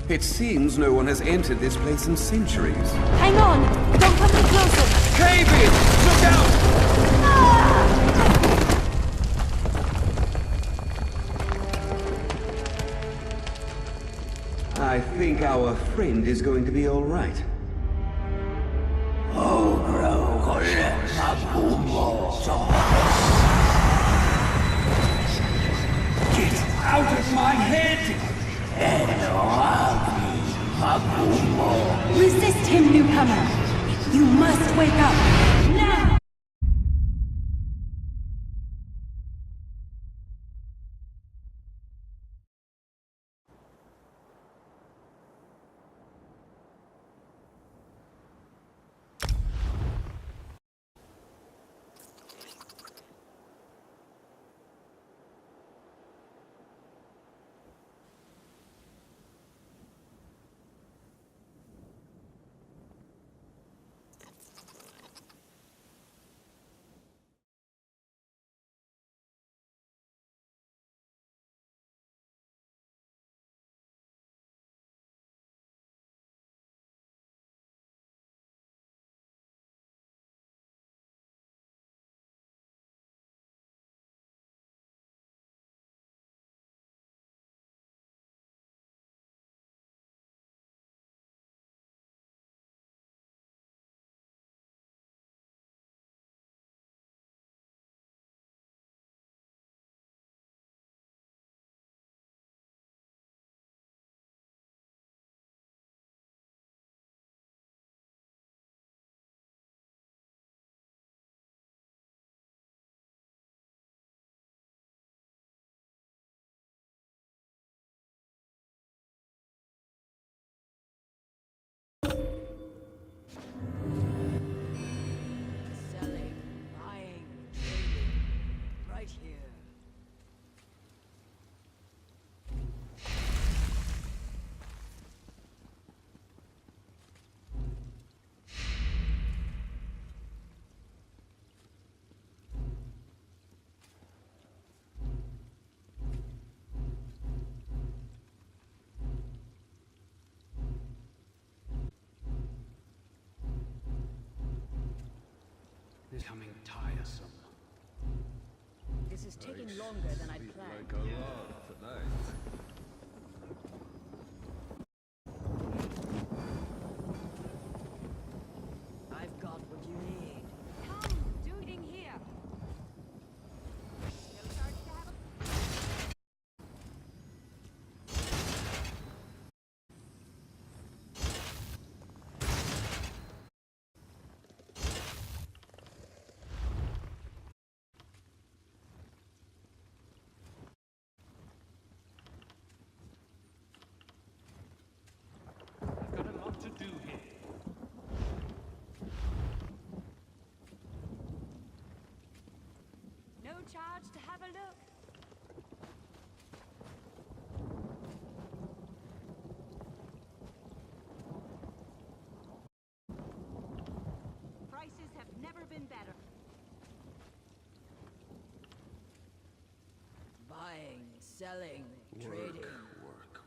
It seems no one has entered this place in centuries. Hang on! Don't come any closer! Cave in! Look out! I think our friend is going to be all right. Get out of my head! Resist him, newcomer! You must wake up! Now! Selling, buying, trading, right here. Becoming tiresome. This is taking longer than I'd planned. Like a lot tonight. I've got what you need. Come, doing here. No charge to have a... I've got a lot to do here. No charge to have a look. Prices have never been better. Buying, selling, trading. Work.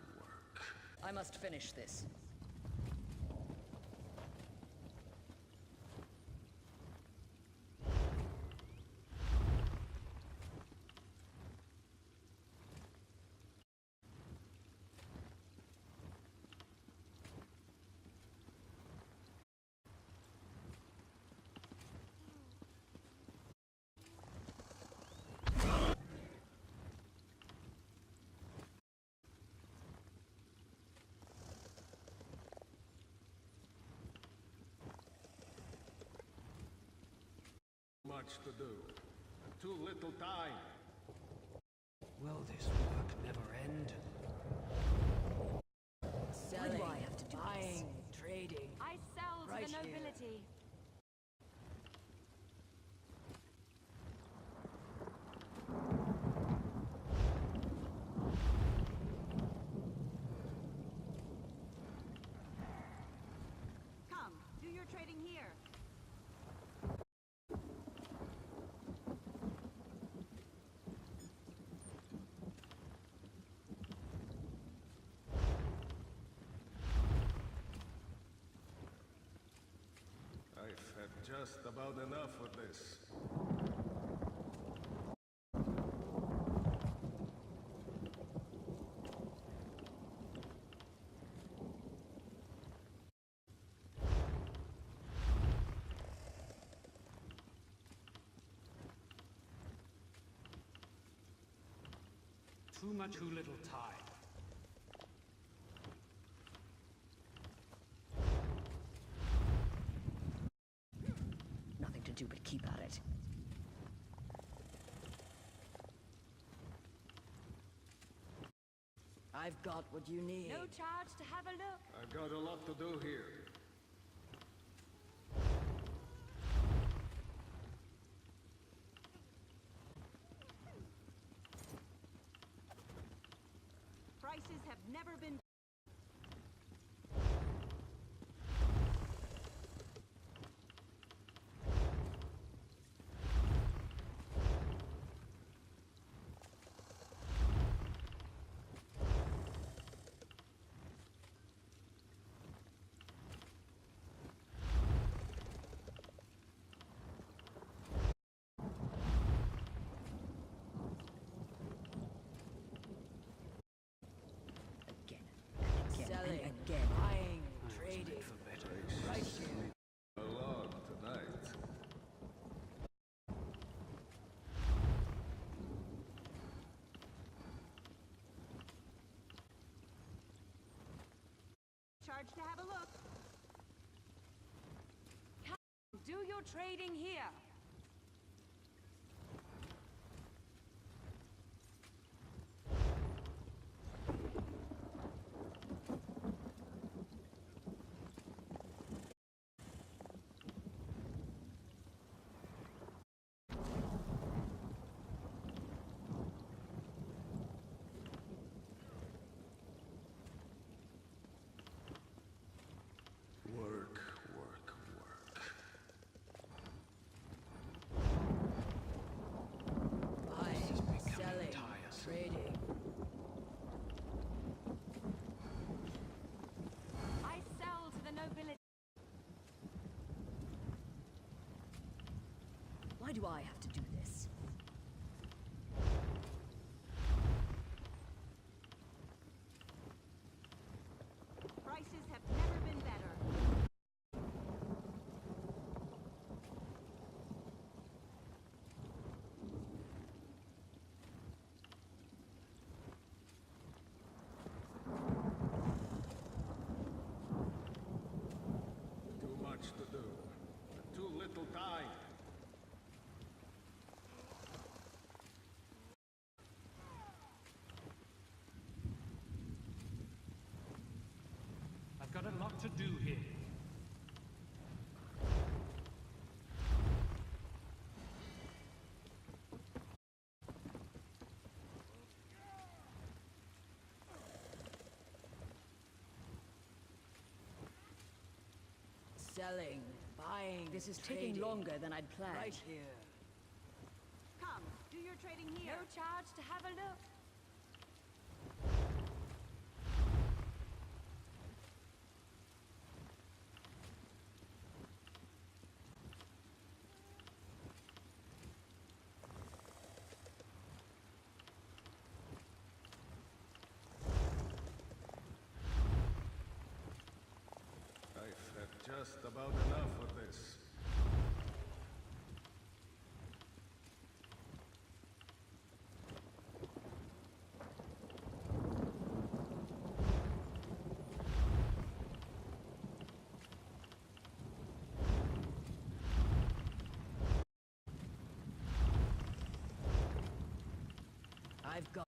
I must finish this. Much to do. Too little time. Will this work never end? Selling, buying, trading. I sell to right the here. nobility. Come, do your trading here. just about enough of this. Too little time. Nothing to do but keep at it. I've got what you need. No charge to have a look. I've got a lot to do here. Prices have never been... Selling, again, buying, trading. Right here. Along tonight. Charge to have a look. Come, do your trading here. Work, work, work. Buying, selling, trading. I sell to the nobility. Why do I have to do this? Prices have never been better. Too much to do. Too little time. I've got a lot to do here. Selling, buying. This is taking longer than I'd planned. Right here. Come, do your trading here. No charge to have a look. I've had just about enough of this. I've got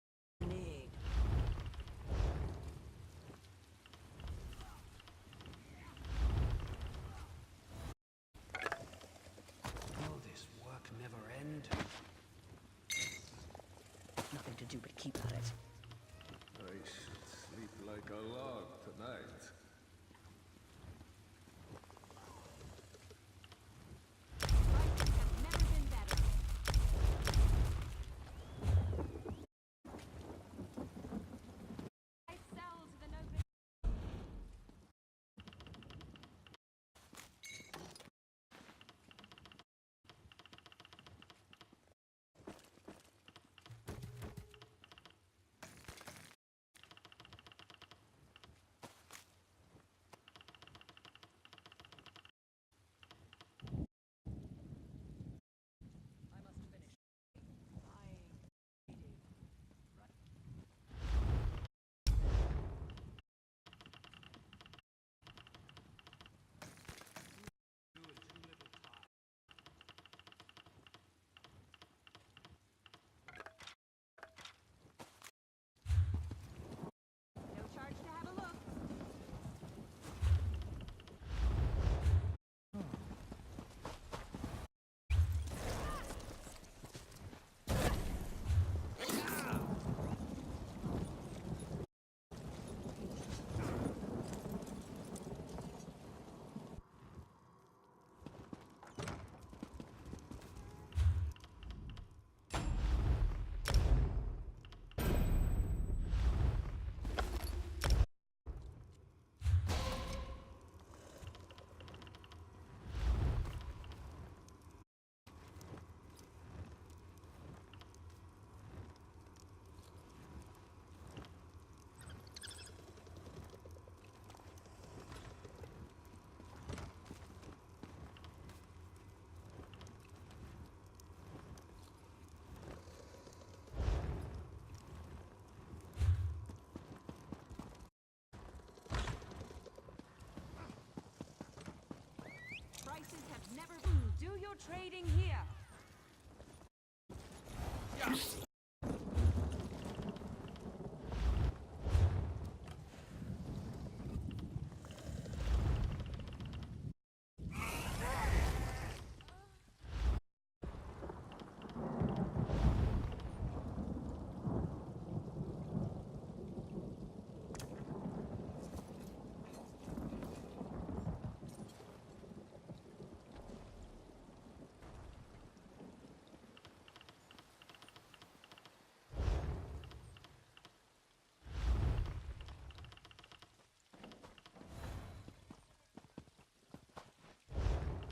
Never do your trading here.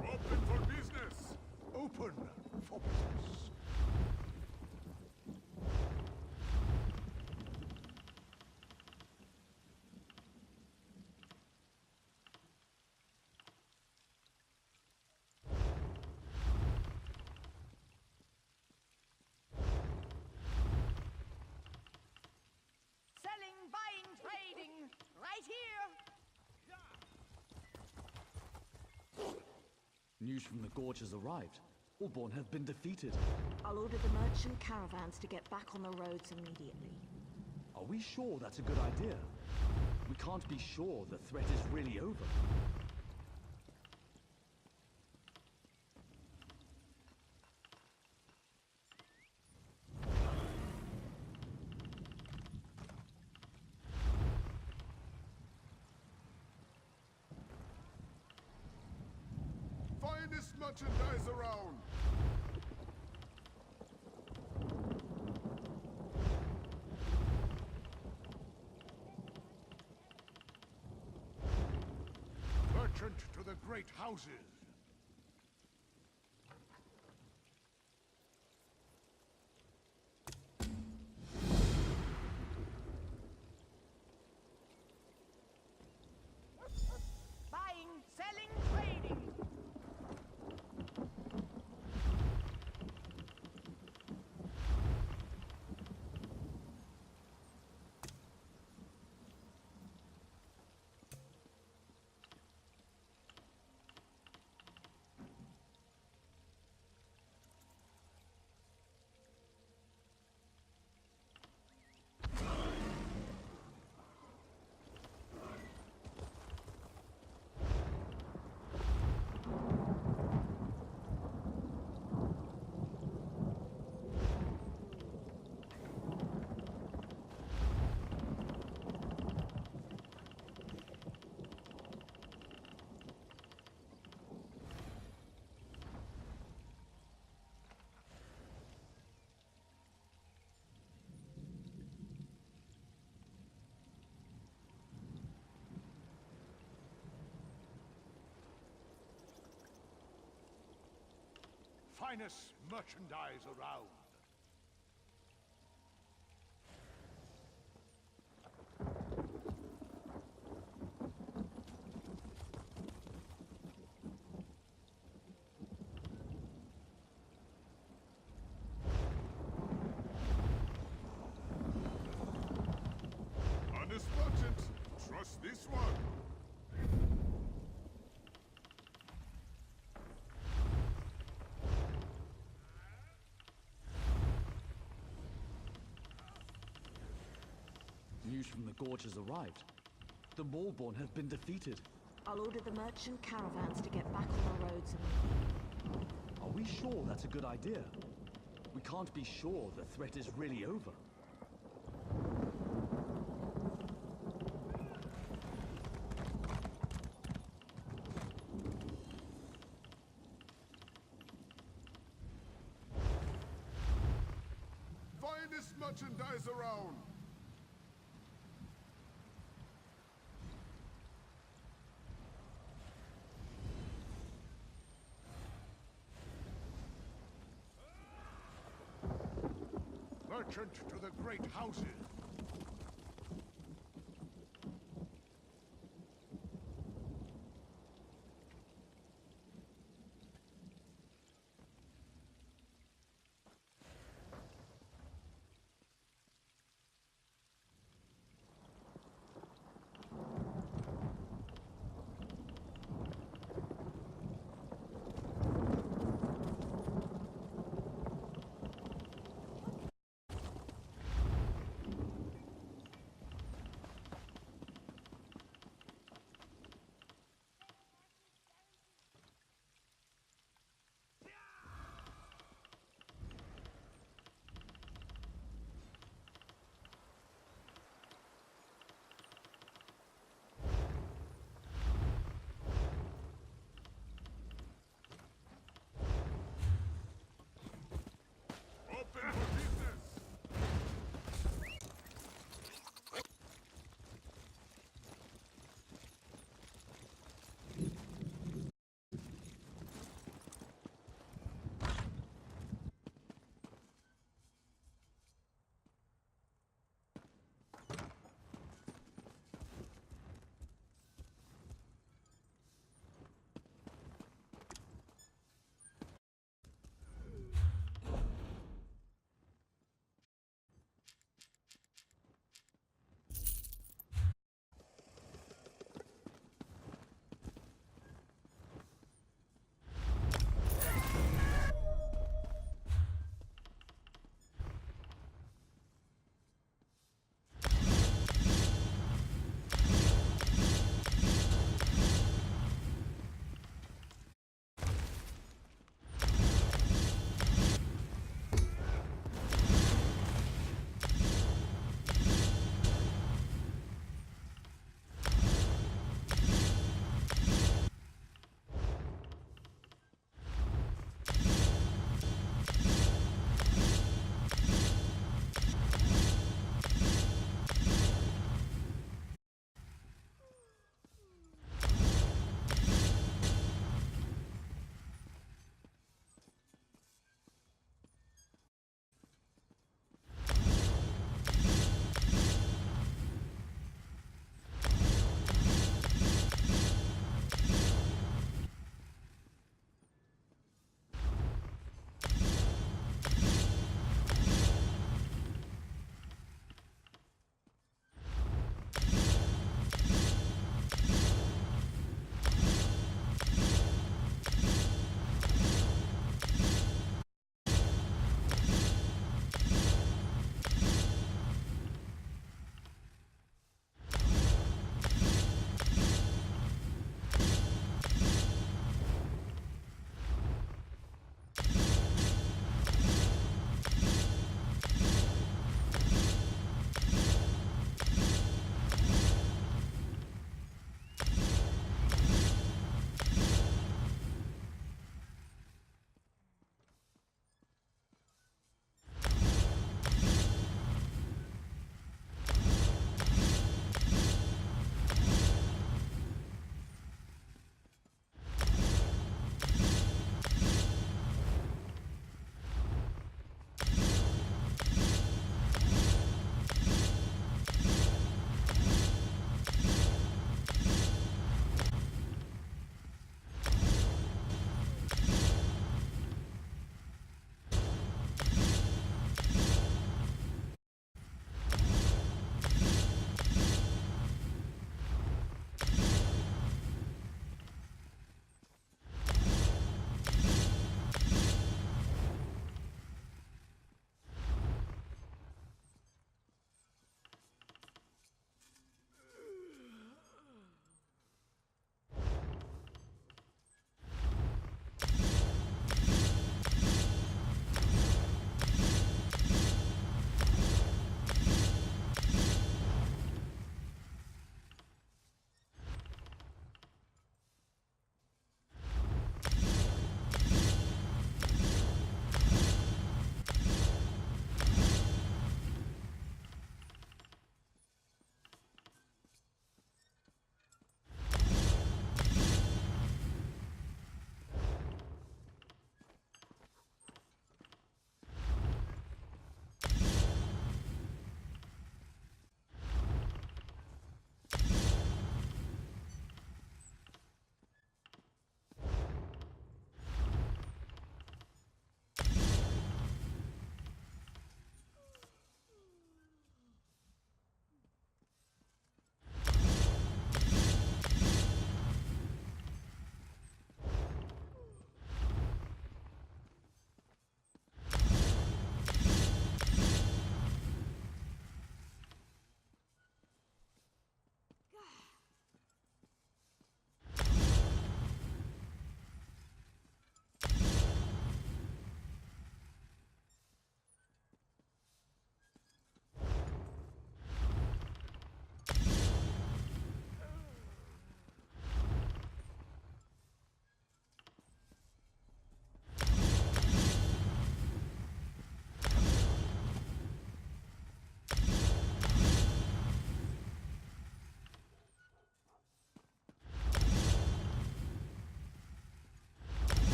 Open for business! Open for business! Selling, buying, trading. Right here. News from the Gorge has arrived. Allborn have been defeated. I'll order the merchant caravans to get back on the roads immediately. Are we sure that's a good idea? We can't be sure the threat is really over. Finest merchandise around! Merchant to the great houses! Buying, selling, trading. Finest merchandise around! Honest merchant, trust this one! News from the Gorge has arrived. The Maulborn have been defeated. I'll order the merchant caravans to get back on the roads immediately. Are we sure that's a good idea? We can't be sure the threat is really over. Finest merchandise around! Merchant to the great houses!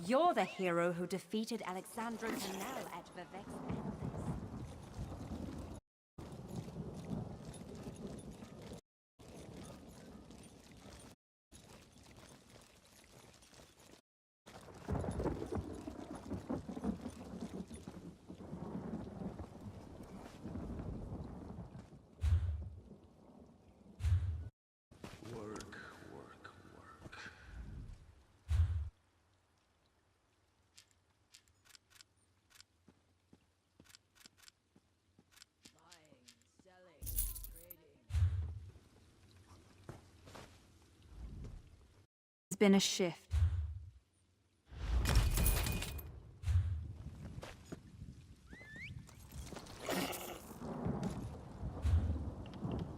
You're the hero who defeated Alexandra Canal at Vivek's Palace. Work, work, work. There's been a shift.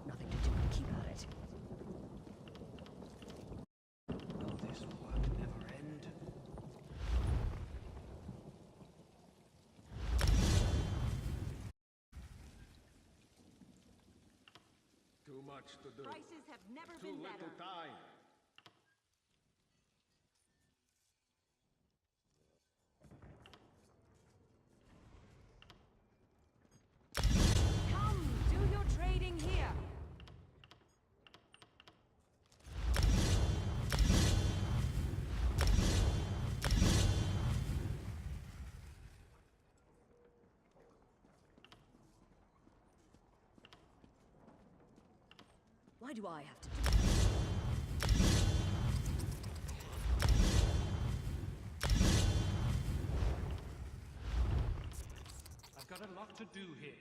Nothing to do but keep at it. Will this work never end? Too much to do. Prices have never Too been little better. time. Come, do your trading here. Why do I have to do this? I've got a lot to do here.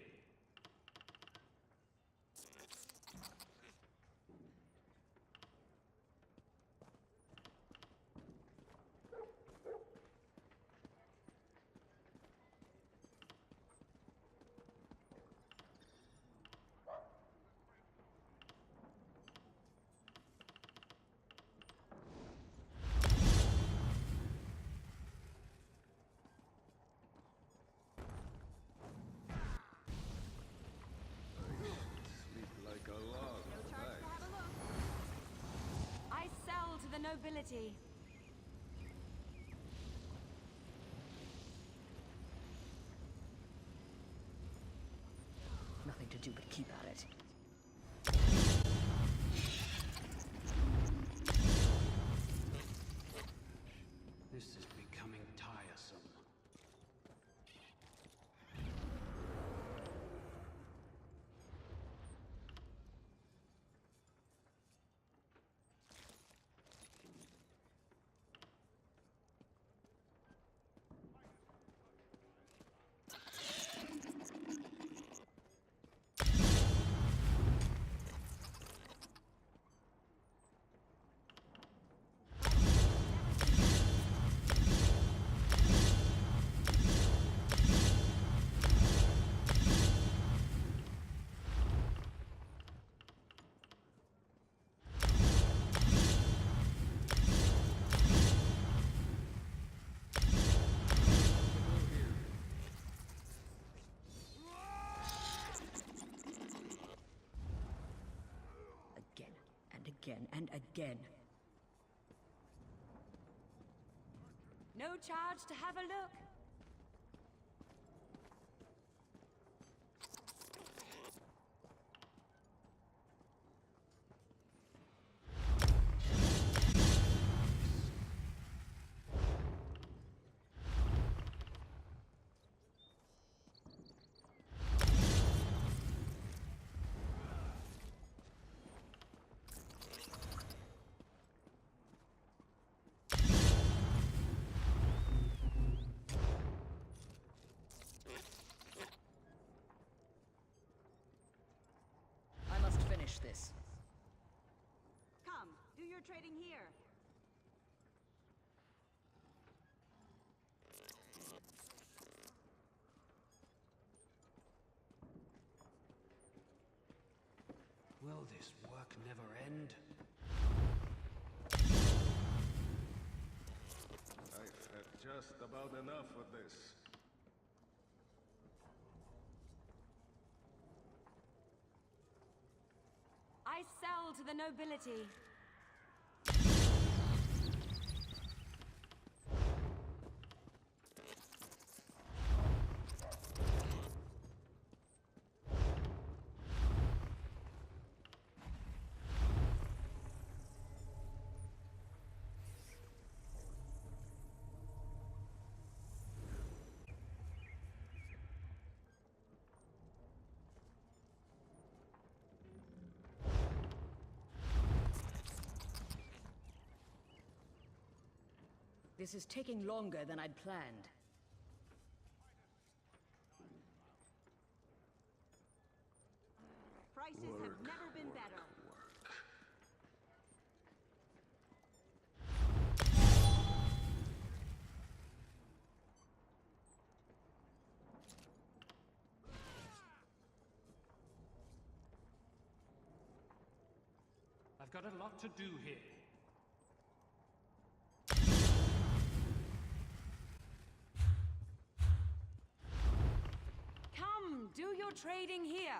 Sleep like a log. No charge to have a look. I sell to the nobility. Nothing to do but keep at it. This is becoming tiresome. Again and again and again. No charge to have a look. I must finish this. Come, do your trading here. Will this work never end? I've had just about enough of this. I sell to the nobility. This is taking longer than I'd planned. Prices have never been better. I've got a lot to do here. Come, do your trading here.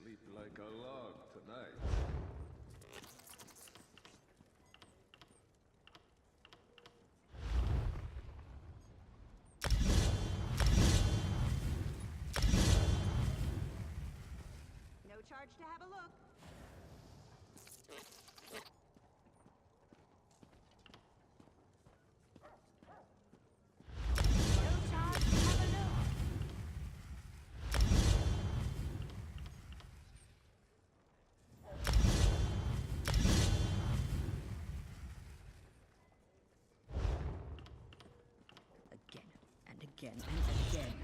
Sleep like a log tonight. No charge to have a look. No charge, have a look. Again, and again, and again.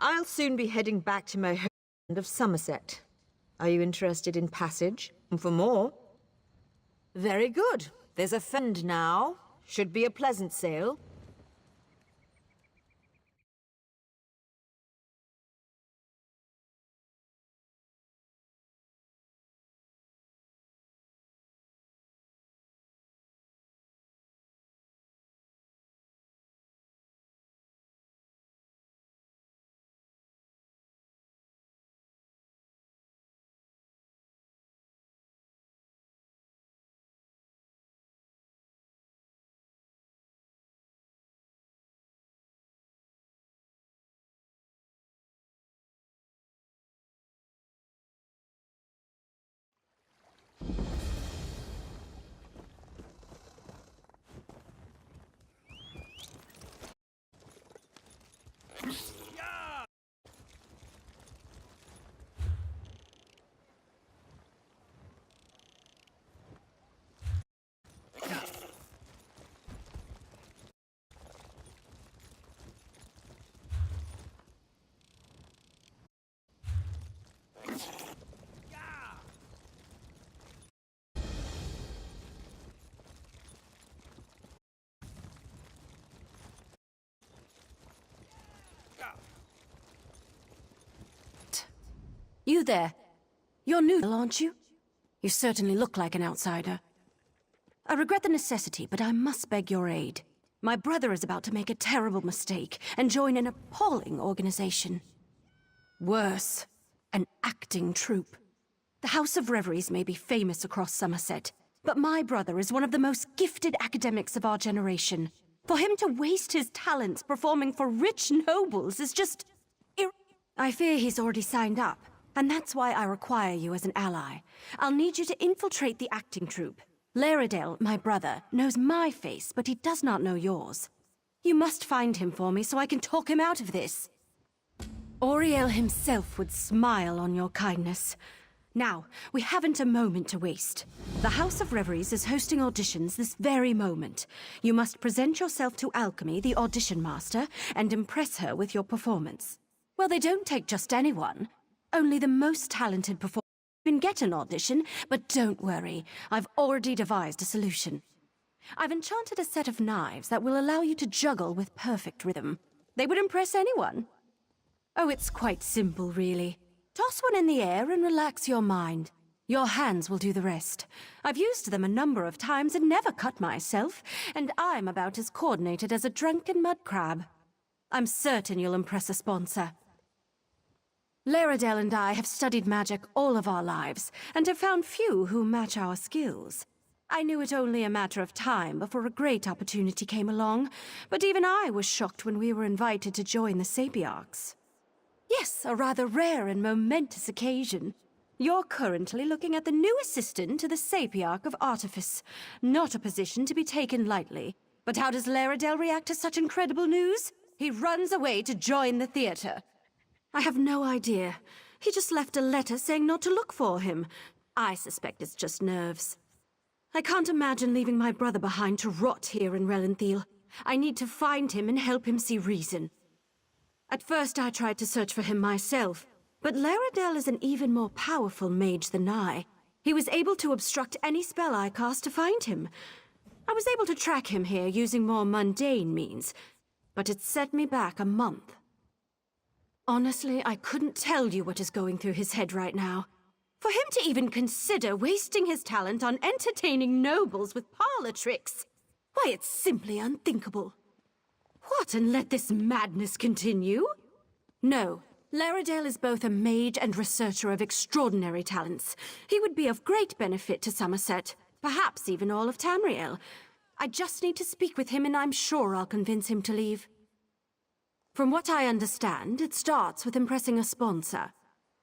I'll soon be heading back to my home of Somerset. Are you interested in passage? For more? Very good. There's a fend now. Should be a pleasant sail. You there. You're new, aren't you? You certainly look like an outsider. I regret the necessity, but I must beg your aid. My brother is about to make a terrible mistake and join an appalling organization. Worse, an acting troupe. The House of Reveries may be famous across Somerset, but my brother is one of the most gifted academics of our generation. For him to waste his talents performing for rich nobles is just... I fear he's already signed up, and that's why I require you as an ally. I'll need you to infiltrate the acting troupe. Laredale, my brother, knows my face, but he does not know yours. You must find him for me so I can talk him out of this. Auriel himself would smile on your kindness. Now, we haven't a moment to waste. The House of Reveries is hosting auditions this very moment. You must present yourself to Alchemy, the audition master, and impress her with your performance. Well, they don't take just anyone. Only the most talented performers can get an audition, but don't worry. I've already devised a solution. I've enchanted a set of knives that will allow you to juggle with perfect rhythm. They would impress anyone. Oh, it's quite simple, really. Toss one in the air and relax your mind. Your hands will do the rest. I've used them a number of times and never cut myself, and I'm about as coordinated as a drunken mud crab. I'm certain you'll impress a sponsor. Laredale and I have studied magic all of our lives, and have found few who match our skills. I knew it only a matter of time before a great opportunity came along, but even I was shocked when we were invited to join the Sapiarchs. Yes, a rather rare and momentous occasion. You're currently looking at the new assistant to the Sapiarch of Artifice. Not a position to be taken lightly. But how does Laredale react to such incredible news? He runs away to join the theater. I have no idea. He just left a letter saying not to look for him. I suspect it's just nerves. I can't imagine leaving my brother behind to rot here in Relenthiel. I need to find him and help him see reason. At first I tried to search for him myself, but Laredale is an even more powerful mage than I. He was able to obstruct any spell I cast to find him. I was able to track him here using more mundane means, but it set me back a month. Honestly, I couldn't tell you what is going through his head right now. For him to even consider wasting his talent on entertaining nobles with parlor tricks, why, it's simply unthinkable. What, and let this madness continue? No, Laredale is both a mage and researcher of extraordinary talents. He would be of great benefit to Somerset, perhaps even all of Tamriel. I just need to speak with him and I'm sure I'll convince him to leave. From what I understand, it starts with impressing a sponsor.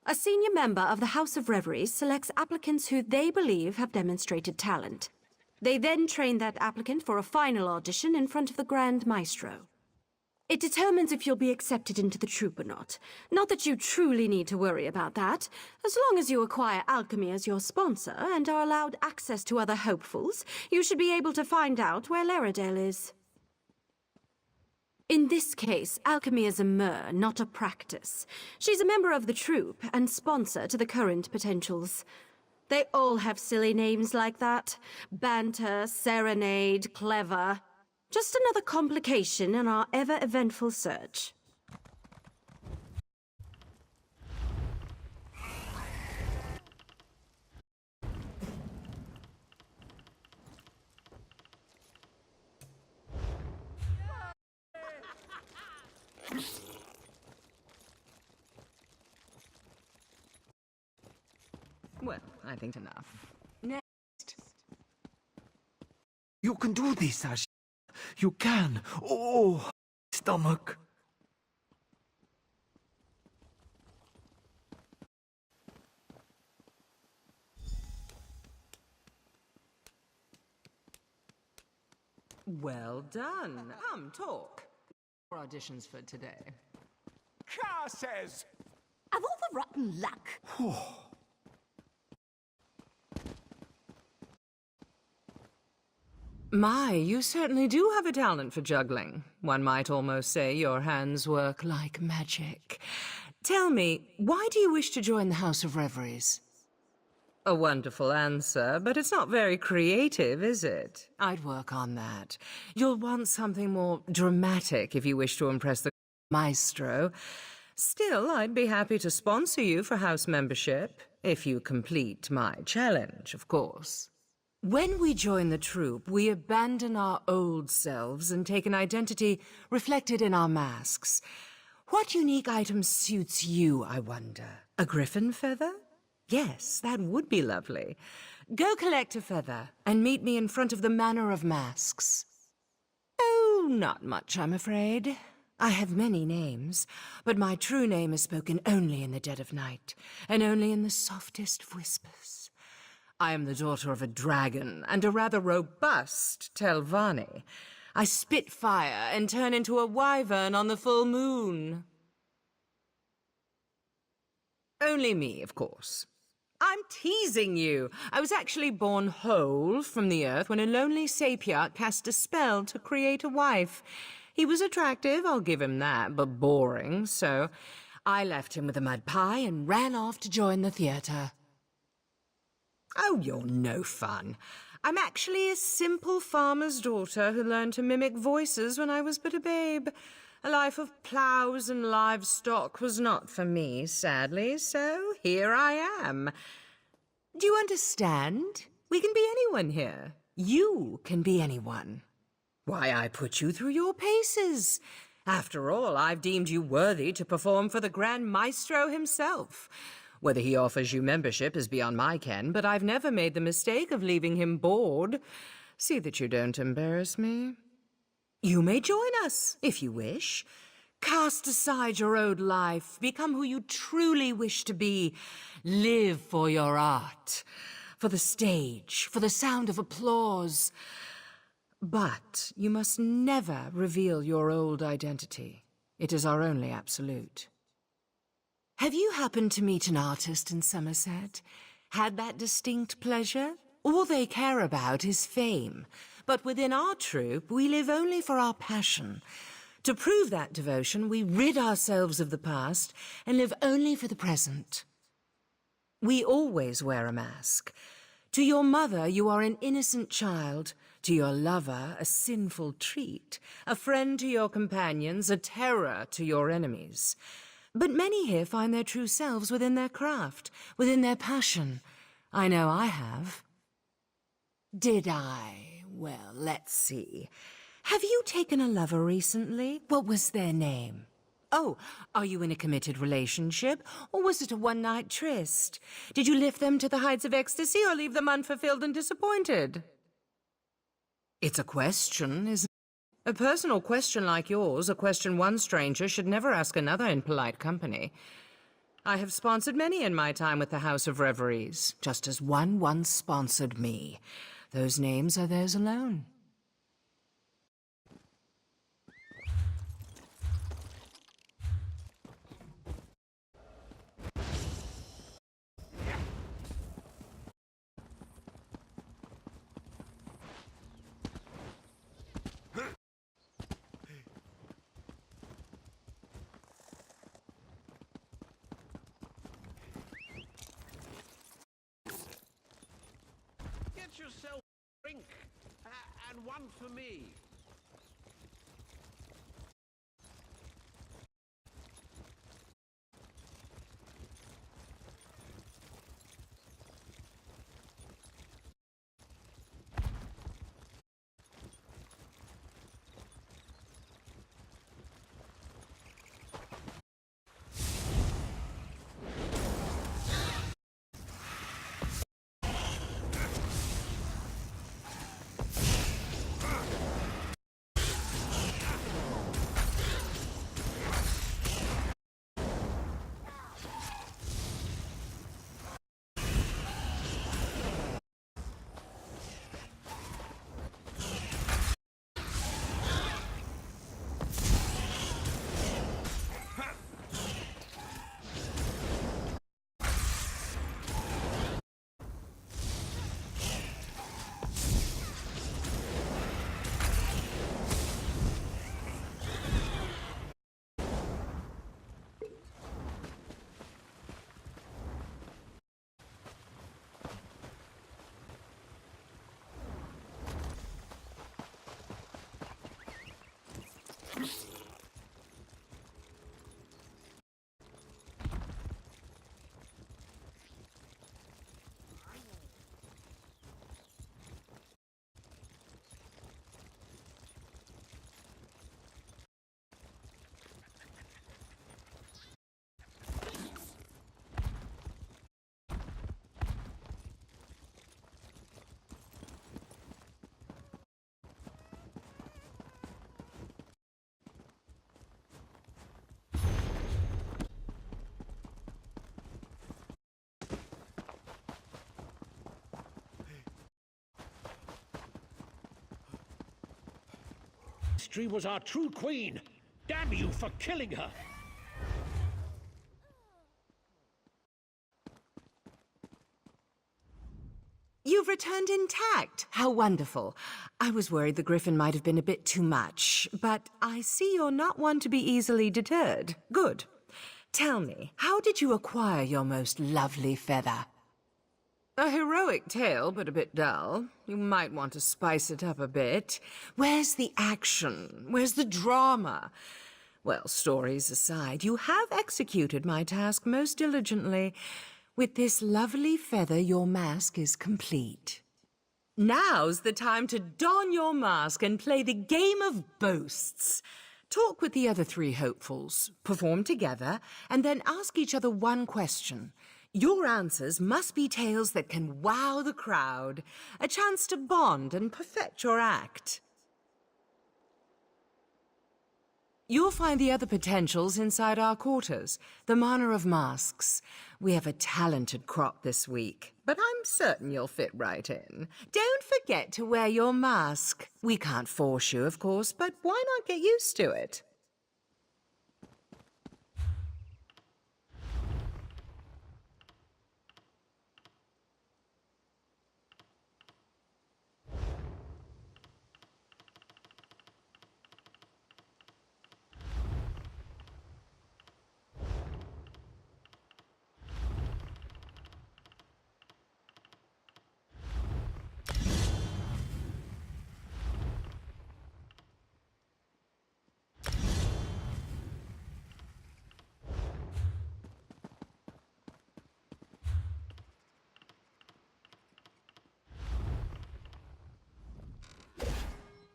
A senior member of the House of Reveries selects applicants who they believe have demonstrated talent. They then train that applicant for a final audition in front of the Grand Maestro. It determines if you'll be accepted into the troupe or not. Not that you truly need to worry about that. As long as you acquire Alchemy as your sponsor and are allowed access to other hopefuls, you should be able to find out where Laredale is. In this case, Alchemy is a mer, not a practice. She's a member of the troupe and sponsor to the current potentials. They all have silly names like that. Banter, serenade, clever. Just another complication in our ever-eventful search. Well, I think enough. You can do this, Ash. You can. Oh, stomach. Well done. Come, talk. More auditions for today. Curses! Of all the rotten luck. My, you certainly do have a talent for juggling. One might almost say your hands work like magic. Tell me, why do you wish to join the House of Reveries? A wonderful answer, but it's not very creative, is it? I'd work on that. You'll want something more dramatic if you wish to impress the maestro. Still, I'd be happy to sponsor you for house membership, if you complete my challenge, of course. When we join the troupe, we abandon our old selves and take an identity reflected in our masks. What unique item suits you, I wonder? A griffin feather? Yes, that would be lovely. Go collect a feather and meet me in front of the Manor of Masks. Oh, not much, I'm afraid. I have many names, but my true name is spoken only in the dead of night, and only in the softest of whispers. I am the daughter of a dragon and a rather robust Telvanni. I spit fire and turn into a wyvern on the full moon. Only me, of course. I'm teasing you. I was actually born whole from the earth when a lonely sapiarch cast a spell to create a wife. He was attractive, I'll give him that, but boring, so I left him with a mud pie and ran off to join the theatre. Oh, you're no fun. I'm actually a simple farmer's daughter who learned to mimic voices when I was but a babe. A life of ploughs and livestock was not for me, sadly, so here I am. Do you understand? We can be anyone here. You can be anyone. Why, I put you through your paces. After all, I've deemed you worthy to perform for the Grand Maestro himself. Whether he offers you membership is beyond my ken, but I've never made the mistake of leaving him bored. See that you don't embarrass me. You may join us, if you wish. Cast aside your old life, become who you truly wish to be. Live for your art, for the stage, for the sound of applause. But you must never reveal your old identity. It is our only absolute. Have you happened to meet an artist in Somerset? Had that distinct pleasure? All they care about is fame. But within our troupe, we live only for our passion. To prove that devotion, we rid ourselves of the past and live only for the present. We always wear a mask. To your mother, you are an innocent child. To your lover, a sinful treat. A friend to your companions, a terror to your enemies. But many here find their true selves within their craft, within their passion. I know I have. Did I? Well, let's see. Have you taken a lover recently? What was their name? Oh, are you in a committed relationship? Or was it a one-night tryst? Did you lift them to the heights of ecstasy or leave them unfulfilled and disappointed? It's a question, isn't it? A personal question like yours, a question one stranger should never ask another in polite company. I have sponsored many in my time with the House of Reveries, just as one once sponsored me. Those names are theirs alone. Get yourself a drink, and one for me. History was our true queen. Damn you for killing her. You've returned intact. How wonderful. I was worried the griffin might have been a bit too much, but I see you're not one to be easily deterred. Good. Tell me, how did you acquire your most lovely feather? A heroic tale, but a bit dull. You might want to spice it up a bit. Where's the action? Where's the drama? Well, stories aside, you have executed my task most diligently. With this lovely feather, your mask is complete. Now's the time to don your mask and play the game of boasts. Talk with the other three hopefuls, perform together, and then ask each other one question. Your answers must be tales that can wow the crowd, a chance to bond and perfect your act. You'll find the other potentials inside our quarters, the Manor of Masks. We have a talented crop this week, but I'm certain you'll fit right in. Don't forget to wear your mask. We can't force you, of course, but why not get used to it?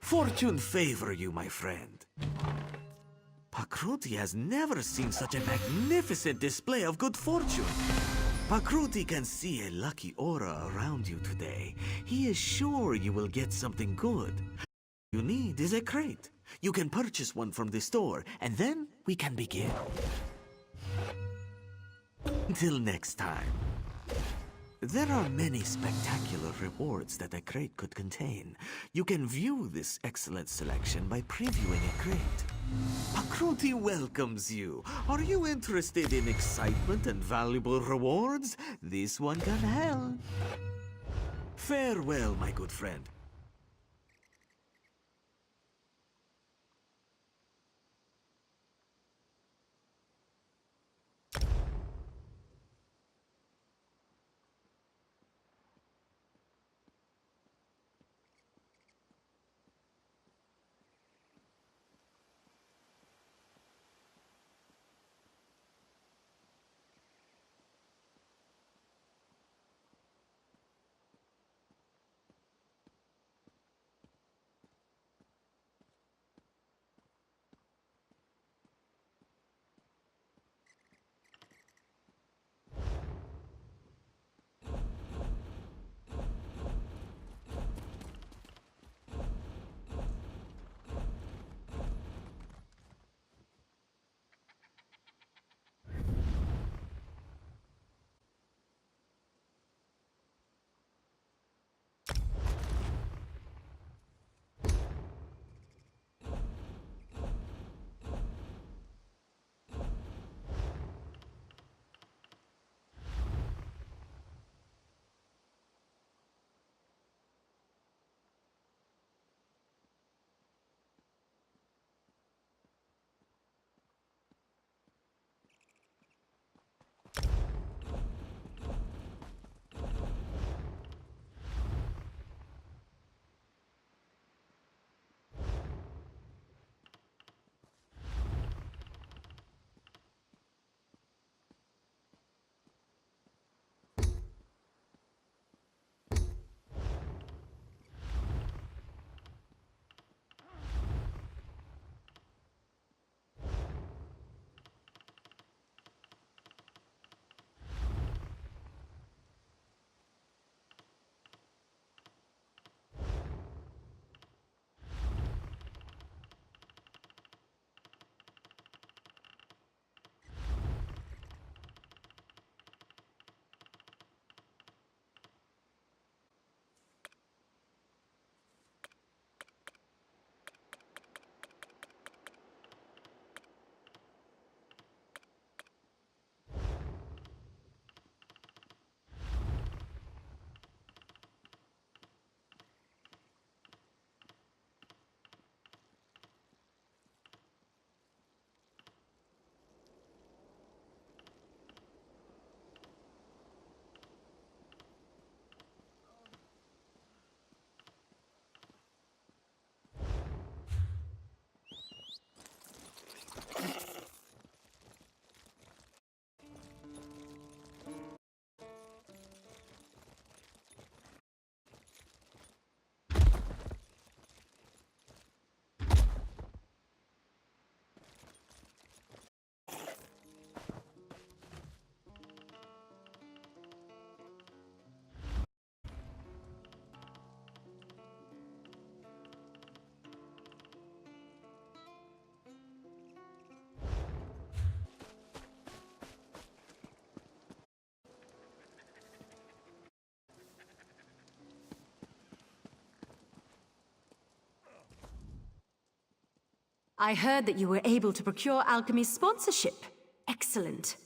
Fortune favor you, my friend. Pakruti has never seen such a magnificent display of good fortune. Pakruti can see a lucky aura around you today. He is sure you will get something good. All you need is a crate. You can purchase one from the store, and then we can begin. Until next time. There are many spectacular rewards that a crate could contain. You can view this excellent selection by previewing a crate. Pakruti welcomes you. Are you interested in excitement and valuable rewards? This one can help. Farewell, my good friend. I heard that you were able to procure Alchemy's sponsorship. Excellent.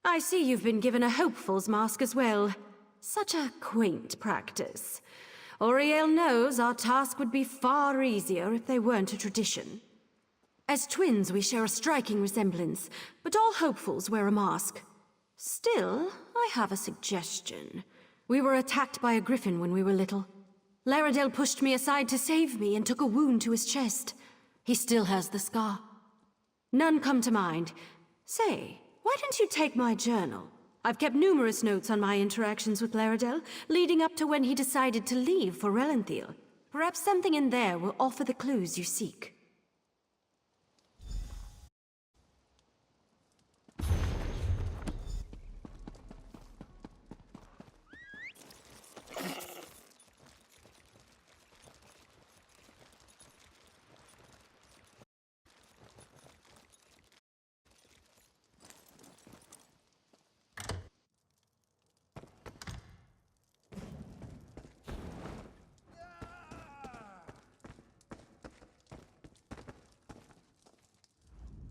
I see you've been given a Hopeful's mask as well. Such a quaint practice. Auriel knows our task would be far easier if they weren't a tradition. As twins, we share a striking resemblance, but all Hopefuls wear a mask. Still, I have a suggestion. We were attacked by a griffin when we were little. Laredale pushed me aside to save me and took a wound to his chest. He still has the scar. None come to mind. Say, why don't you take my journal? I've kept numerous notes on my interactions with Laredale, leading up to when he decided to leave for Relenthiel. Perhaps something in there will offer the clues you seek.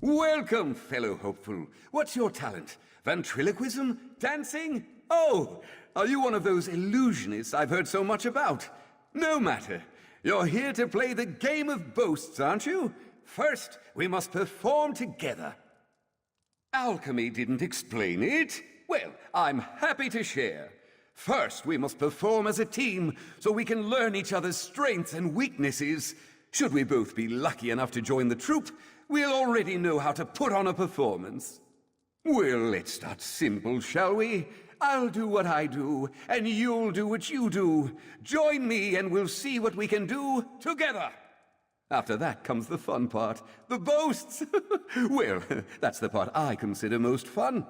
Welcome, fellow hopeful. What's your talent? Ventriloquism? Dancing? Oh, are you one of those illusionists I've heard so much about? No matter. You're here to play the game of boasts, aren't you? First, we must perform together. Alchemy didn't explain it. Well, I'm happy to share. First, we must perform as a team so we can learn each other's strengths and weaknesses. Should we both be lucky enough to join the troupe, we'll already know how to put on a performance. Well, let's start simple, shall we? I'll do what I do, and you'll do what you do. Join me and we'll see what we can do together. After that comes the fun part, the boasts. Well, that's the part I consider most fun.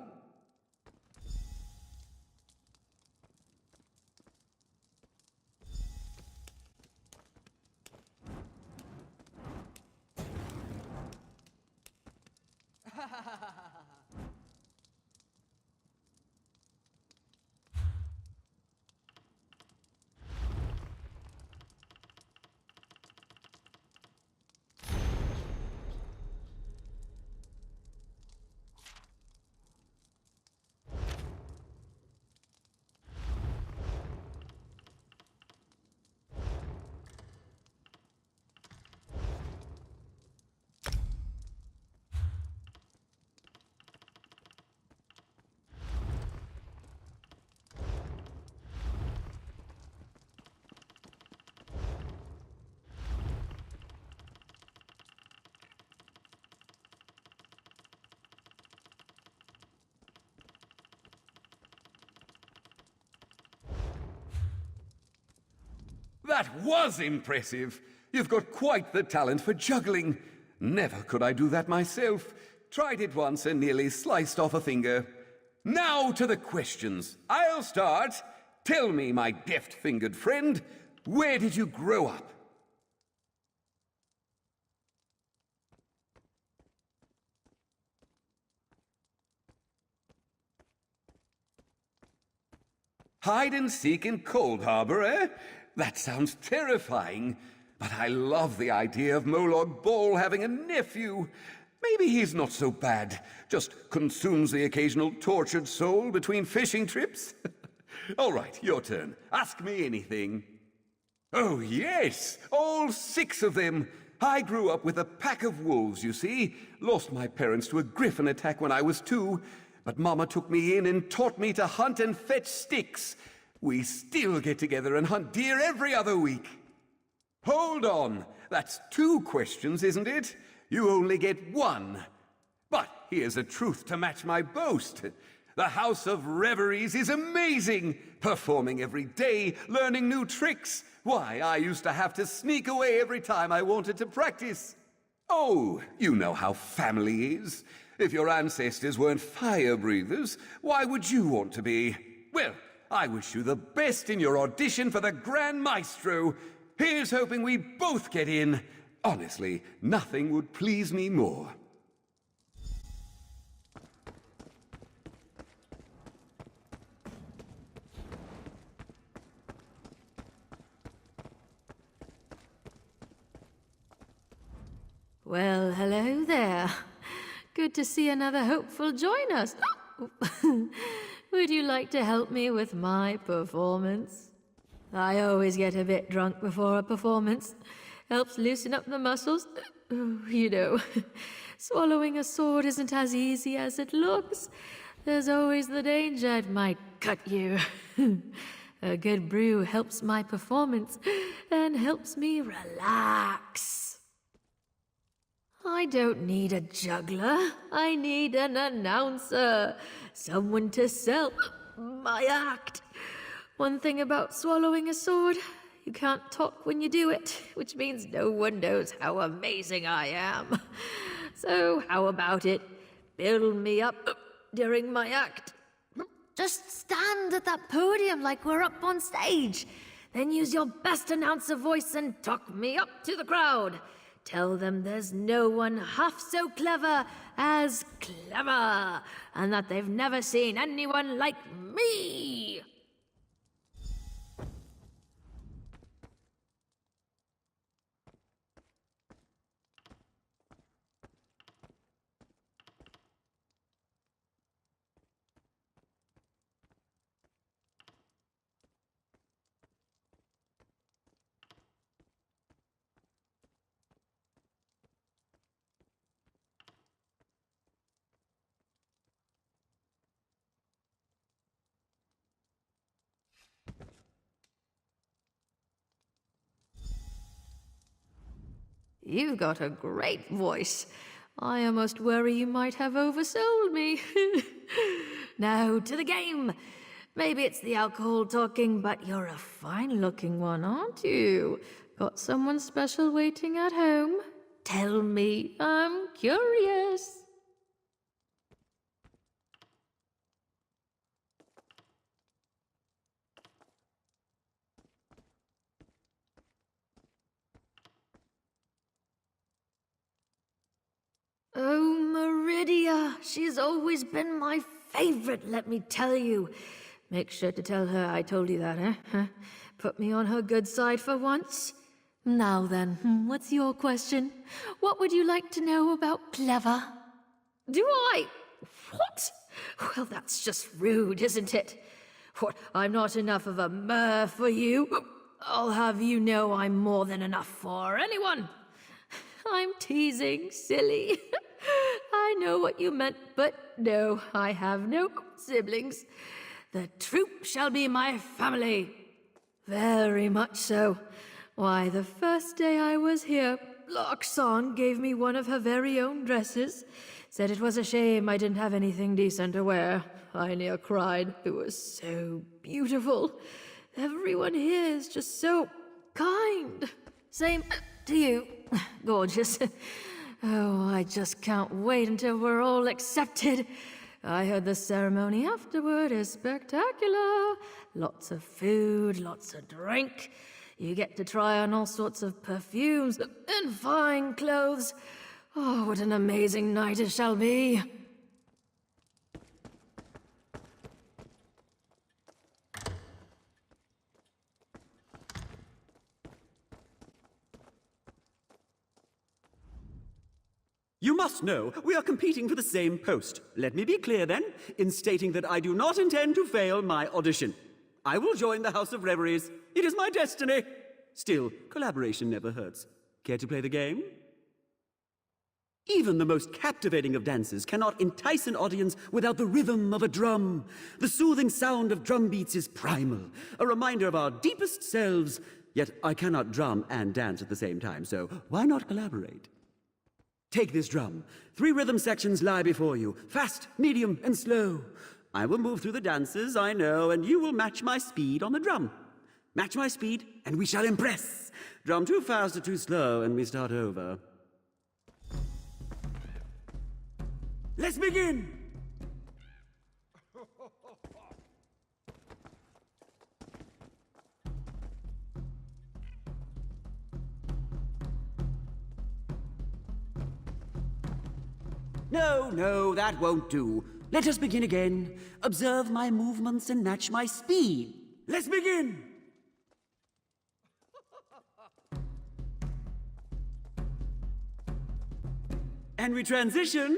That was impressive. You've got quite the talent for juggling. Never could I do that myself. Tried it once and nearly sliced off a finger. Now to the questions. I'll start. Tell me, my deft-fingered friend, where did you grow up? Hide and seek in Cold Harbor, eh? That sounds terrifying, but I love the idea of Molog Ball having a nephew. Maybe he's not so bad, just consumes the occasional tortured soul between fishing trips. All right, your turn. Ask me anything. Oh, yes, all 6 of them. I grew up with a pack of wolves, you see. Lost my parents to a griffin attack when I was 2, but Mama took me in and taught me to hunt and fetch sticks. We still get together and hunt deer every other week. Hold on, that's 2 questions, isn't it? You only get 1. But here's a truth to match my boast. The House of Reveries is amazing, performing every day, learning new tricks. Why, I used to have to sneak away every time I wanted to practice. Oh, you know how family is. If your ancestors weren't fire breathers, why would you want to be? Well, I wish you the best in your audition for the Grand Maestro. Here's hoping we both get in. Honestly, nothing would please me more. Well, hello there. Good to see another hopeful join us. Would you like to help me with my performance? I always get a bit drunk before a performance. Helps loosen up the muscles. You know, swallowing a sword isn't as easy as it looks. There's always the danger it might cut you. A good brew helps my performance and helps me relax. I don't need a juggler. I need an announcer. Someone to sell my act. One thing about swallowing a sword, you can't talk when you do it, which means no one knows how amazing I am. So how about it? Build me up during my act. Just stand at that podium like we're up on stage. Then use your best announcer voice and talk me up to the crowd. Tell them there's no one half so clever as clever, and that they've never seen anyone like me. You've got a great voice. I almost worry you might have oversold me. Now to the game. Maybe it's the alcohol talking, but you're a fine-looking one, aren't you? Got someone special waiting at home? Tell me, I'm curious. Oh, Meridia, she's always been my favorite, let me tell you. Make sure to tell her I told you that, eh? Put me on her good side for once. Now then, what's your question? What would you like to know about Clever? Do I? What? Well, that's just rude, isn't it? What, I'm not enough of a mer for you? I'll have you know I'm more than enough for anyone. I'm teasing, silly. I know what you meant, but no, I have no siblings. The troop shall be my family. Very much so. Why, the first day I was here, Loxon gave me one of her very own dresses. Said it was a shame I didn't have anything decent to wear. I near cried. It was so beautiful. Everyone here is just so kind. Same to you. Gorgeous. Oh, I just can't wait until we're all accepted. I heard the ceremony afterward is spectacular. Lots of food, lots of drink. You get to try on all sorts of perfumes and fine clothes. Oh, what an amazing night it shall be. You must know, we are competing for the same post. Let me be clear, then, in stating that I do not intend to fail my audition. I will join the House of Reveries. It is my destiny. Still, collaboration never hurts. Care to play the game? Even the most captivating of dances cannot entice an audience without the rhythm of a drum. The soothing sound of drum beats is primal, a reminder of our deepest selves. Yet I cannot drum and dance at the same time, so why not collaborate? Take this drum. 3 rhythm sections lie before you, fast, medium, and slow. I will move through the dances, I know, and you will match my speed on the drum. Match my speed, and we shall impress. Drum too fast or too slow, and we start over. Let's begin! No, that won't do. Let us begin again. Observe my movements and match my speed. Let's begin! And we transition.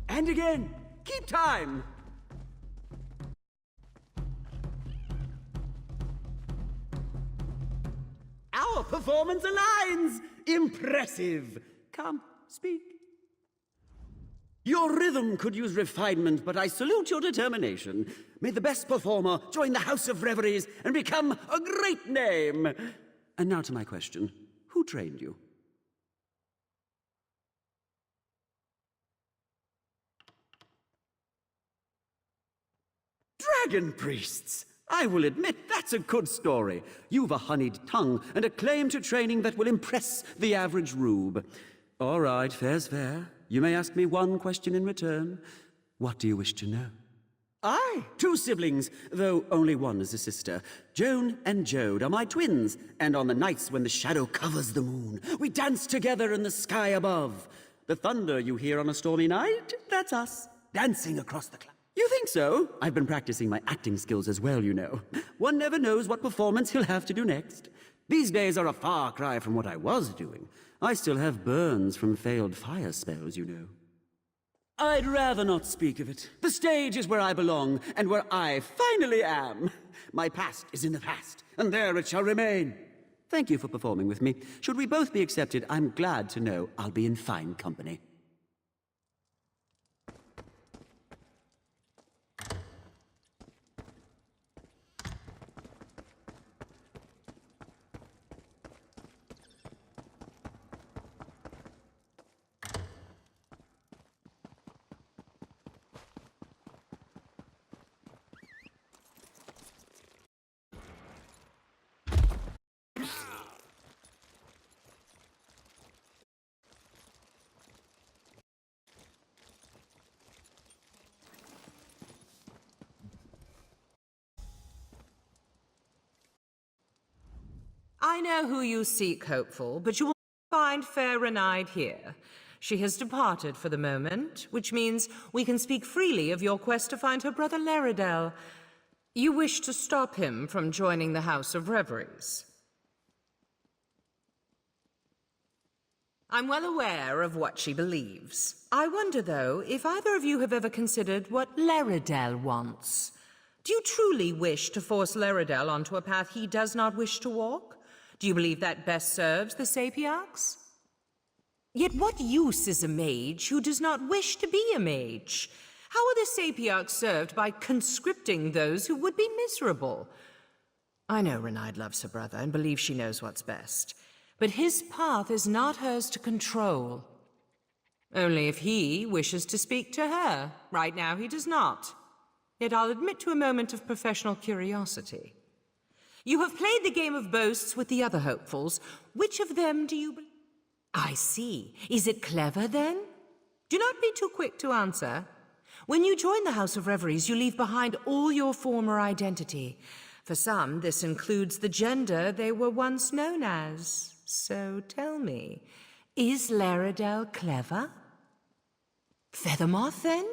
And again. Keep time. Our performance aligns. Impressive. Come, speak. Your rhythm could use refinement, but I salute your determination. May the best performer join the House of Reveries and become a great name. And now to my question. Who trained you? Dragon priests! I will admit that's a good story. You've a honeyed tongue and a claim to training that will impress the average rube. All right, fair's fair. You may ask me one question in return. What do you wish to know? Aye, 2 siblings, though only one is a sister. Joan and Jode are my twins, and on the nights when the shadow covers the moon, we dance together in the sky above. The thunder you hear on a stormy night, that's us, dancing across the clouds. You think so? I've been practicing my acting skills as well, you know. One never knows what performance he'll have to do next. These days are a far cry from what I was doing. I still have burns from failed fire spells, you know. I'd rather not speak of it. The stage is where I belong, and where I finally am. My past is in the past, and there it shall remain. Thank you for performing with me. Should we both be accepted, I'm glad to know I'll be in fine company. I know who you seek, hopeful, but you will find fair Renaid here. She has departed for the moment, which means we can speak freely of your quest to find her brother Laredel. You wish to stop him from joining the House of Reveries. I'm well aware of what she believes. I wonder, though, if either of you have ever considered what Laredel wants. Do you truly wish to force Laredel onto a path he does not wish to walk? Do you believe that best serves the Sapiarchs? Yet what use is a mage who does not wish to be a mage? How are the Sapiarchs served by conscripting those who would be miserable? I know Renaid loves her brother and believes she knows what's best. But his path is not hers to control. Only if he wishes to speak to her. Right now he does not. Yet I'll admit to a moment of professional curiosity. You have played the game of boasts with the other hopefuls. Which of them do you believe? I see. Is it clever, then? Do not be too quick to answer. When you join the House of Reveries, you leave behind all your former identity. For some, this includes the gender they were once known as. So tell me, is Laredel clever? Feathermoth, then?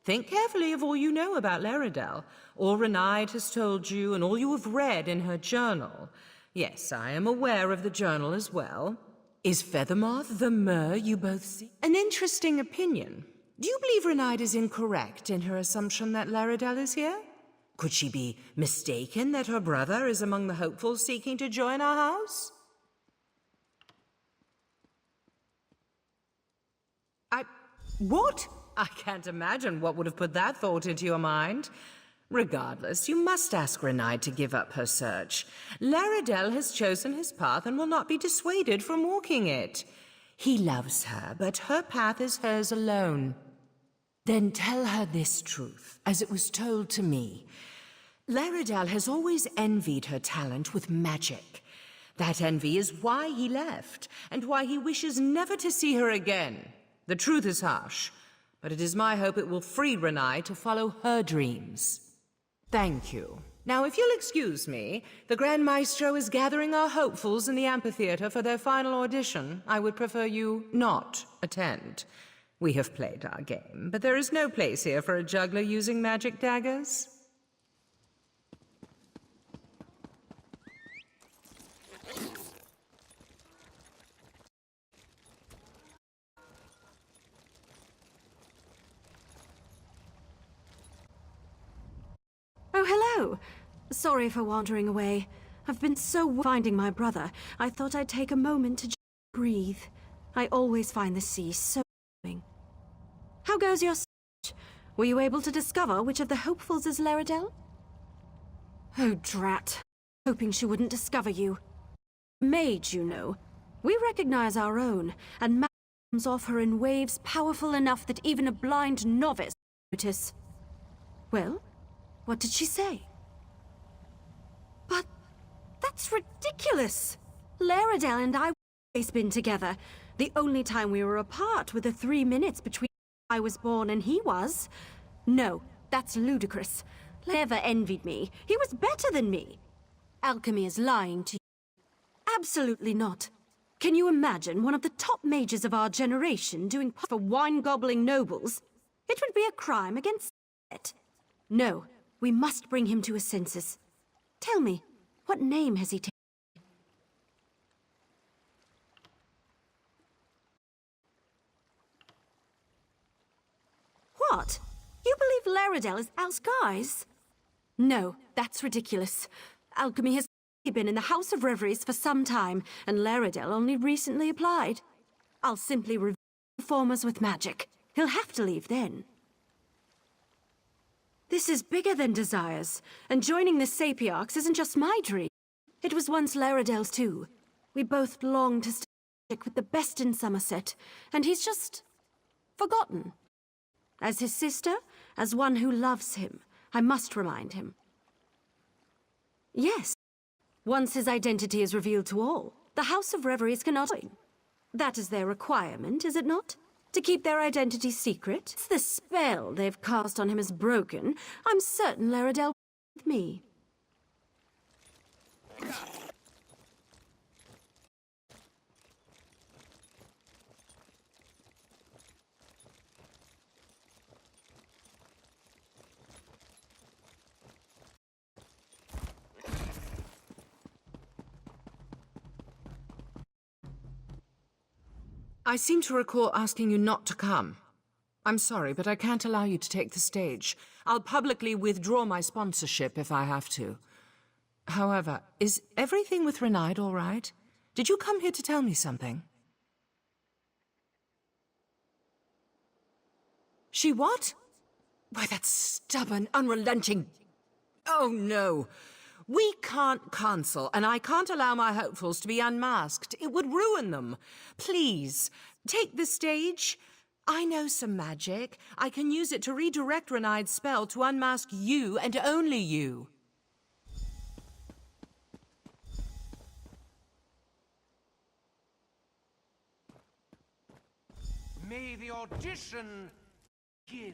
Think carefully of all you know about Laredel, all Renaid has told you, and all you have read in her journal. Yes, I am aware of the journal as well. Is Feathermoth the Mer you both see? An interesting opinion. Do you believe Renaid is incorrect in her assumption that Laredel is here? Could she be mistaken that her brother is among the hopefuls seeking to join our house? What? I can't imagine what would have put that thought into your mind. Regardless, you must ask Renaid to give up her search. Laredel has chosen his path and will not be dissuaded from walking it. He loves her, but her path is hers alone. Then tell her this truth, as it was told to me. Laredel has always envied her talent with magic. That envy is why he left, and why he wishes never to see her again. The truth is harsh, but it is my hope it will free Renaid to follow her dreams. Thank you. Now, if you'll excuse me, the Grand Maestro is gathering our hopefuls in the amphitheater for their final audition. I would prefer you not attend. We have played our game, but there is no place here for a juggler using magic daggers. Oh, sorry for wandering away. I've been so finding my brother, I thought I'd take a moment to just breathe. I always find the sea so calming. How goes your search? Were you able to discover which of the hopefuls is Laredell? Oh, drat. Hoping she wouldn't discover you. Mage, you know. We recognize our own, and magic comes off her in waves powerful enough that even a blind novice would notice. Well, what did she say? But that's ridiculous! Laredell and I have always been together. The only time we were apart were the 3 minutes between I was born and he was. No, that's ludicrous. Never envied me. He was better than me. Alchemy is lying to you. Absolutely not. Can you imagine one of the top mages of our generation doing for wine-gobbling nobles? It would be a crime against it. No, we must bring him to his senses. Tell me, what name has he taken? What? You believe Laredell is Alskai's? No, that's ridiculous. Alchemy has been in the House of Reveries for some time, and Laredell only recently applied. I'll simply review performers with magic. He'll have to leave then. This is bigger than desires, and joining the Sapiarchs isn't just my dream. It was once Laredell's too. We both longed to study magic with the best in Somerset, and he's just forgotten. As his sister, as one who loves him, I must remind him. Yes. Once his identity is revealed to all, the House of Reveries cannot join. That is their requirement, is it not? To keep their identity secret? If the spell they've cast on him is broken, I'm certain Laredell will be with me. I seem to recall asking you not to come. I'm sorry, but I can't allow you to take the stage. I'll publicly withdraw my sponsorship if I have to. However, is everything with Renaid all right? Did you come here to tell me something? She what? Why, that stubborn, unrelenting... Oh, no. We can't cancel, and I can't allow my hopefuls to be unmasked. It would ruin them. Please, take the stage. I know some magic. I can use it to redirect Renaid's spell to unmask you and only you. May the audition begin.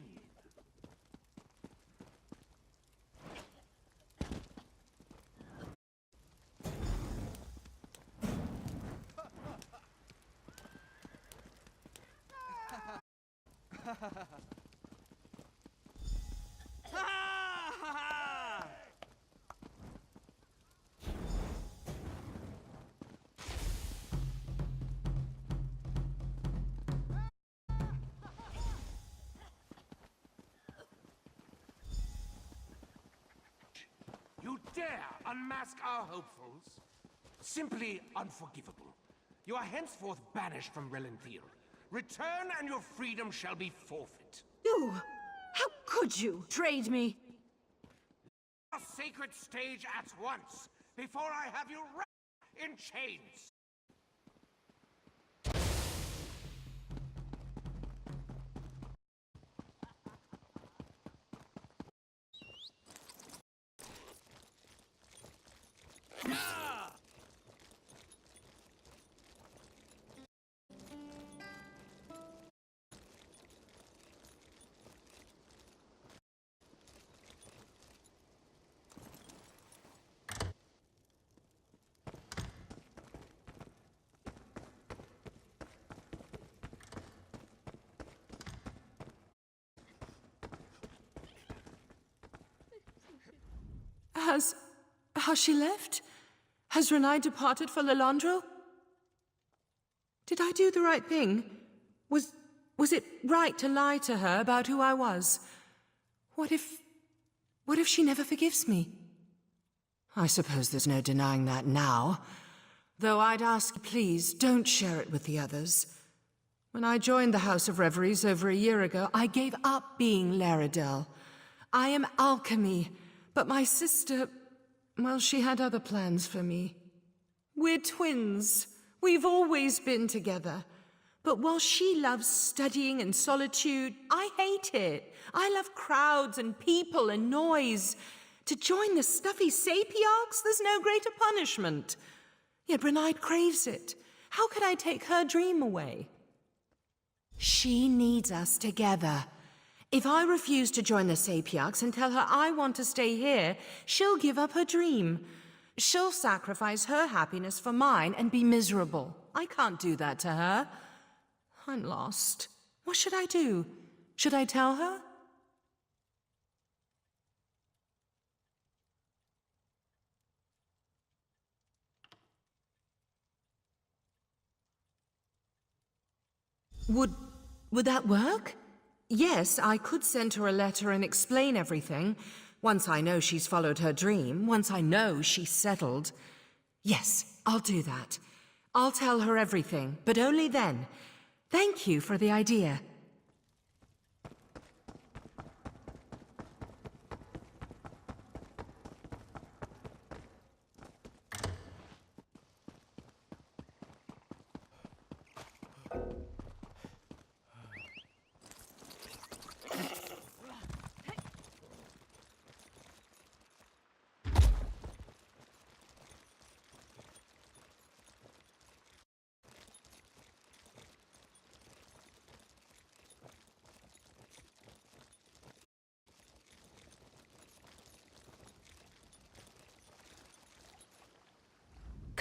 You dare unmask our hopefuls? Simply unforgivable. You are henceforth banished from Relenthir. Return and your freedom shall be forfeit. You! How could you trade me? A sacred stage at once, before I have you wrapped in chains. Has she left? Has Renaid departed for Lilandro? Did I do the right thing? Was it right to lie to her about who I was? What if she never forgives me? I suppose there's no denying that now. Though I'd ask, please, don't share it with the others. When I joined the House of Reveries over a year ago, I gave up being Laredale. I am alchemy, but my sister, well, she had other plans for me. We're twins. We've always been together. But while she loves studying and solitude, I hate it. I love crowds and people and noise. To join the stuffy sapiarchs, there's no greater punishment. Yet Brunhilde craves it. How could I take her dream away? She needs us together. If I refuse to join the sapiarchs and tell her I want to stay here, she'll give up her dream. She'll sacrifice her happiness for mine and be miserable. I can't do that to her. I'm lost. What should I do? Should I tell her? Would that work? Yes, I could send her a letter and explain everything. Once I know she's followed her dream, once I know she's settled. Yes, I'll do that. I'll tell her everything, but only then. Thank you for the idea.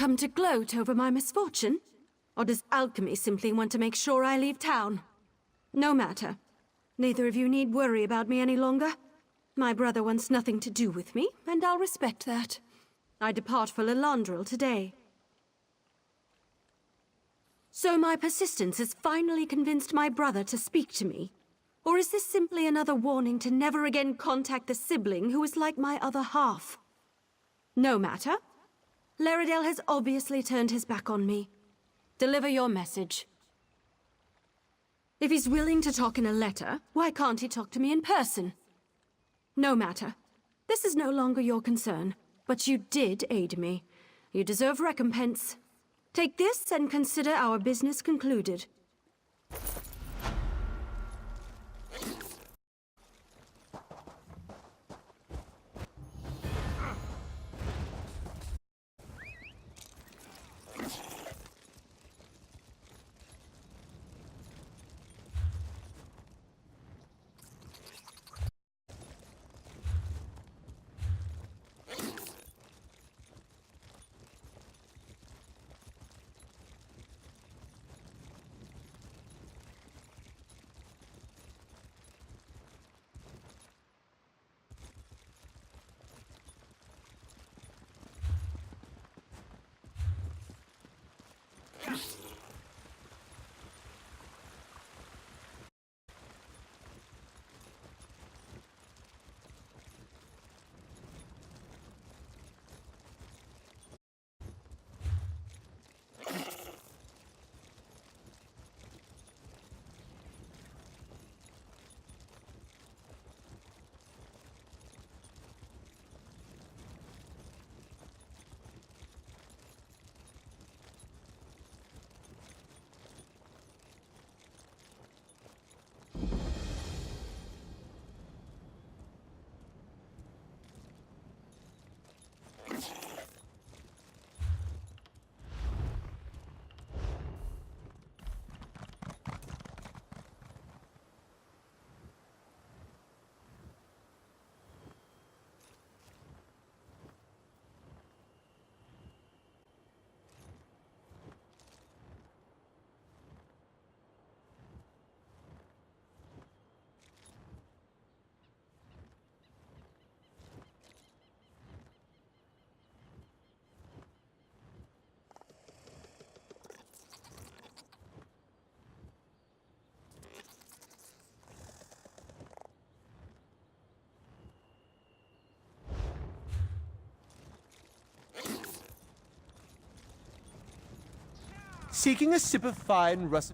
Come to gloat over my misfortune? Or does alchemy simply want to make sure I leave town? No matter. Neither of you need worry about me any longer. My brother wants nothing to do with me, and I'll respect that. I depart for Lilandril today. So my persistence has finally convinced my brother to speak to me? Or is this simply another warning to never again contact the sibling who is like my other half? No matter. Laredale has obviously turned his back on me. Deliver your message. If he's willing to talk in a letter, why can't he talk to me in person? No matter. This is no longer your concern, but you did aid me. You deserve recompense. Take this and consider our business concluded. seeking a sip of fine Russ...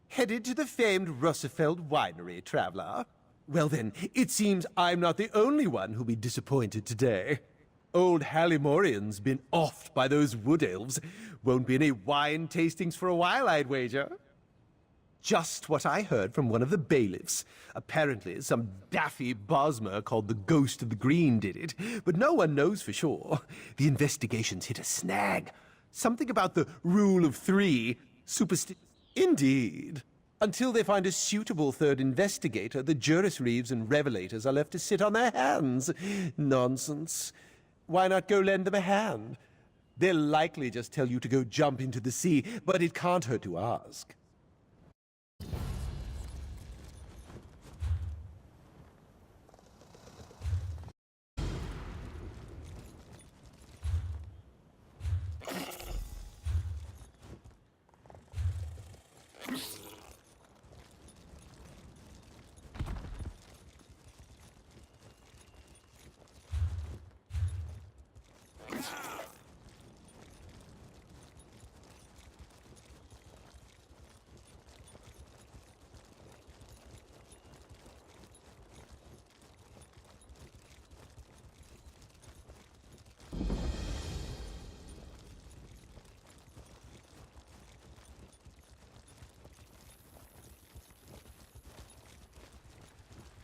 Headed to the famed Russefeld winery, traveler. Well then, it seems I'm not the only one who'll be disappointed today. Old Hallimorian's been offed by those wood elves. Won't be any wine tastings for a while, I'd wager. Just what I heard from one of the bailiffs. Apparently, some daffy Bosmer called the Ghost of the Green did it, but no one knows for sure. The investigation's hit a snag. Something about the rule of three. Indeed. Until they find a suitable third investigator, the Juris Reeves and Revelators are left to sit on their hands. Nonsense. Why not go lend them a hand? They'll likely just tell you to go jump into the sea, but it can't hurt to ask.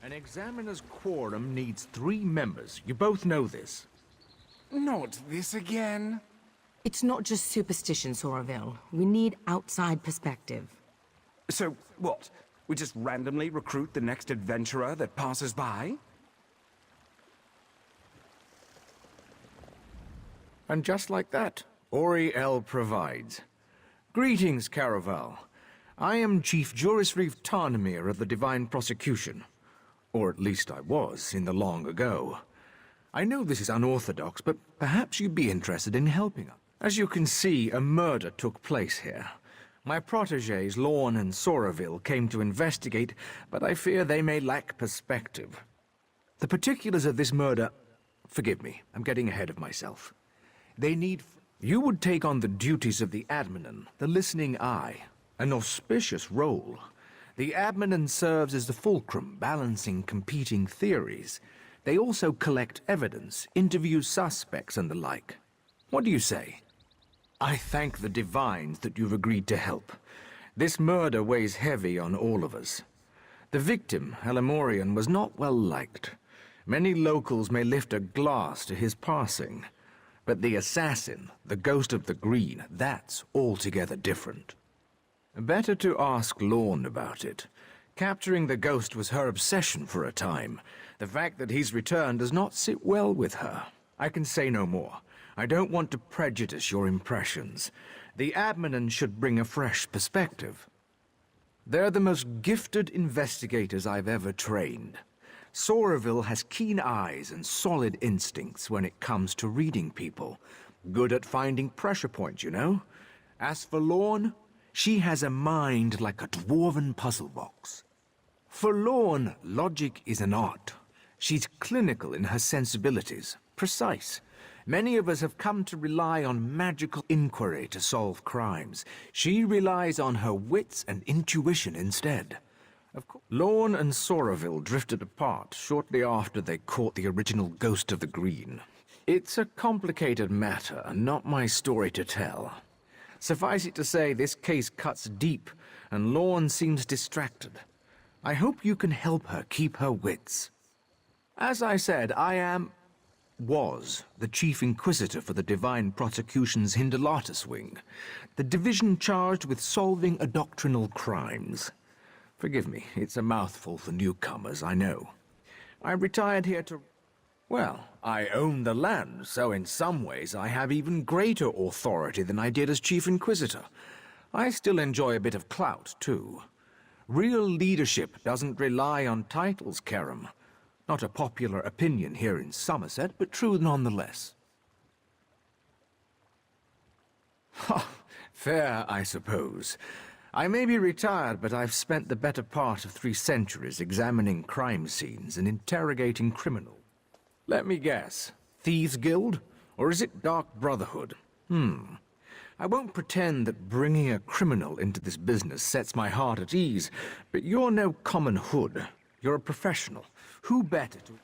An examiner's quorum needs 3 members. You both know this. Not this again. It's not just superstition, Soraville. We need outside perspective. So, what? We just randomly recruit the next adventurer that passes by? And just like that, Auriel provides. Greetings, Caraval. I am Chief Juris Reeve Tarnamir of the Divine Prosecution. Or at least I was, in the long ago. I know this is unorthodox, but perhaps you'd be interested in helping us. As you can see, a murder took place here. My protégés, Lorne and Soraville, came to investigate, but I fear they may lack perspective. The particulars of this murder... Forgive me, I'm getting ahead of myself. They need... You would take on the duties of the Adminan, the listening eye. An auspicious role. The Adminan serves as the fulcrum, balancing competing theories. They also collect evidence, interview suspects, and the like. What do you say? I thank the Divines that you've agreed to help. This murder weighs heavy on all of us. The victim, Hallimorian, was not well liked. Many locals may lift a glass to his passing. But the assassin, the Ghost of the Green, that's altogether different. Better to ask Lorne about it. Capturing the ghost was her obsession for a time. The fact that he's returned does not sit well with her. I can say no more. I don't want to prejudice your impressions. The Adminan should bring a fresh perspective. They're the most gifted investigators I've ever trained. Soraville has keen eyes and solid instincts when it comes to reading people. Good at finding pressure points, you know. As for Lorne, she has a mind like a dwarven puzzle box. For Lorne, logic is an art. She's clinical in her sensibilities, precise. Many of us have come to rely on magical inquiry to solve crimes. She relies on her wits and intuition instead. Of course, Lorne and Soraville drifted apart shortly after they caught the original Ghost of the Green. It's a complicated matter, and not my story to tell. Suffice it to say, this case cuts deep, and Lorne seems distracted. I hope you can help her keep her wits. As I said, was the Chief Inquisitor for the Divine Prosecution's Hindelatus wing, the division charged with solving doctrinal crimes. Forgive me, it's a mouthful for newcomers, I know. I retired here to... Well, I own the land, so in some ways I have even greater authority than I did as Chief Inquisitor. I still enjoy a bit of clout, too. Real leadership doesn't rely on titles, Kerem. Not a popular opinion here in Somerset, but true nonetheless. Ha! Fair, I suppose. I may be retired, but I've spent the better part of 3 centuries examining crime scenes and interrogating criminals. Let me guess. Thieves' Guild? Or is it Dark Brotherhood? I won't pretend that bringing a criminal into this business sets my heart at ease, but you're no common hood. You're a professional. Who better to...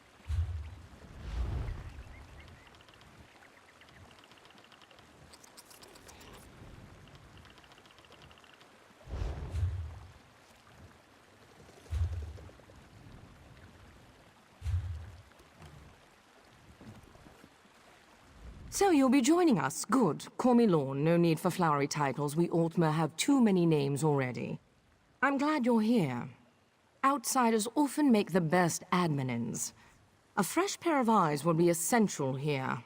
So you'll be joining us. Good. Call me Lorne. No need for flowery titles. We Altmer have too many names already. I'm glad you're here. Outsiders often make the best adminins. A fresh pair of eyes will be essential here.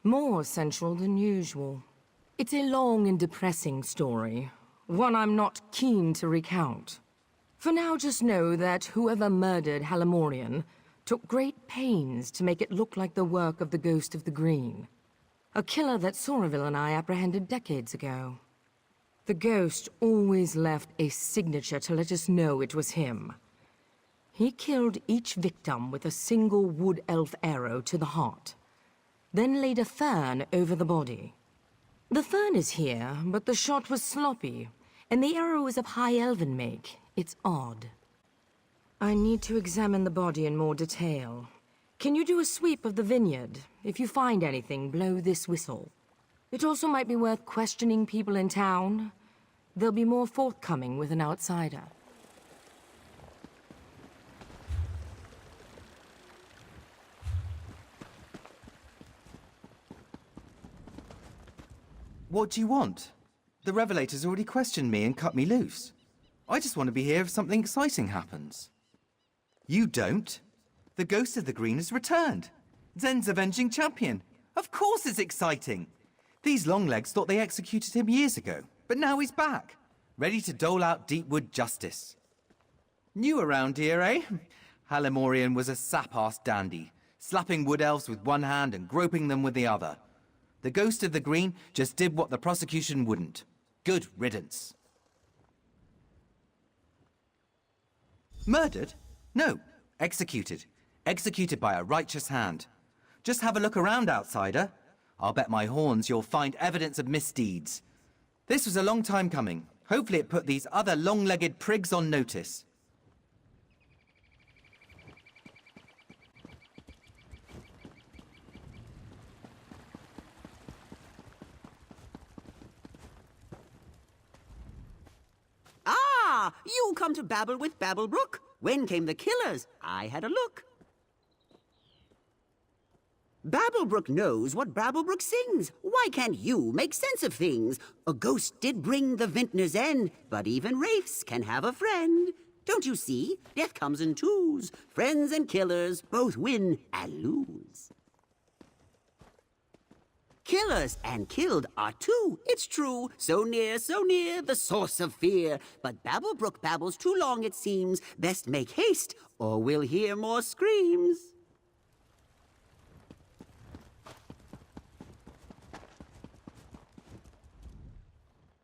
More essential than usual. It's a long and depressing story. One I'm not keen to recount. For now, just know that whoever murdered Halimorian took great pains to make it look like the work of the Ghost of the Green. A killer that Somerville and I apprehended decades ago. The Ghost always left a signature to let us know it was him. He killed each victim with a single wood elf arrow to the heart, then laid a fern over the body. The fern is here, but the shot was sloppy, and the arrow is of high elven make. It's odd. I need to examine the body in more detail. Can you do a sweep of the vineyard? If you find anything, blow this whistle. It also might be worth questioning people in town. They'll be more forthcoming with an outsider. What do you want? The Revelators already questioned me and cut me loose. I just want to be here if something exciting happens. You don't. The Ghost of the Green has returned. Zen's avenging champion. Of course it's exciting. These Longlegs thought they executed him years ago, but now he's back, ready to dole out Deepwood justice. New around here, eh? Halimorian was a sap-ass dandy, slapping wood elves with one hand and groping them with the other. The Ghost of the Green just did what the prosecution wouldn't. Good riddance. Murdered? No, executed. Executed by a righteous hand. Just have a look around, outsider. I'll bet my horns you'll find evidence of misdeeds. This was a long time coming. Hopefully it put these other long-legged prigs on notice. Ah, you come to babble with Babblebrook? When came the killers? I had a look. Babblebrook knows what Babblebrook sings. Why can't you make sense of things? A ghost did bring the vintner's end, but even wraiths can have a friend. Don't you see? Death comes in twos. Friends and killers both win and lose. Killers and killed are two, it's true. So near, the source of fear. But Babblebrook babbles too long, it seems. Best make haste, or we'll hear more screams.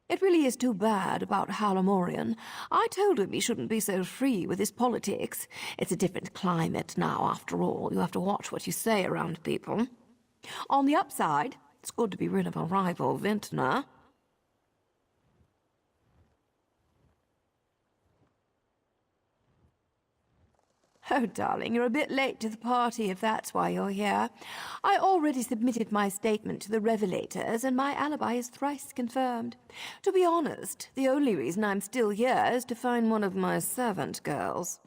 It really is too bad about Halimorian. I told him he shouldn't be so free with his politics. It's a different climate now, after all. You have to watch what you say around people. On the upside, it's good to be rid of a rival vintner. Oh, darling, you're a bit late to the party if that's why you're here. I already submitted my statement to the Revelators, and my alibi is thrice confirmed. To be honest, the only reason I'm still here is to find one of my servant girls.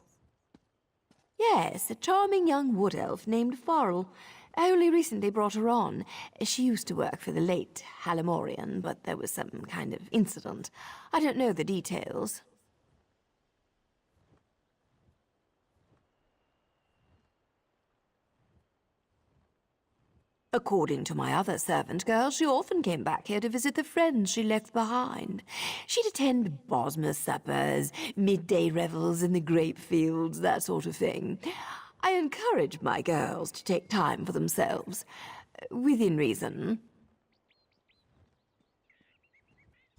Yes, a charming young wood elf named Farrell. I only recently brought her on. She used to work for the late Halimorian, but there was some kind of incident. I don't know the details. According to my other servant girl, she often came back here to visit the friends she left behind. She'd attend Bosmer suppers, midday revels in the grape fields, that sort of thing. I encourage my girls to take time for themselves, within reason.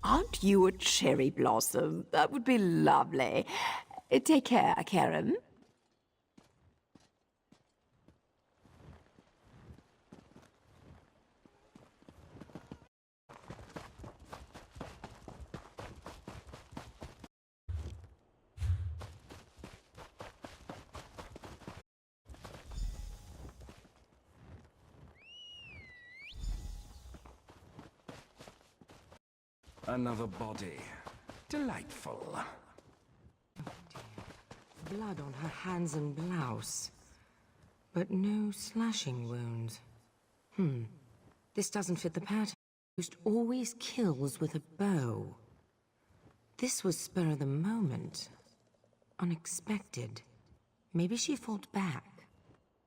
Aren't you a cherry blossom? That would be lovely. Take care, Karen. Another body. Delightful. Blood on her hands and blouse. But no slashing wounds. This doesn't fit the pattern. Ghost always kills with a bow. This was spur of the moment. Unexpected. Maybe she fought back.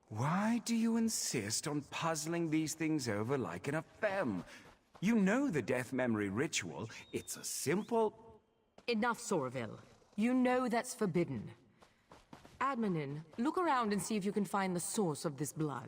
Why do you insist on puzzling these things over like in a film? You know the death memory ritual. It's a simple... Enough, Soraville. You know that's forbidden. Admonin, look around and see if you can find the source of this blood.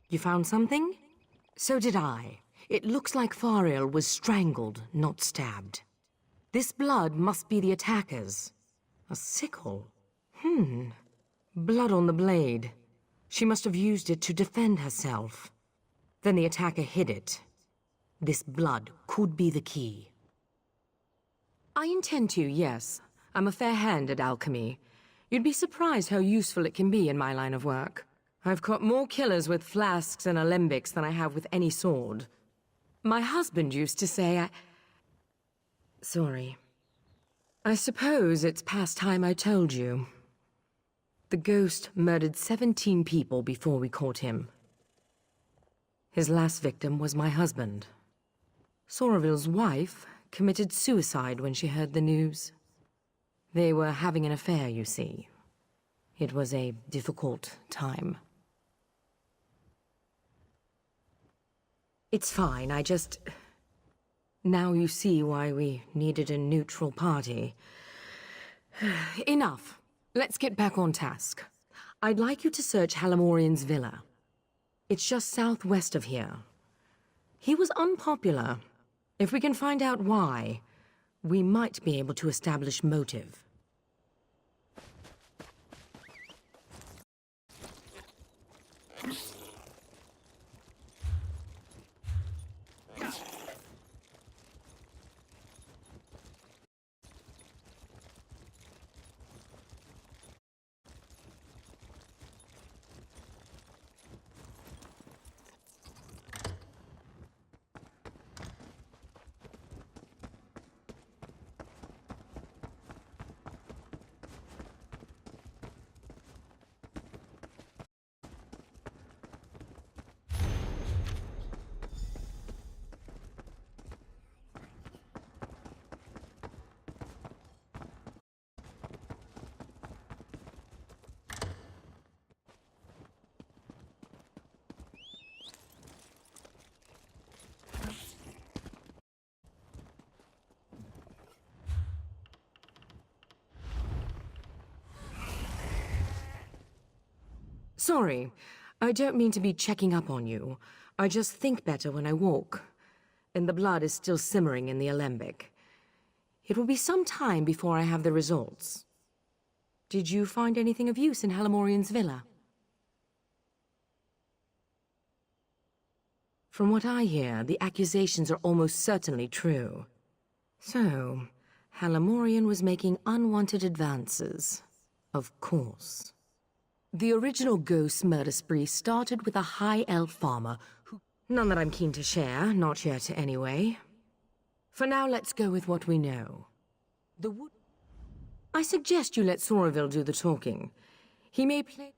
You found something? So did I. It looks like Fariel was strangled, not stabbed. This blood must be the attacker's. A sickle. Blood on the blade. She must have used it to defend herself. Then the attacker hid it. This blood could be the key. I intend to, yes. I'm a fair hand at alchemy. You'd be surprised how useful it can be in my line of work. I've caught more killers with flasks and alembics than I have with any sword. My husband used to say Sorry. I suppose it's past time I told you. The ghost murdered 17 people before we caught him. His last victim was my husband. Soraville's wife committed suicide when she heard the news. They were having an affair, you see. It was a difficult time. It's fine, Now you see why we needed a neutral party. Enough. Let's get back on task. I'd like you to search Halamorian's villa. It's just southwest of here. He was unpopular. If we can find out why, we might be able to establish motive. Sorry, I don't mean to be checking up on you. I just think better when I walk. And the blood is still simmering in the alembic. It will be some time before I have the results. Did you find anything of use in Halamorian's villa? From what I hear, the accusations are almost certainly true. So, Halamorian was making unwanted advances. Of course. The original ghost murder spree started with a high elf farmer who... None that I'm keen to share, not yet anyway. For now, let's go with what we know. The wood... I suggest you let Soraville do the talking. He may play...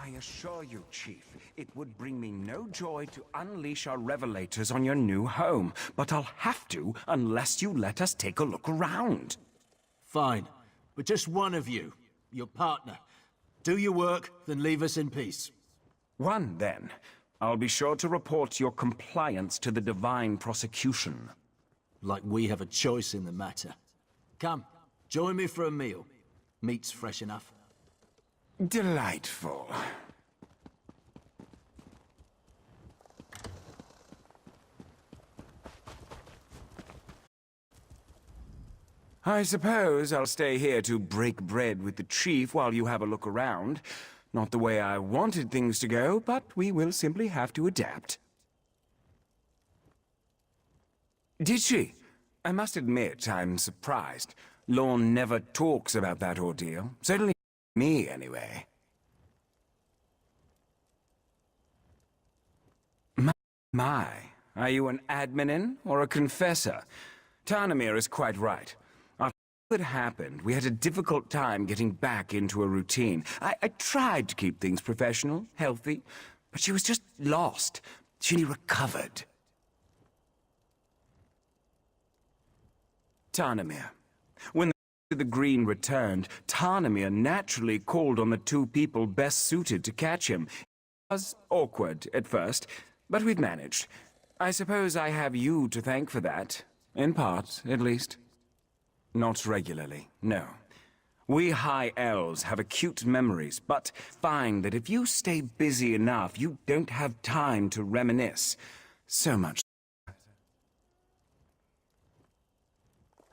I assure you, Chief, it would bring me no joy to unleash our revelators on your new home, but I'll have to unless you let us take a look around. Fine, but just one of you, your partner. Do your work, then leave us in peace. One, then. I'll be sure to report your compliance to the divine prosecution. Like we have a choice in the matter. Come, join me for a meal. Meat's fresh enough. Delightful. I suppose I'll stay here to break bread with the chief while you have a look around. Not the way I wanted things to go, but we will simply have to adapt. Did she? I must admit, I'm surprised. Lorne never talks about that ordeal. Certainly me, anyway. My, are you an adminin or a confessor? Tarnamir is quite right. After it happened, we had a difficult time getting back into a routine. I tried to keep things professional, healthy, but she was just lost. She only recovered. Tarnamir. When the Green returned, Tarnamir naturally called on the two people best suited to catch him. It was awkward at first, but we've managed. I suppose I have you to thank for that. In part, at least. Not regularly, no. We High Elves have acute memories, but find that if you stay busy enough, you don't have time to reminisce. So much.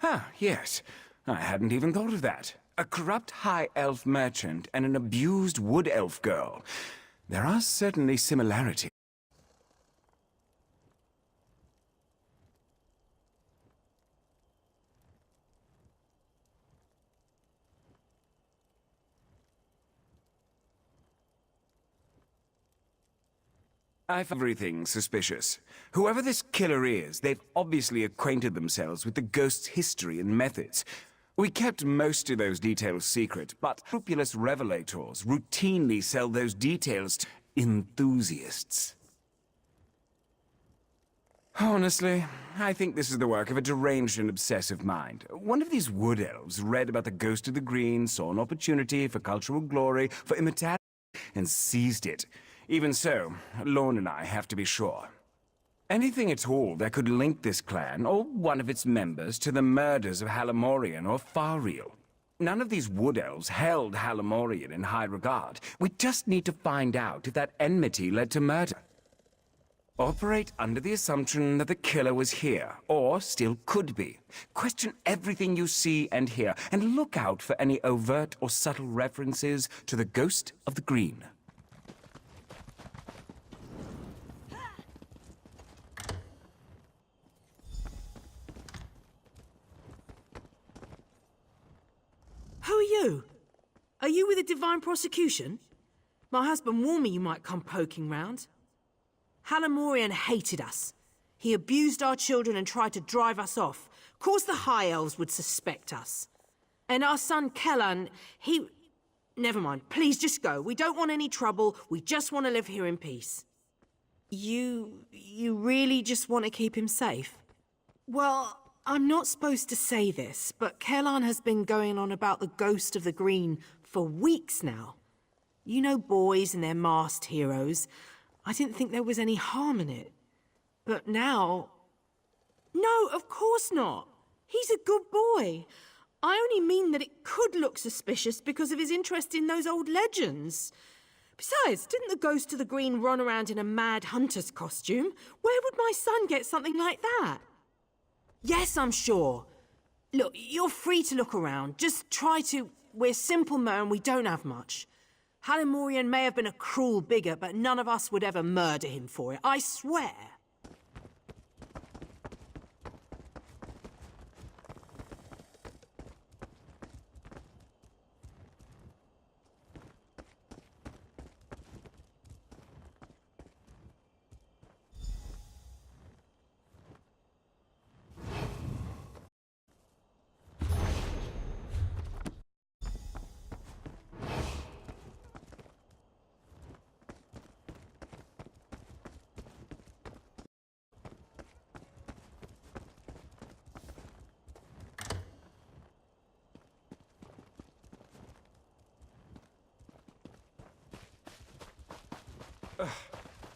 Ah, yes. I hadn't even thought of that. A corrupt High Elf merchant and an abused Wood Elf girl. There are certainly similarities. I find everything suspicious. Whoever this killer is, they've obviously acquainted themselves with the ghost's history and methods. We kept most of those details secret, but scrupulous revelators routinely sell those details to enthusiasts. Honestly, I think this is the work of a deranged and obsessive mind. One of these wood elves read about the ghost of the green, saw an opportunity for cultural glory, for immortality, and seized it. Even so, Lorne and I have to be sure. Anything at all that could link this clan, or one of its members, to the murders of Halamorian or Fariel. None of these wood elves held Halamorian in high regard. We just need to find out if that enmity led to murder. Operate under the assumption that the killer was here, or still could be. Question everything you see and hear, and look out for any overt or subtle references to the ghost of the green. Who are you? Are you with the Divine Prosecution? My husband warned me you might come poking round. Halamorian hated us. He abused our children and tried to drive us off. Of course the High Elves would suspect us. And our son Kellan, he... Never mind, please just go. We don't want any trouble. We just want to live here in peace. You really just want to keep him safe? Well, I'm not supposed to say this, but Kellan has been going on about the ghost of the green for weeks now. You know boys and their masked heroes. I didn't think there was any harm in it. But now... No, of course not. He's a good boy. I only mean that it could look suspicious because of his interest in those old legends. Besides, didn't the ghost of the green run around in a mad hunter's costume? Where would my son get something like that? Yes, I'm sure. Look, you're free to look around. Just try to... We're simple men, we don't have much. Halamorian may have been a cruel bigot, but none of us would ever murder him for it, I swear.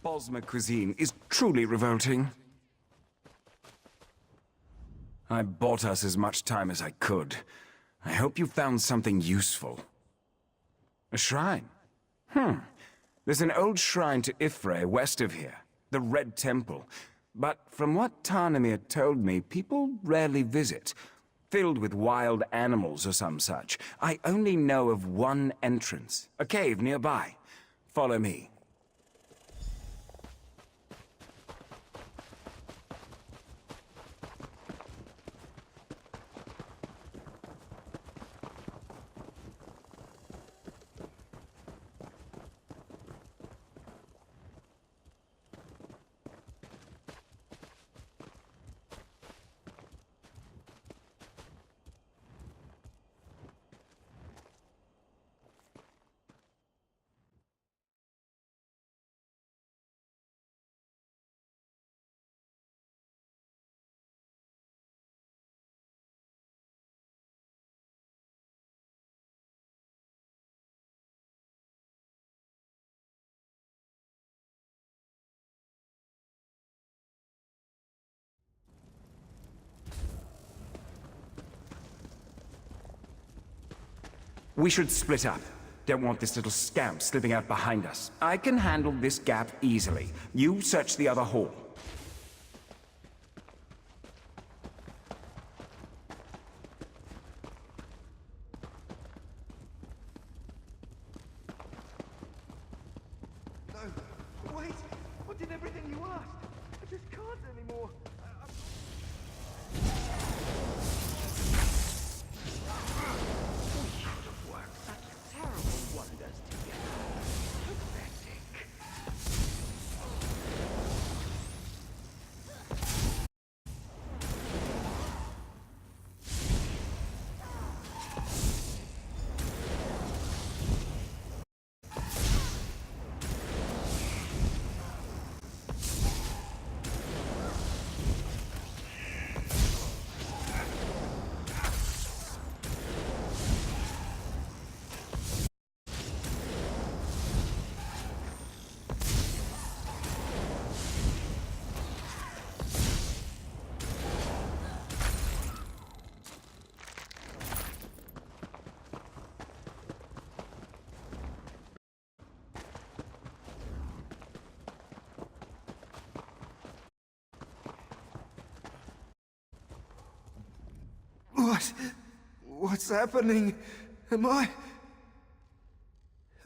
Bosmer cuisine is truly revolting. I bought us as much time as I could. I hope you found something useful. A shrine? There's an old shrine to Ifre west of here, the Red Temple. But from what Tarnamir told me, people rarely visit, filled with wild animals or some such. I only know of one entrance, a cave nearby. Follow me. We should split up. Don't want this little scamp slipping out behind us. I can handle this gap easily. You search the other hall. No, wait! What did everything you asked? I just can't anymore. What's happening? Am I...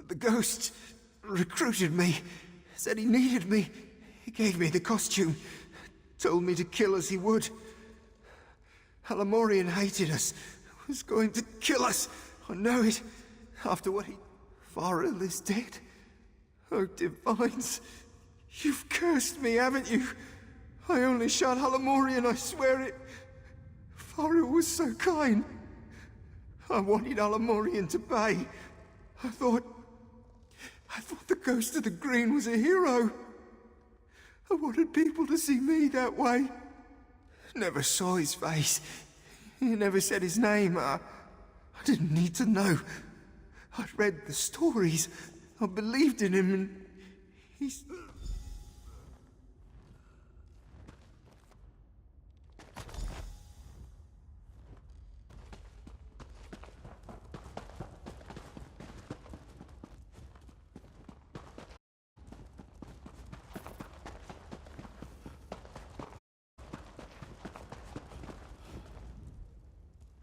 The ghost recruited me, said he needed me. He gave me the costume, told me to kill as he would. Alamorian hated us, was going to kill us. I know it. After what he... Farrell is dead. Oh, Divines, you've cursed me, haven't you? I only shot Alamorian, I swear it. Farrell was so kind. I wanted Alamorian to pay. I thought the Ghost of the Green was a hero. I wanted people to see me that way. Never saw his face. He never said his name. I didn't need to know. I'd read the stories. I believed in him, and he's...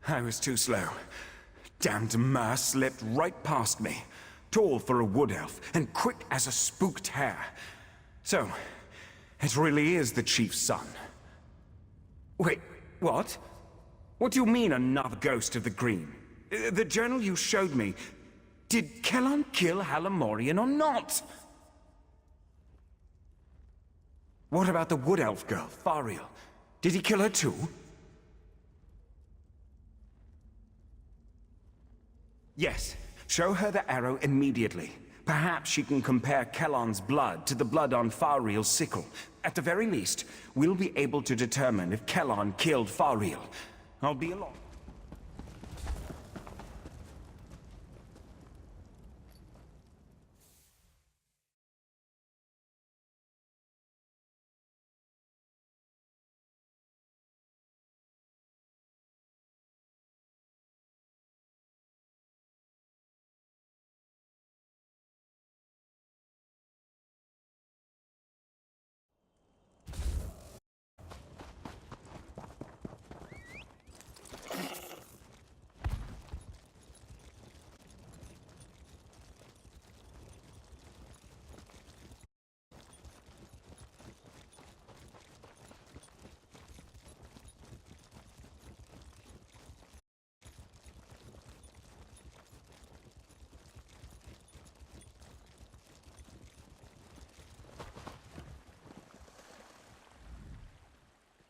I was too slow. Damned Mer slipped right past me. Tall for a wood elf, and quick as a spooked hare. So, it really is the chief's son. Wait, what? What do you mean, another ghost of the green? The journal you showed me, did Kellan kill Alamorian or not? What about the wood elf girl, Fariel? Did he kill her too? Yes, show her the arrow immediately. Perhaps she can compare Kellan's blood to the blood on Fariel's sickle. At the very least, we'll be able to determine if Kellan killed Fariel. I'll be along.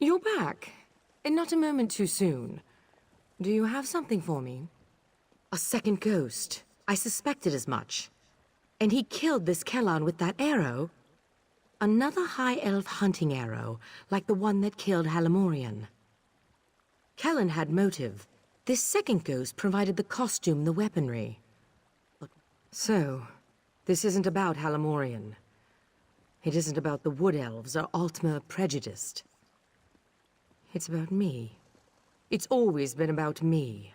You're back. And not a moment too soon. Do you have something for me? A second ghost. I suspected as much. And he killed this Kellan with that arrow? Another High Elf hunting arrow, like the one that killed Halamorian. Kellan had motive. This second ghost provided the costume, the weaponry. So, this isn't about Halamorian. It isn't about the Wood Elves or Altmer prejudiced. It's about me. It's always been about me.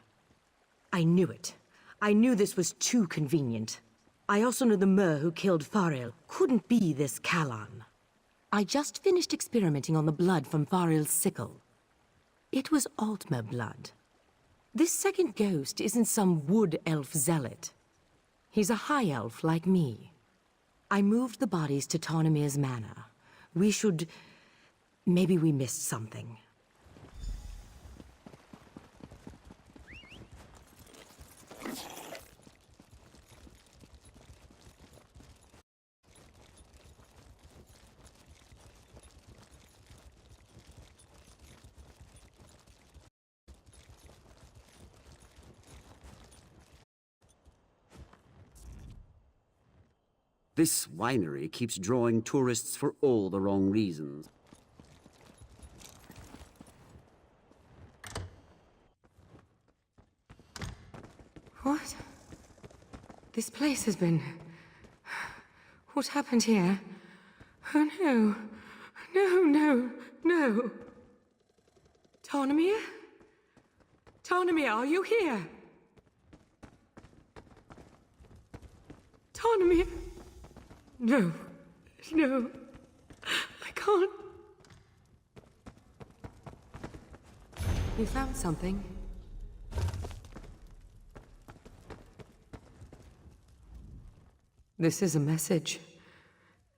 I knew it. I knew this was too convenient. I also knew the Mer who killed Faril couldn't be this Kellan. I just finished experimenting on the blood from Faril's sickle. It was Altmer blood. This second ghost isn't some Wood Elf zealot. He's a High Elf like me. I moved the bodies to Tarnamir's manor. We should... Maybe we missed something. This winery keeps drawing tourists for all the wrong reasons. What? This place has been... What happened here? Oh no. No. Tarnamir? Tarnamir, are you here? Tarnamir? No. I can't. You found something? This is a message.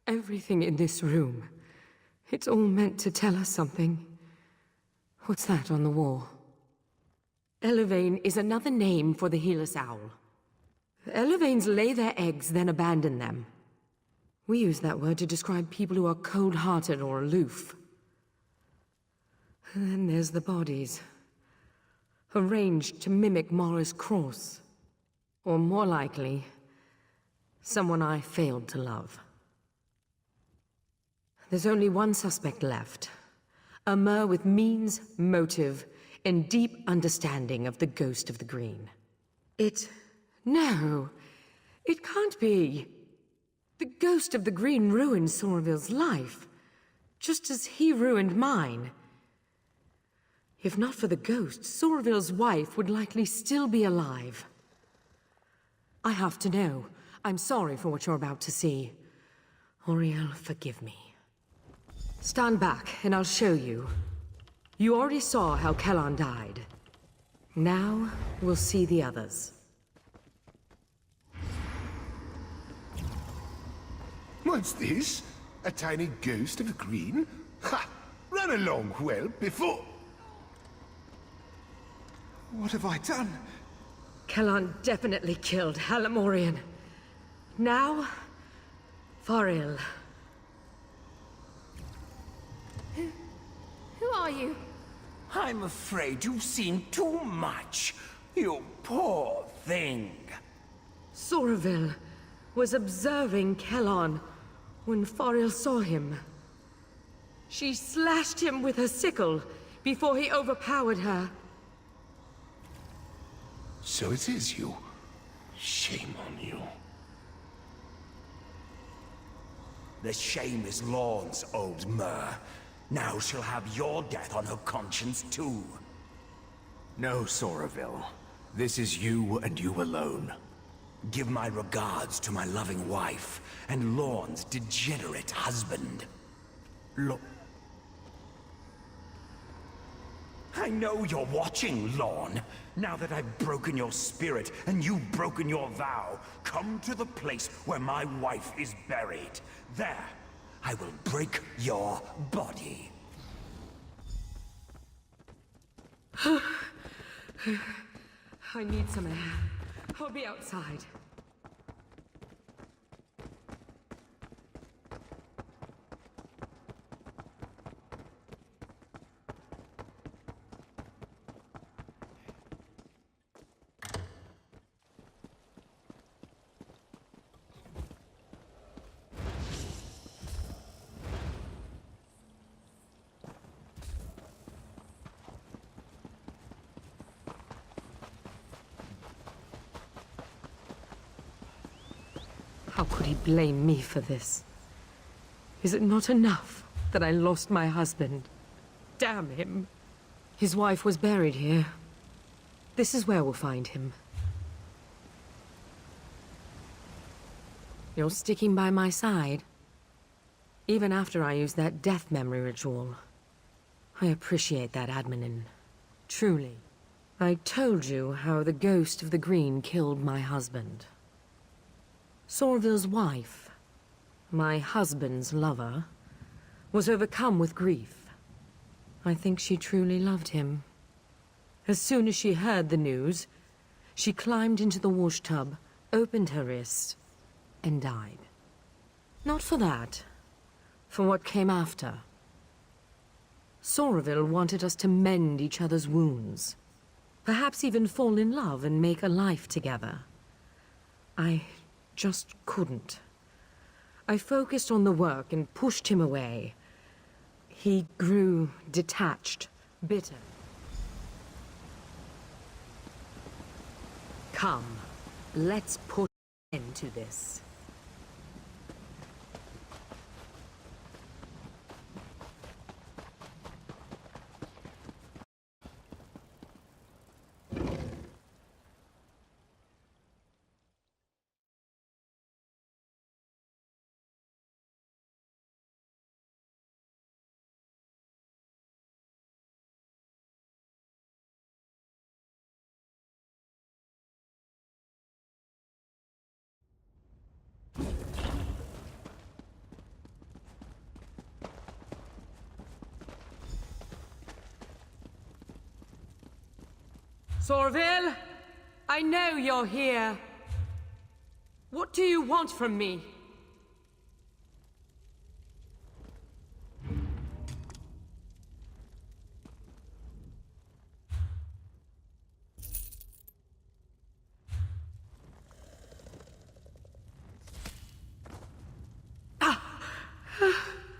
Everything in this room. It's all meant to tell us something. What's that on the wall? Elevane is another name for the Healess Owl. Elevanes lay their eggs, then abandon them. We use that word to describe people who are cold-hearted or aloof. And then there's the bodies. Arranged to mimic Mara's cross. Or more likely, someone I failed to love. There's only one suspect left. A Mer with means, motive, and deep understanding of the Ghost of the Green. No, it can't be. The Ghost of the Green ruined Soraville's life, just as he ruined mine. If not for the ghost, Soraville's wife would likely still be alive. I have to know. I'm sorry for what you're about to see. Auriel, forgive me. Stand back, and I'll show you. You already saw how Kellan died. Now, we'll see the others. What's this? A tiny ghost of the green? Ha! Run along, whelp, before... What have I done? Kellan definitely killed Halamorian. Now, Faril. Who are you? I'm afraid you've seen too much. You poor thing. Soraville was observing Kellan when Faril saw him. She slashed him with her sickle before he overpowered her. So it is you. Shame on you. The shame is Lorne's, old Mer. Now she'll have your death on her conscience, too. No, Soraville. This is you and you alone. Give my regards to my loving wife and Lorne's degenerate husband. I know you're watching, Lorne. Now that I've broken your spirit and you've broken your vow, come to the place where my wife is buried. There, I will break your body. I need some air. I'll be outside. How could he blame me for this? Is it not enough that I lost my husband? Damn him. His wife was buried here. This is where we'll find him. You're sticking by my side. Even after I used that death memory ritual. I appreciate that, Admin. Truly. I told you how the ghost of the Green killed my husband. Sorville's wife, my husband's lover, was overcome with grief. I think she truly loved him. As soon as she heard the news, she climbed into the wash tub, opened her wrist, and died. Not for that, for what came after. Sorville wanted us to mend each other's wounds. Perhaps even fall in love and make a life together. I just couldn't. I focused on the work and pushed him away. He grew detached, bitter. Come, let's put an end to this. Sorville, I know you're here. What do you want from me?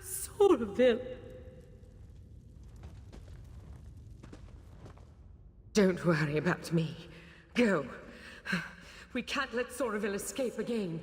Sorville. Don't worry about me. Go. We can't let Sorville escape again.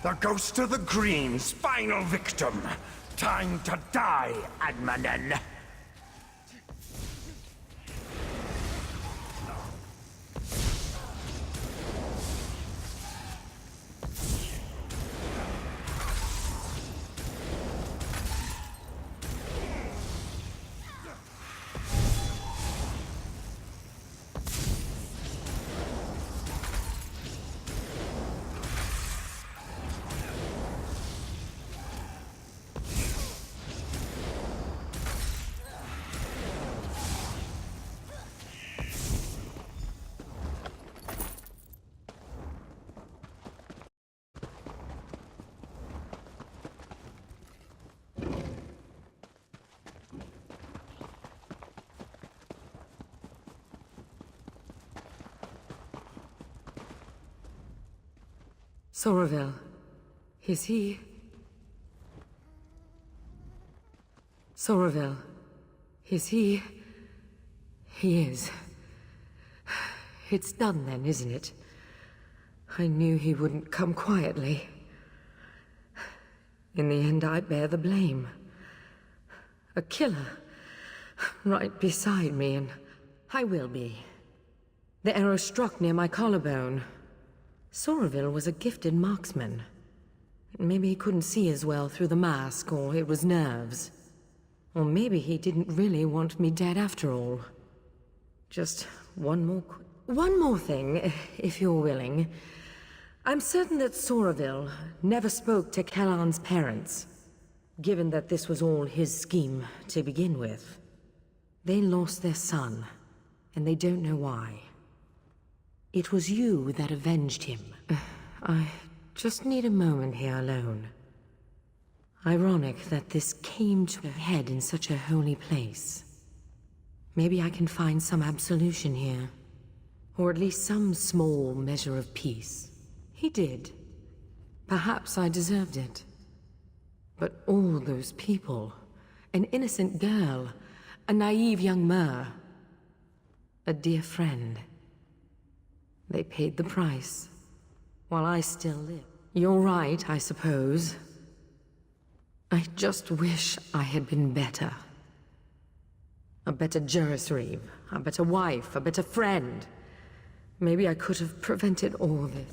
The ghost of the green's final victim. Time to die, Admanen. Soraville, is he... Soraville, is he... He is. It's done then, isn't it? I knew he wouldn't come quietly. In the end, I bear the blame. A killer, right beside me, and I will be. The arrow struck near my collarbone. Soraville was a gifted marksman. Maybe he couldn't see as well through the mask, or it was nerves. Or maybe he didn't really want me dead after all. Just one more thing, if you're willing. I'm certain that Soraville never spoke to Kellan's parents, given that this was all his scheme to begin with. They lost their son, and they don't know why. It was you that avenged him. I just need a moment here alone. Ironic that this came to a head in such a holy place. Maybe I can find some absolution here. Or at least some small measure of peace. He did. Perhaps I deserved it. But all those people, an innocent girl, a naive young Mer, a dear friend. They paid the price, while I still live. You're right, I suppose. I just wish I had been better. A better Juris Reeve, a better wife, a better friend. Maybe I could have prevented all this.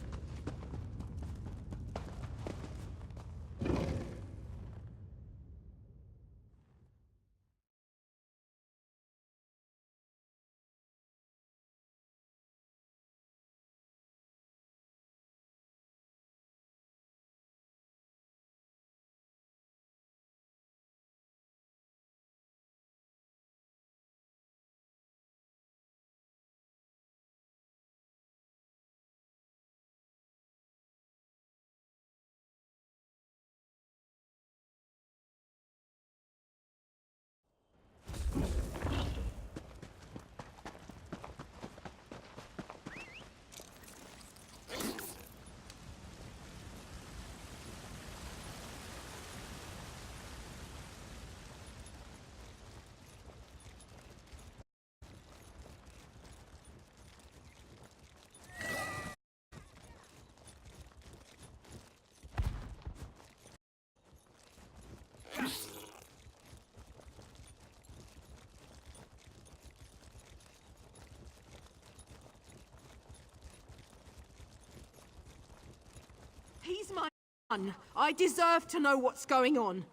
He's my son. I deserve to know what's going on.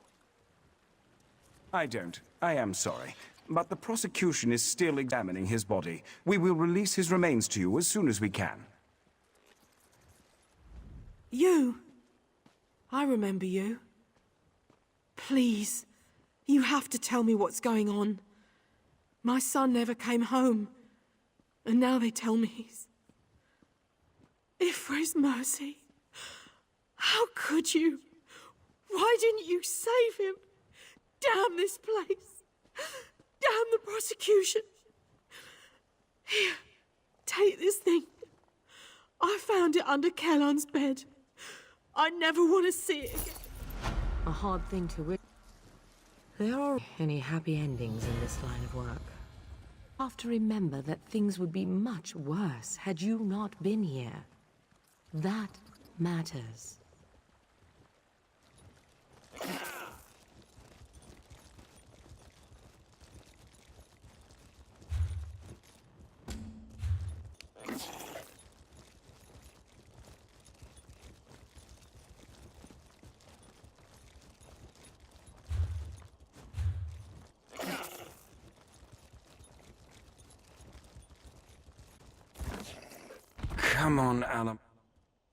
I don't. I am sorry. But the prosecution is still examining his body. We will release his remains to you as soon as we can. You? I remember you. Please, you have to tell me what's going on. My son never came home. And now they tell me he's... Ifre's mercy. How could you? Why didn't you save him? Damn this place. Damn the prosecution. Here, take this thing. I found it under Kellan's bed. I never want to see it again. A hard thing to witness. There aren't any happy endings in this line of work. I have to remember that things would be much worse had you not been here. That matters. Come on, Alan.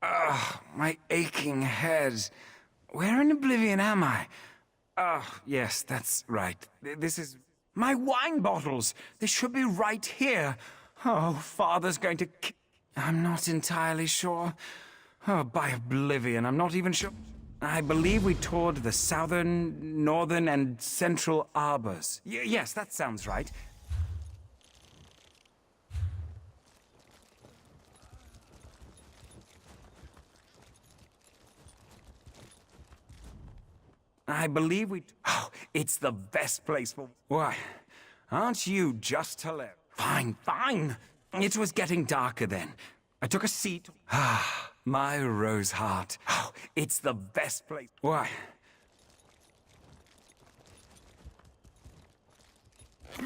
Ugh, my aching head. Where in Oblivion am I? Oh, yes, that's right. This is... My wine bottles! They should be right here. Oh, Father's going to I'm not entirely sure. Oh, by Oblivion, I'm not even sure. I believe we toured the southern, northern, and central arbors. Yes, that sounds right. I believe we... Oh, it's the best place for... Why, aren't you just hilarious? Fine, fine. It was getting darker then. I took a seat. Ah, my rose heart. Oh, it's the best place... Why? I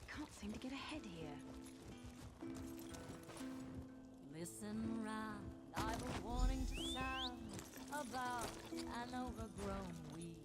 can't seem to get ahead here. Listen round, I've a warning to sound about an overgrown weed.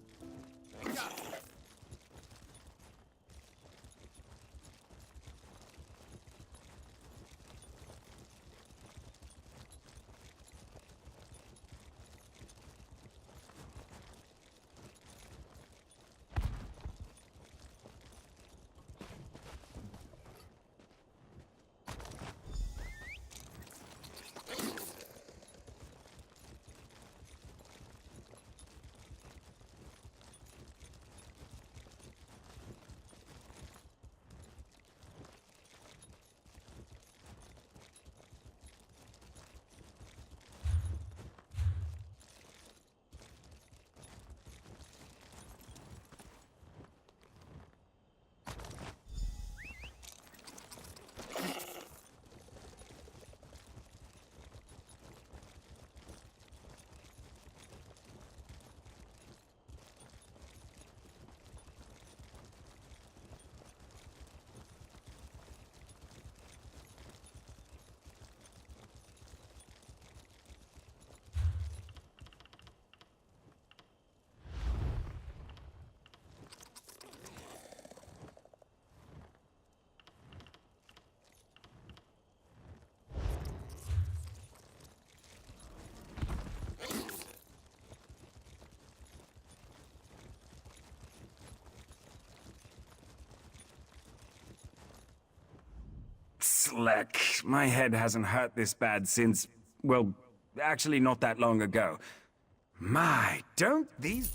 Slick. My head hasn't hurt this bad since... Well, actually not that long ago. My, don't these...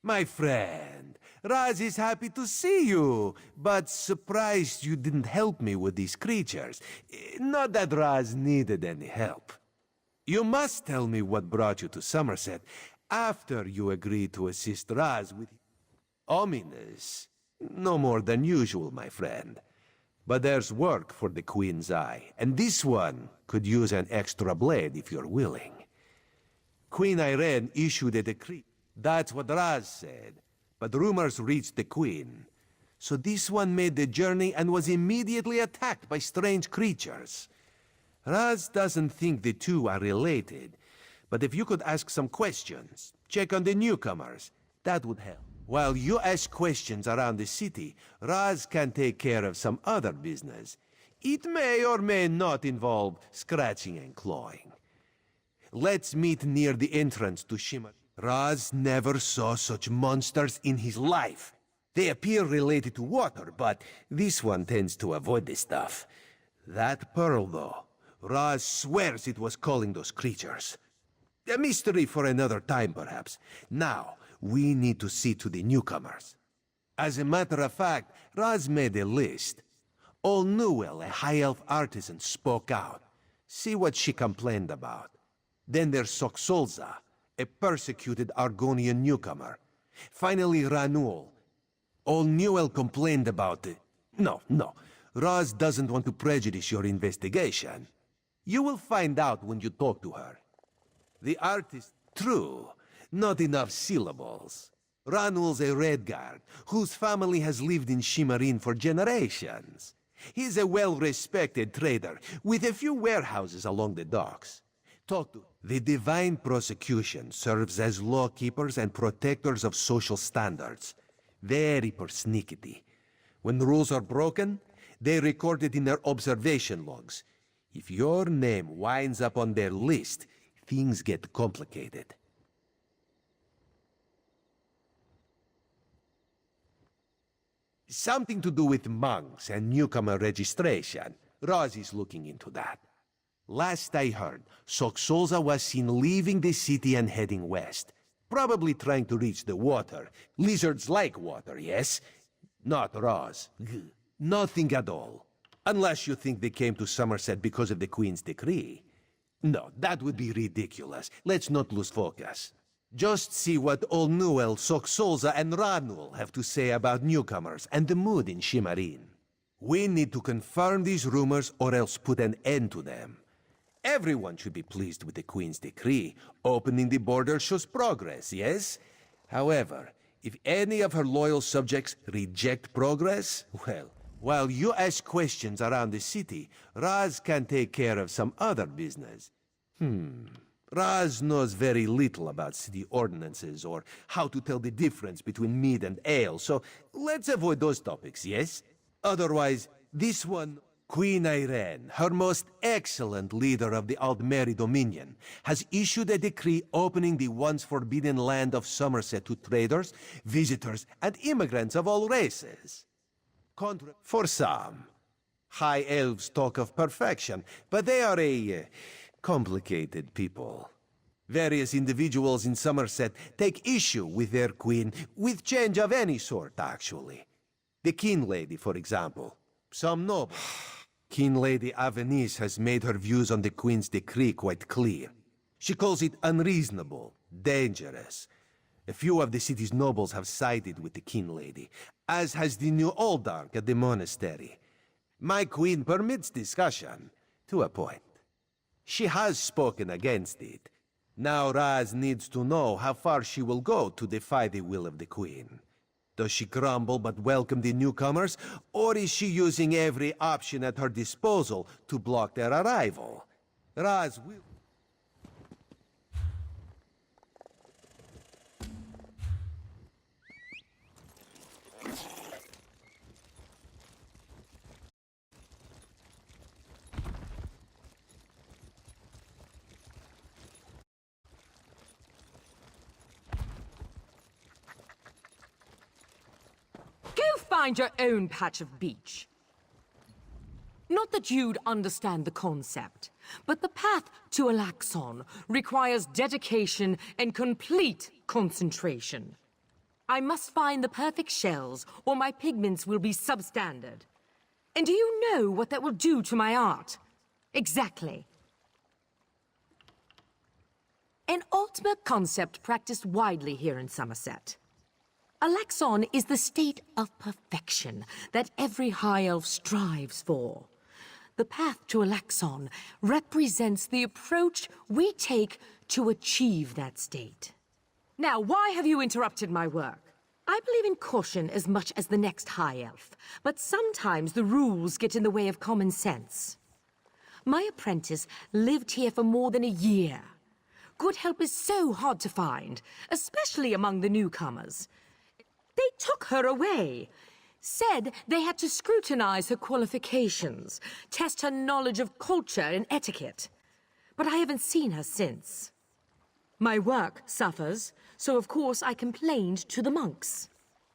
My friend, Raz is happy to see you, but surprised you didn't help me with these creatures. Not that Raz needed any help. You must tell me what brought you to Somerset after you agreed to assist Raz with... Ominous. No more than usual, my friend. But there's work for the Queen's Eye, and this one could use an extra blade if you're willing. Queen Irene issued a decree. That's what Raz said, but rumors reached the Queen. So this one made the journey and was immediately attacked by strange creatures. Raz doesn't think the two are related, but if you could ask some questions, check on the newcomers, That would help. While you ask questions around the city, Raz can take care of some other business. It may or may not involve scratching and clawing. Let's meet near the entrance to Shimmer. Raz never saw such monsters in his life. They appear related to water, but this one tends to avoid this stuff. That pearl, though, Raz swears it was calling those creatures. A mystery for another time, perhaps. Now, we need to see to the newcomers. As a matter of fact, Raz made a list. Old Newell, a high elf artisan, spoke out. See what she complained about. Then there's Soxolza, a persecuted Argonian newcomer. Finally, Ranul. Old Newell complained about it. No. Raz doesn't want to prejudice your investigation. You will find out when you talk to her. The artist, true, not enough syllables. Ranul's a Redguard, whose family has lived in Shimmerin for generations. He's a well-respected trader, with a few warehouses along the docks. Talk to the Divine Prosecution serves as lawkeepers and protectors of social standards. Very persnickety. When rules are broken, they record it in their observation logs. If your name winds up on their list, things get complicated. Something to do with monks and newcomer registration. Raz is looking into that. Last I heard, Soxolza was seen leaving the city and heading west. Probably trying to reach the water. Lizards like water, yes? Not Raz. Nothing at all. Unless you think they came to Summerset because of the Queen's decree. No, that would be ridiculous. Let's not lose focus. Just see what Old Newell, Soxolza, and Ranul have to say about newcomers and the mood in Shimmerin. We need to confirm these rumors or else put an end to them. Everyone should be pleased with the Queen's decree. Opening the border shows progress, yes? However, if any of her loyal subjects reject progress, well, while you ask questions around the city, Raz can take care of some other business. Raz knows very little about city ordinances or how to tell the difference between mead and ale, so let's avoid those topics, yes? Otherwise, this one, Queen Irene, her most excellent leader of the Aldmeri Dominion, has issued a decree opening the once forbidden land of Summerset to traders, visitors, and immigrants of all races. For some, high elves talk of perfection, but they are a complicated people. Various individuals in Summerset take issue with their queen, with change of any sort, actually. The King Lady, for example. Some nobles. King Lady Avenice has made her views on the Queen's decree quite clear. She calls it unreasonable, dangerous. A few of the city's nobles have sided with the King Lady, as has the new Oldark at the monastery. My queen permits discussion, to a point. She has spoken against it. Now Raz needs to know how far she will go to defy the will of the Queen. Does she grumble but welcome the newcomers, or is she using every option at her disposal to block their arrival? Raz will... Go find your own patch of beach. Not that you'd understand the concept, but the path to Alaxon requires dedication and complete concentration. I must find the perfect shells, or my pigments will be substandard. And do you know what that will do to my art? Exactly. An ultimate concept practiced widely here in Summerset. Alaxon is the state of perfection that every high elf strives for. The path to Alaxon represents the approach we take to achieve that state. Now, why have you interrupted my work? I believe in caution as much as the next high elf, but sometimes the rules get in the way of common sense. My apprentice lived here for more than a year. Good help is so hard to find, especially among the newcomers. They took her away. Said they had to scrutinize her qualifications, test her knowledge of culture and etiquette. But I haven't seen her since. My work suffers, so of course I complained to the monks.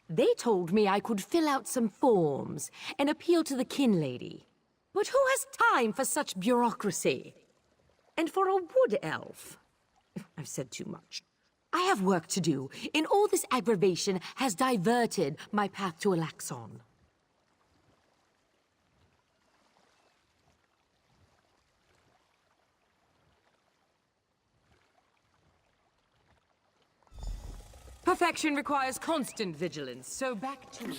They told me I could fill out some forms and appeal to the kin lady. But who has time for such bureaucracy? And for a wood elf? I've said too much. I have work to do, and all this aggravation has diverted my path to Alaxon. Perfection requires constant vigilance, so back to it.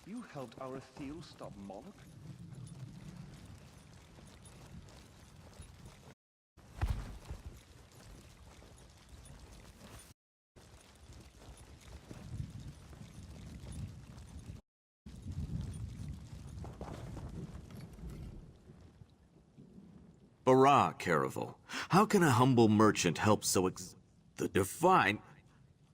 You helped Arathiel stop Moloch? Barah, Caravel. How can a humble merchant help so the divine...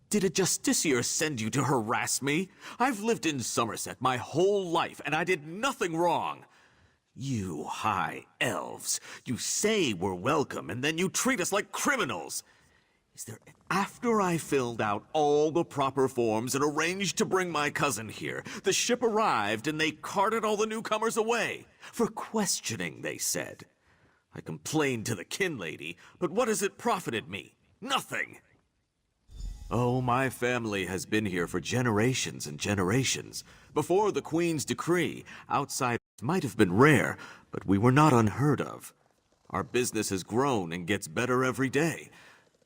Did a justiciar send you to harass me? I've lived in Somerset my whole life, and I did nothing wrong. You high elves, you say we're welcome, and then you treat us like criminals. After I filled out all the proper forms and arranged to bring my cousin here, the ship arrived and they carted all the newcomers away. For questioning, they said. I complained to the kin lady, but what has it profited me? Nothing. Oh, my family has been here for generations and generations. Before the Queen's decree, outsiders might have been rare, but we were not unheard of. Our business has grown and gets better every day.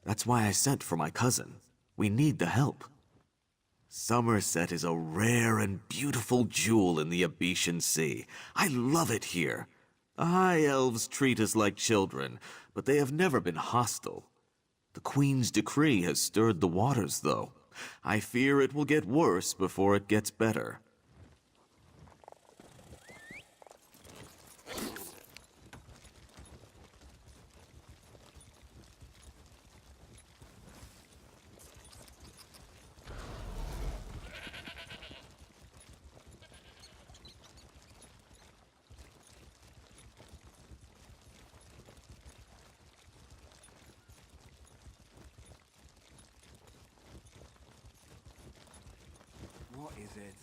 That's why I sent for my cousin. We need the help. Somerset is a rare and beautiful jewel in the Abetian Sea. I love it here. The High Elves treat us like children, but they have never been hostile. The Queen's decree has stirred the waters, though. I fear it will get worse before it gets better. What is it?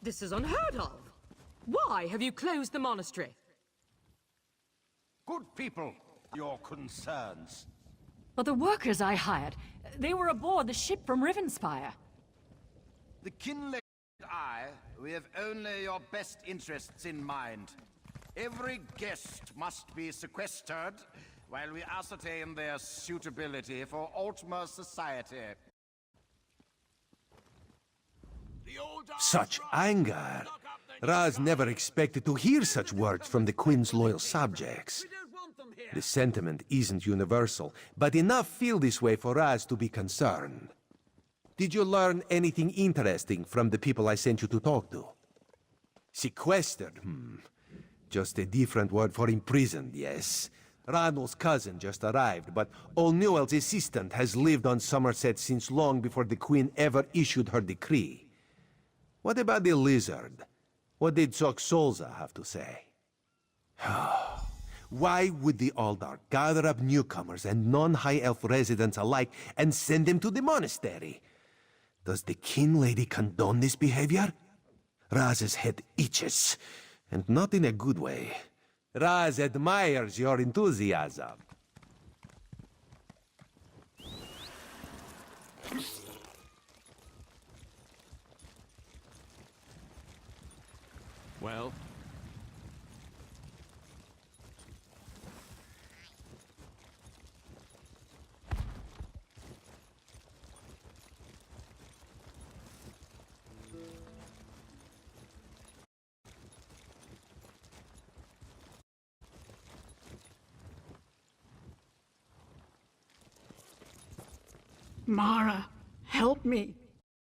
This is unheard of. Why have you closed the monastery? Good people, your concerns. Well, the workers I hired, they were aboard the ship from Rivenspire. The kinley and I, we have only your best interests in mind. Every guest must be sequestered while we ascertain their suitability for Altmer society. Such anger. Raz never expected to hear such words from the Queen's loyal subjects. The sentiment isn't universal, but enough feel this way for Raz to be concerned. Did you learn anything interesting from the people I sent you to talk to? Sequestered? Just a different word for imprisoned, yes. Ranul's cousin just arrived, but O'Newell's assistant has lived on Somerset since long before the Queen ever issued her decree. What about the lizard? What did Solza have to say? Why would the Aldar gather up newcomers and non-High Elf residents alike and send them to the monastery? Does the King Lady condone this behavior? Raz's head itches, and not in a good way. Raz admires your enthusiasm. Well? Mara, help me.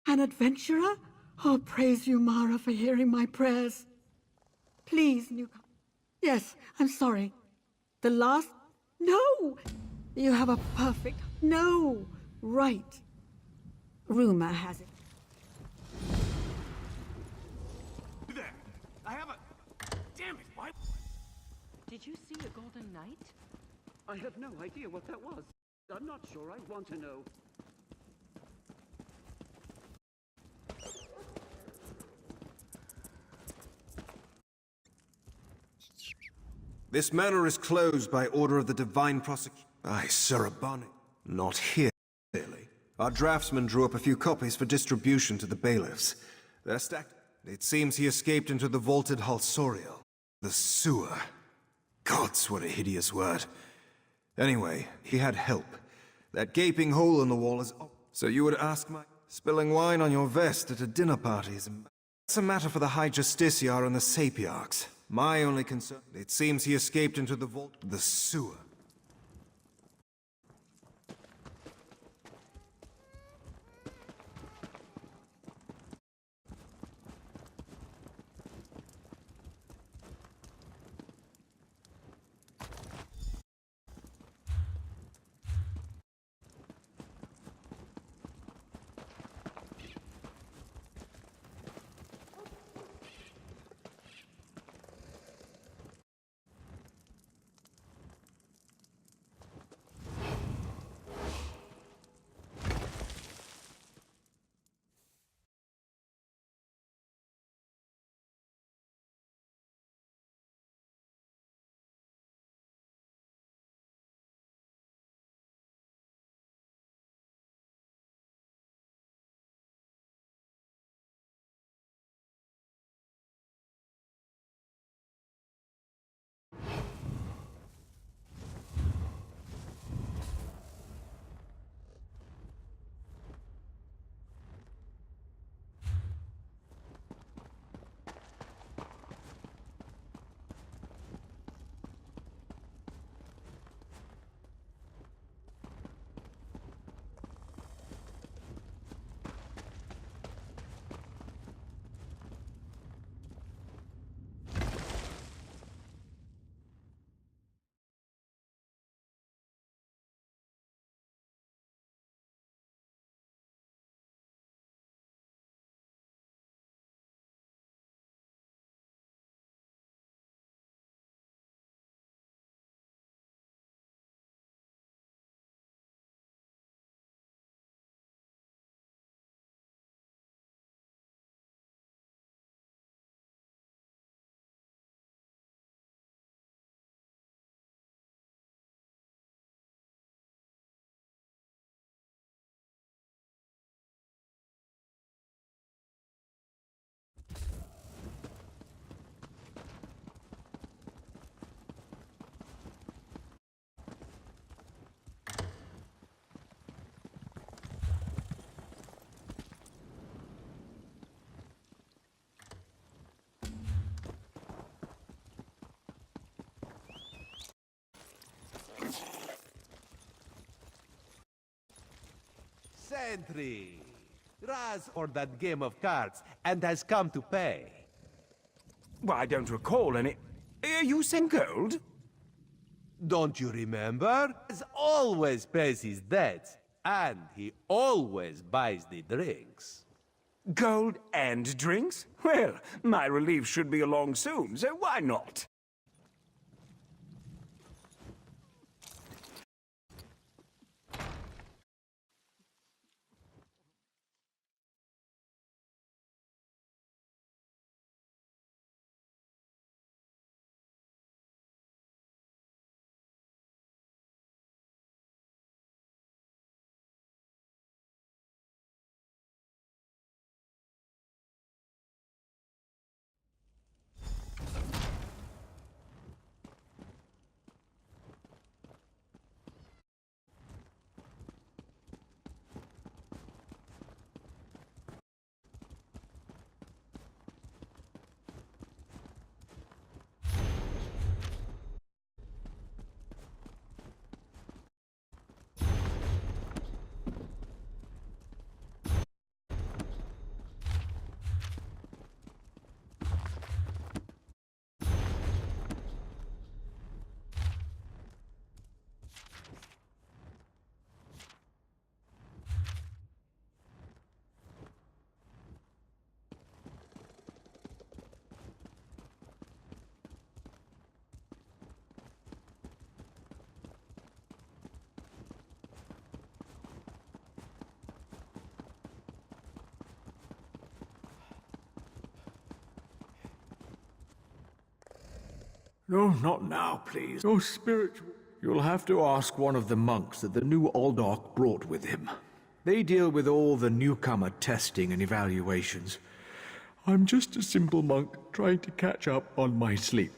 An adventurer? Oh, praise you, Mara, for hearing my prayers. Please, newcomer. Yes, I'm sorry. The last... No! You have a perfect... No! Right. Rumor has it. There! I have a... Damn it, why... Did you see a golden knight? I have no idea what that was. I'm not sure I want to know. This manor is closed by order of the Divine Prosecutor. Aye, Sir Abani. Not here, clearly. Our draftsman drew up a few copies for distribution to the bailiffs. They're stacked. It seems he escaped into the vaulted Halsorial. The sewer. Gods, what a hideous word. Anyway, he had help. That gaping hole in the wall is... So you would ask my... Spilling wine on your vest at a dinner party is... It's a matter for the High Justiciar and the Sapiarchs. My only concern... It seems he escaped into the vault... The sewer. Entry! Raz ordered that game of cards and has come to pay. Well, I don't recall any... you sent gold? Don't you remember? He always pays his debts, and he always buys the drinks. Gold and drinks? Well, my relief should be along soon, so why not? No, not now, please. Your spiritual... You'll have to ask one of the monks that the new Aldach brought with him. They deal with all the newcomer testing and evaluations. I'm just a simple monk trying to catch up on my sleep.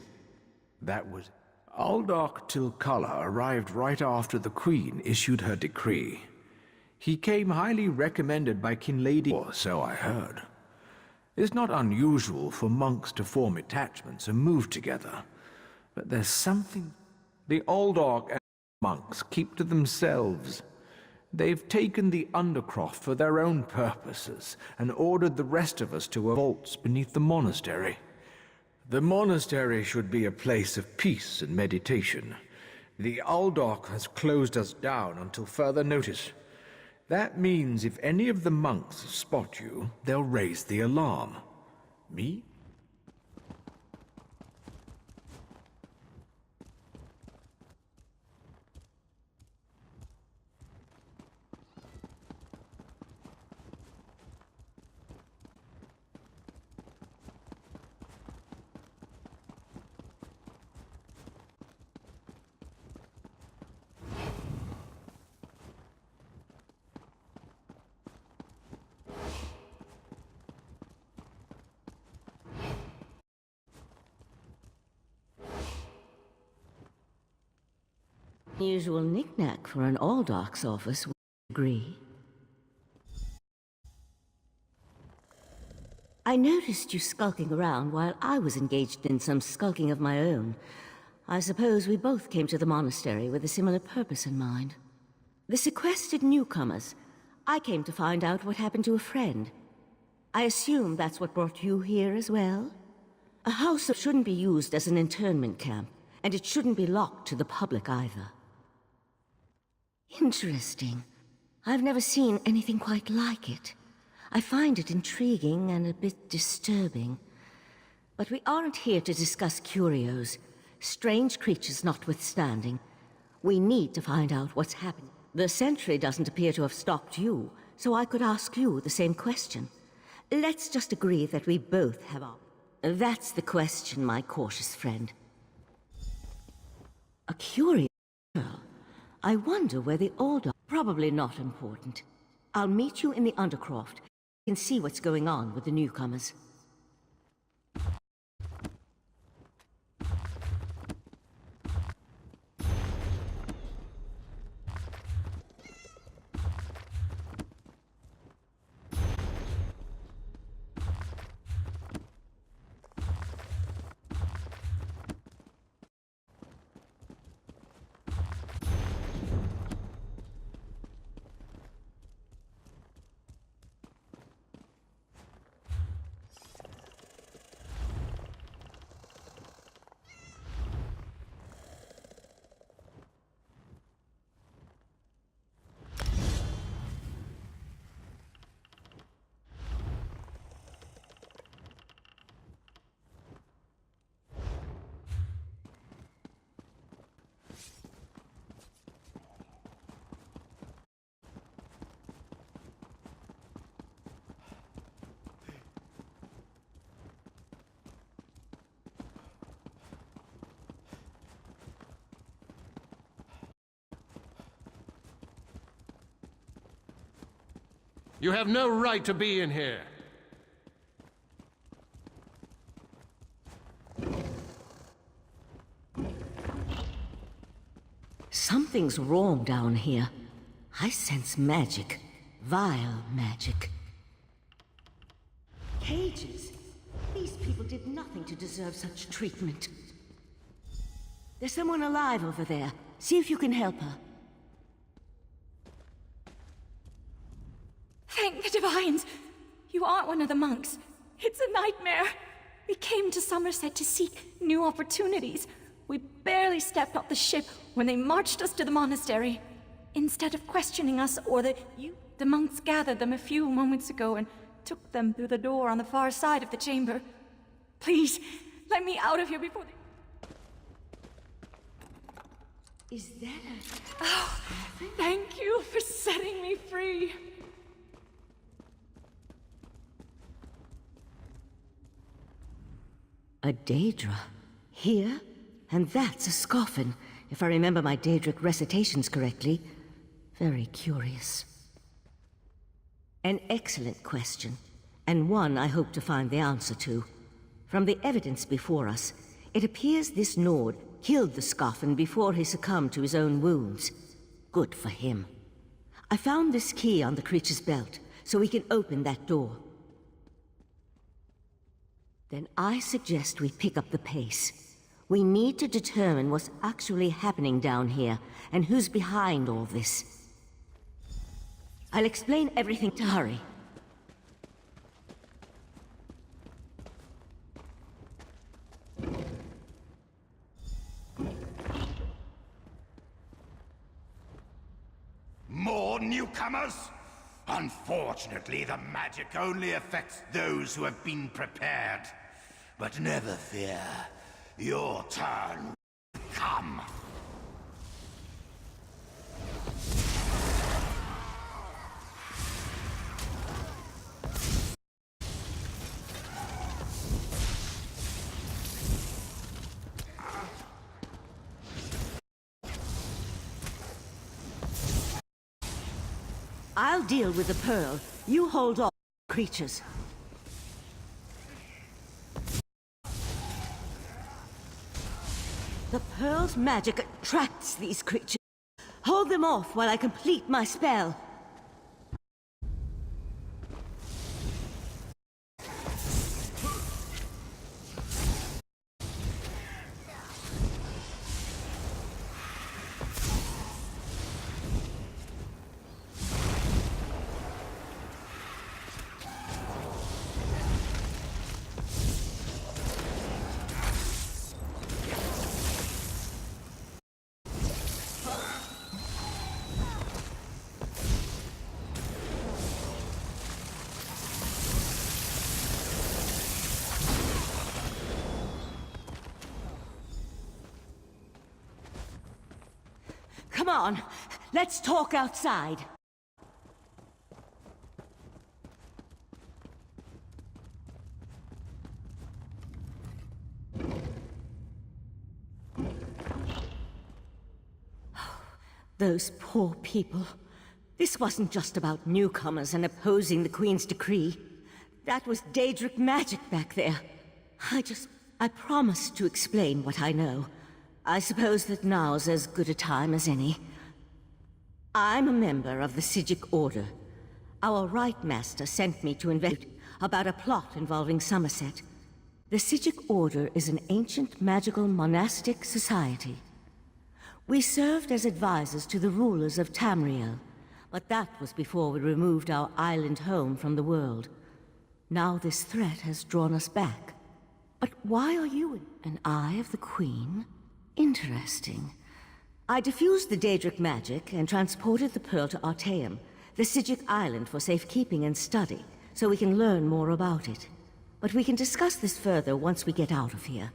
That was... Aldach Tilkala arrived right after the Queen issued her decree. He came highly recommended by Kinlady, or so I heard. It's not unusual for monks to form attachments and move together. But there's something the Aldach and monks keep to themselves. They've taken the Undercroft for their own purposes and ordered the rest of us to vaults beneath the monastery. The monastery should be a place of peace and meditation. The Aldach has closed us down until further notice. That means if any of the monks spot you, they'll raise the alarm. Me? Usual knick-knack for an Aldach's office, would you agree? I noticed you skulking around while I was engaged in some skulking of my own. I suppose we both came to the monastery with a similar purpose in mind. The sequestered newcomers. I came to find out what happened to a friend. I assume that's what brought you here as well? A house shouldn't be used as an internment camp, and it shouldn't be locked to the public either. Interesting. I've never seen anything quite like it. I find it intriguing and a bit disturbing. But we aren't here to discuss curios, strange creatures notwithstanding. We need to find out what's happened. The sentry doesn't appear to have stopped you, so I could ask you the same question. Let's just agree that we both have our... That's the question, my cautious friend. A curious girl. I wonder where the Aldach... Probably not important. I'll meet you in the Undercroft. You can see what's going on with the newcomers. You have no right to be in here. Something's wrong down here. I sense magic. Vile magic. Cages? These people did nothing to deserve such treatment. There's someone alive over there. See if you can help her. Thank the Divines! You aren't one of the monks. It's a nightmare. We came to Somerset to seek new opportunities. We barely stepped off the ship when they marched us to the monastery. Instead of questioning us the monks gathered them a few moments ago and took them through the door on the far side of the chamber. Please, let me out of here before they... Is that a... Oh, thank you for setting me free. A Daedra? Here? And that's a Scoffin, if I remember my Daedric recitations correctly. Very curious. An excellent question, and one I hope to find the answer to. From the evidence before us, it appears this Nord killed the Scoffin before he succumbed to his own wounds. Good for him. I found this key on the creature's belt, so we can open that door. Then I suggest we pick up the pace. We need to determine what's actually happening down here, and who's behind all this. I'll explain everything to hurry. More newcomers? Unfortunately, the magic only affects those who have been prepared. But never fear. Your turn will come. I'll deal with the pearl. You hold off creatures. The pearl's magic attracts these creatures. Hold them off while I complete my spell. Come on, let's talk outside. Those poor people. This wasn't just about newcomers and opposing the Queen's decree. That was Daedric magic back there. I promised to explain what I know. I suppose that now's as good a time as any. I'm a member of the Psijic Order. Our Rite Master sent me to investigate about a plot involving Somerset. The Psijic Order is an ancient magical monastic society. We served as advisors to the rulers of Tamriel, but that was before we removed our island home from the world. Now this threat has drawn us back. But why are you an Eye of the Queen? Interesting. I diffused the Daedric magic and transported the pearl to Artaeum, the Psijic island, for safekeeping and study, so we can learn more about it. But we can discuss this further once we get out of here.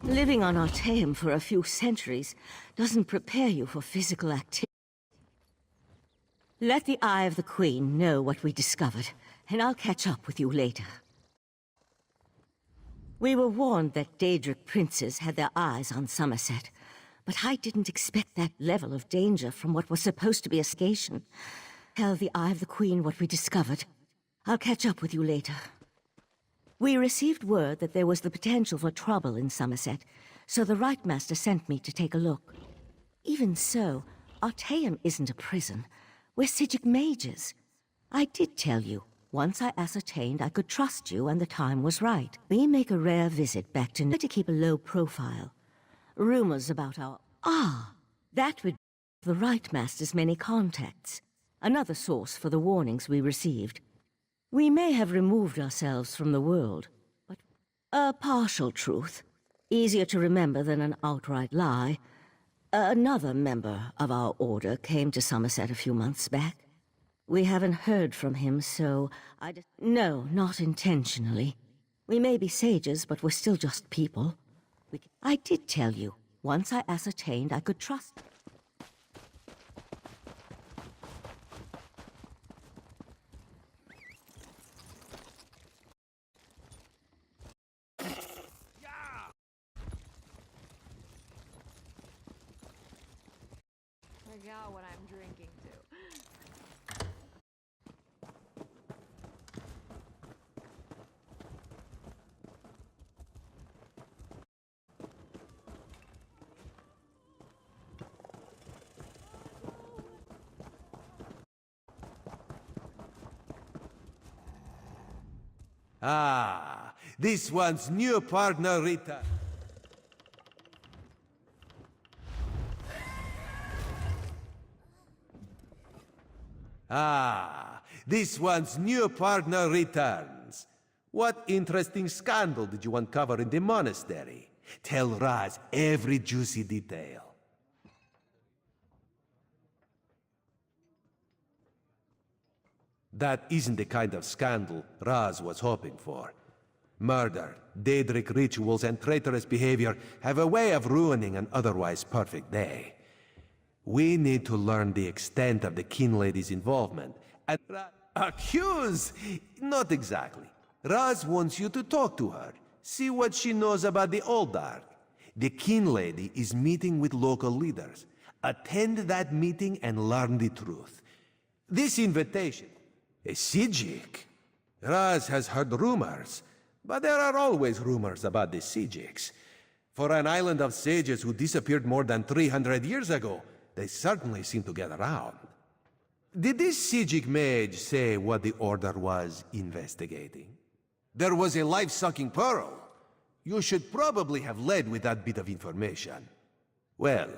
Living on Artaeum for a few centuries doesn't prepare you for physical activity. Let the Eye of the Queen know what we discovered, and I'll catch up with you later. We were warned that Daedric princes had their eyes on Summerset, but I didn't expect that level of danger from what was supposed to be a station. Tell the Eye of the Queen what we discovered. I'll catch up with you later. We received word that there was the potential for trouble in Summerset, so the Right Master sent me to take a look. Even so, Artaeum isn't a prison. We're Psijic mages. I did tell you, once I ascertained I could trust you and the time was right. We make a rare visit back to keep a low profile. Rumors about our... that would be the Right Master's many contacts. Another source for the warnings we received. We may have removed ourselves from the world, but a partial truth. Easier to remember than an outright lie. Another member of our order came to Summerset a few months back. We haven't heard from him, so No, not intentionally. We may be sages, but we're still just people. I did tell you, once I ascertained I could trust... Forgot what I'm drinking to. This one's new partner, Rita. This one's new partner returns. What interesting scandal did you uncover in the monastery? Tell Raz every juicy detail. That isn't the kind of scandal Raz was hoping for. Murder, Daedric rituals, and traitorous behavior have a way of ruining an otherwise perfect day. We need to learn the extent of the Kin Lady's involvement. And accuse? Not exactly. Raz wants you to talk to her. See what she knows about the Old Dark. The Kin Lady is meeting with local leaders. Attend that meeting and learn the truth. This invitation, a Psijic. Raz has heard rumors, but there are always rumors about the Psijics. For an island of sages who disappeared more than 300 years ago, they certainly seem to get around. Did this Psijic mage say what the Order was investigating? There was a life-sucking pearl. You should probably have led with that bit of information. Well,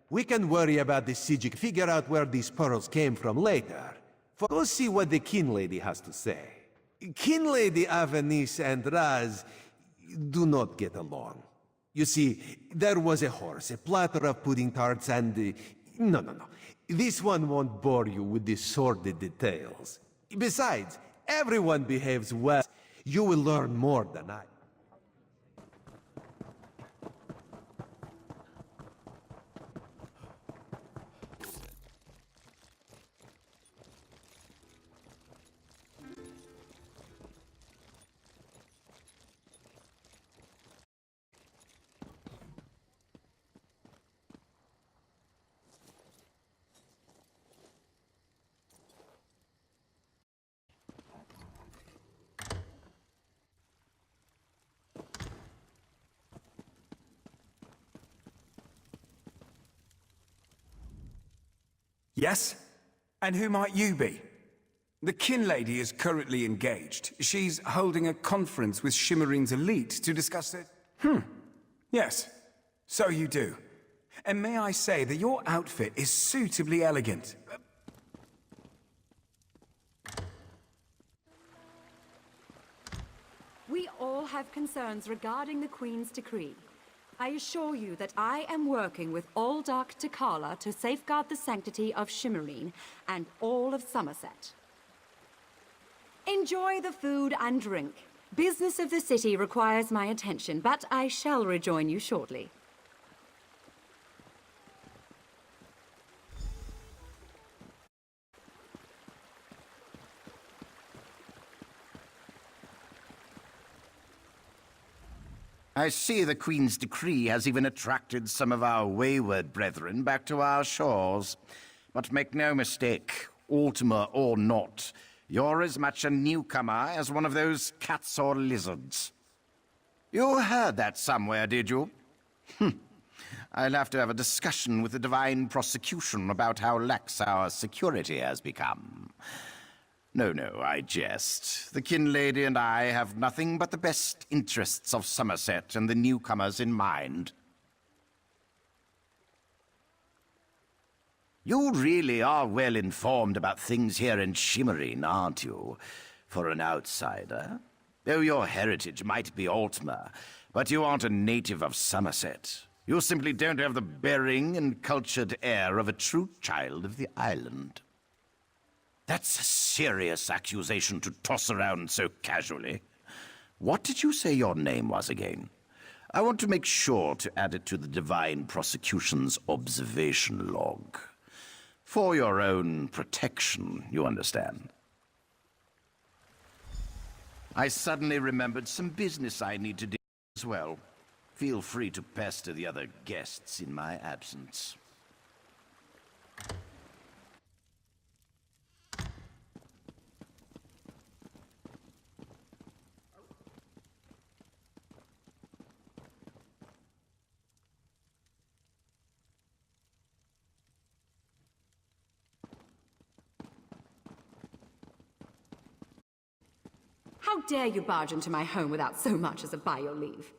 we can worry about the Psijic, figure out where these pearls came from later. Go see what the Kin Lady has to say. Kin Lady Avenice and Raz do not get along. You see, there was a horse, a platter of pudding tarts, and... No. This one won't bore you with the sordid details. Besides, everyone behaves well. You will learn more than I. Yes? And who might you be? The Kin Lady is currently engaged. She's holding a conference with Shimmerine's elite to discuss it. Yes. So you do. And may I say that your outfit is suitably elegant. We all have concerns regarding the Queen's decree. I assure you that I am working with all Dark Takala to safeguard the sanctity of Shimmerine and all of Summerset. Enjoy the food and drink. Business of the city requires my attention, but I shall rejoin you shortly. I see the Queen's decree has even attracted some of our wayward brethren back to our shores. But make no mistake, Ultima or not, you're as much a newcomer as one of those cats or lizards. You heard that somewhere, did you? I'll have to have a discussion with the Divine Prosecution about how lax our security has become. No, I jest. The Kinlady and I have nothing but the best interests of Somerset and the newcomers in mind. You really are well informed about things here in Shimmerine, aren't you? For an outsider. Though your heritage might be Altmer, but you aren't a native of Somerset. You simply don't have the bearing and cultured air of a true child of the island. That's a serious accusation to toss around so casually. What did you say your name was again? I want to make sure to add it to the Divine Prosecution's observation log. For your own protection, you understand. I suddenly remembered some business I need to do as well. Feel free to pester the other guests in my absence. How dare you barge into my home without so much as a by your leave?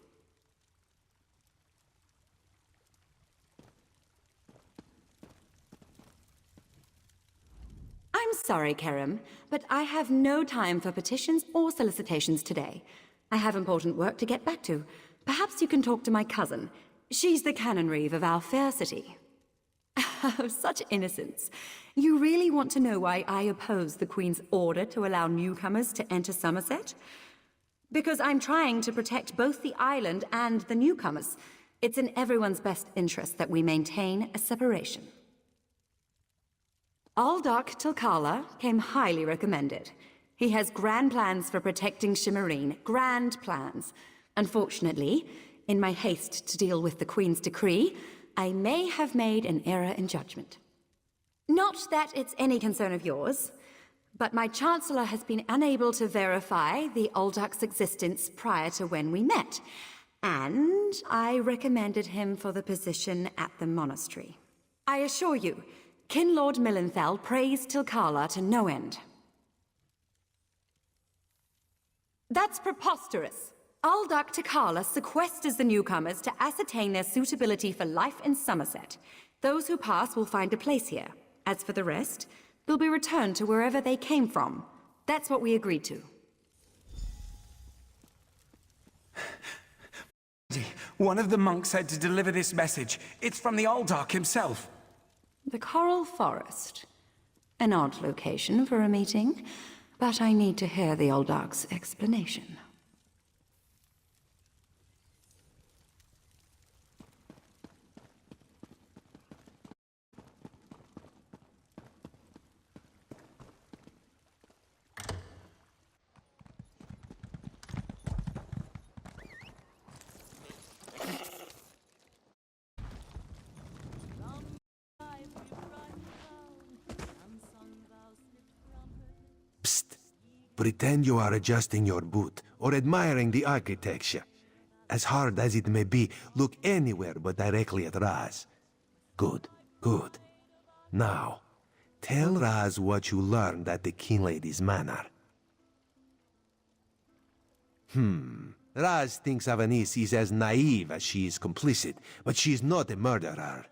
I'm sorry, Kerem, but I have no time for petitions or solicitations today. I have important work to get back to. Perhaps you can talk to my cousin. She's the Canon Reeve of our fair city. Oh, such innocence. You really want to know why I oppose the Queen's order to allow newcomers to enter Somerset? Because I'm trying to protect both the island and the newcomers. It's in everyone's best interest that we maintain a separation. Aldark Tilkala came highly recommended. He has grand plans for protecting Shimmerine. Grand plans. Unfortunately, in my haste to deal with the Queen's decree, I may have made an error in judgment. Not that it's any concern of yours, but my Chancellor has been unable to verify the Aldark's existence prior to when we met, and I recommended him for the position at the monastery. I assure you, Kinlord Millenthal praised Tilkala to no end. That's preposterous! Aldark Tilkala sequesters the newcomers to ascertain their suitability for life in Somerset. Those who pass will find a place here. As for the rest, they'll be returned to wherever they came from. That's what we agreed to. One of the monks had to deliver this message. It's from the Aldark himself. The Coral Forest. An odd location for a meeting, but I need to hear the Aldark's explanation. Pretend you are adjusting your boot or admiring the architecture. As hard as it may be, look anywhere but directly at Raz. Good. Now, tell Raz what you learned at the Kinlady's manor. Raz thinks Avanis is as naive as she is complicit, but she's not a murderer.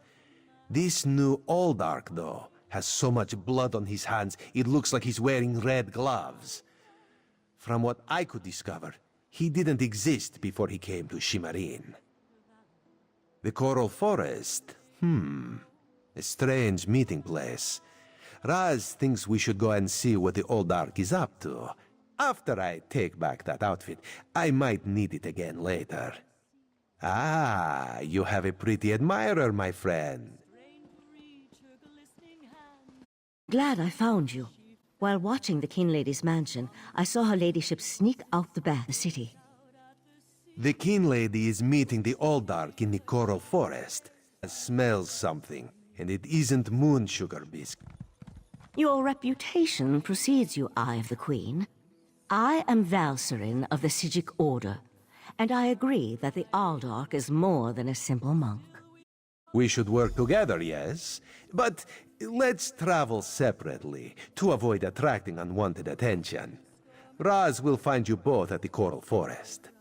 This new Aldark, though, has so much blood on his hands, it looks like he's wearing red gloves. From what I could discover, he didn't exist before he came to Shimmerine. The Coral Forest? A strange meeting place. Raz thinks we should go and see what the Aldark is up to. After I take back that outfit, I might need it again later. Ah, you have a pretty admirer, my friend. Glad I found you. While watching the King Lady's mansion, I saw her ladyship sneak out the back of the city. The King Lady is meeting the Aldark in the Coral Forest. It smells something, and it isn't moon sugar biscuit. Your reputation precedes you, Eye of the Queen. I am Valserin of the Sijic Order, and I agree that the Aldark is more than a simple monk. We should work together, yes? But let's travel separately, to avoid attracting unwanted attention. Raz will find you both at the Coral Forest.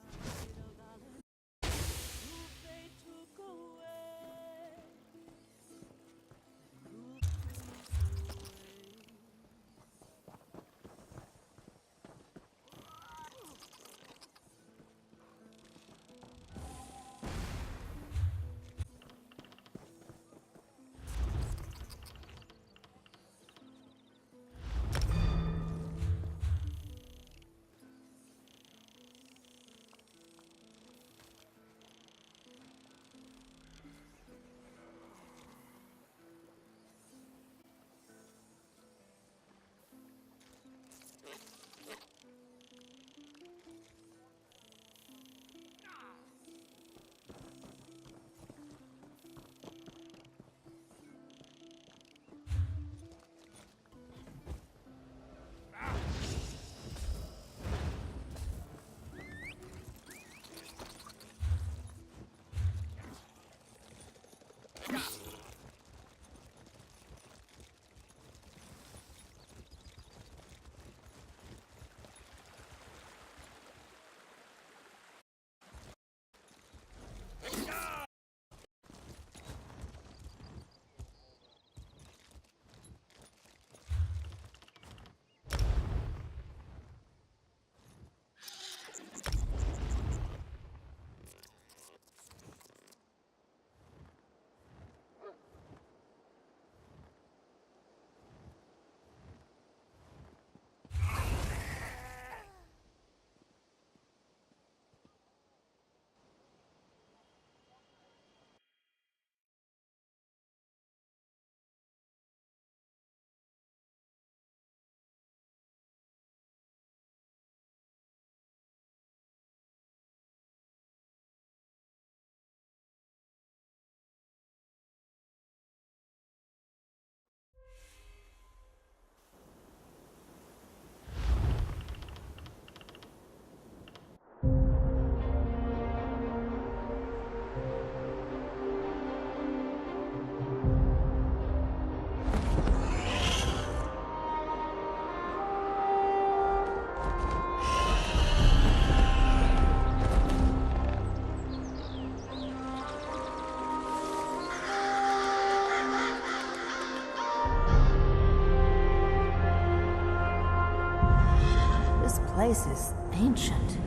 This place is ancient.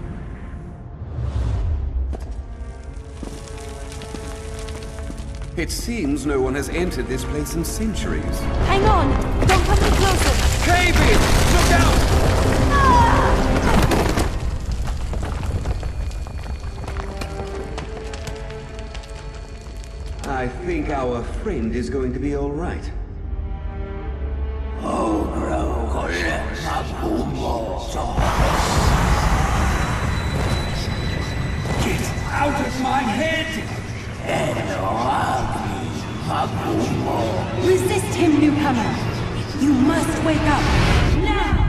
It seems no one has entered this place in centuries. Hang on! Don't come any closer! Cave-in! Look out! I think our friend is going to be all right. Get out of my head! Resist him, newcomer! You must wake up! Now!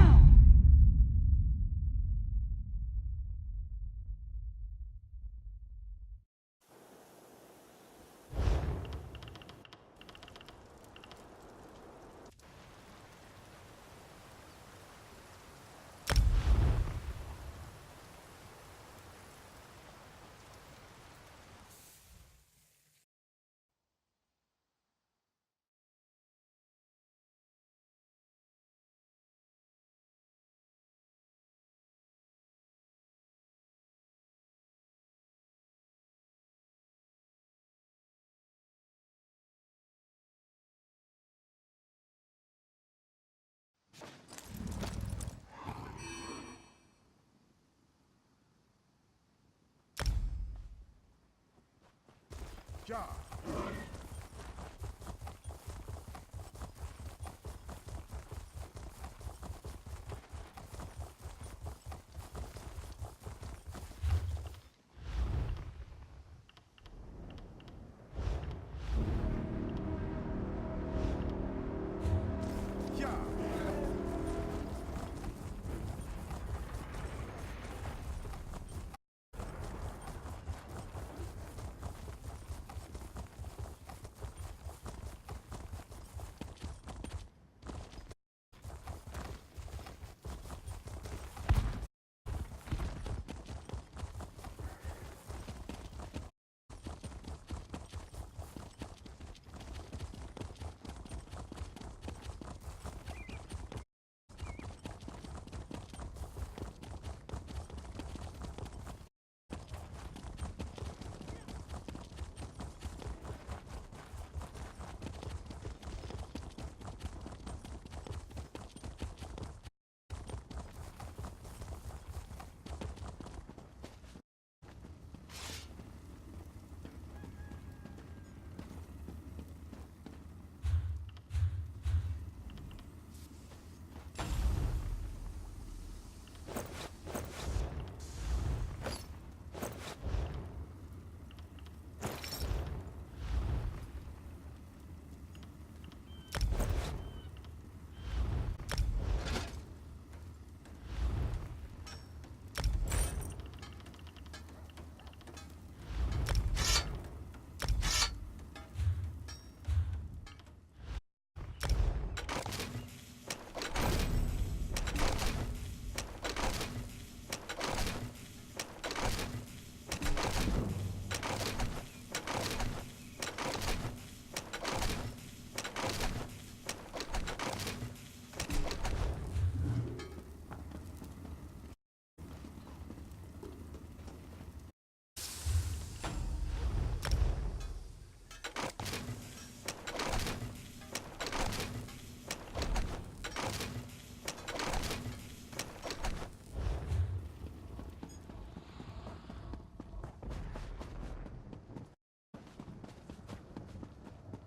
Ja.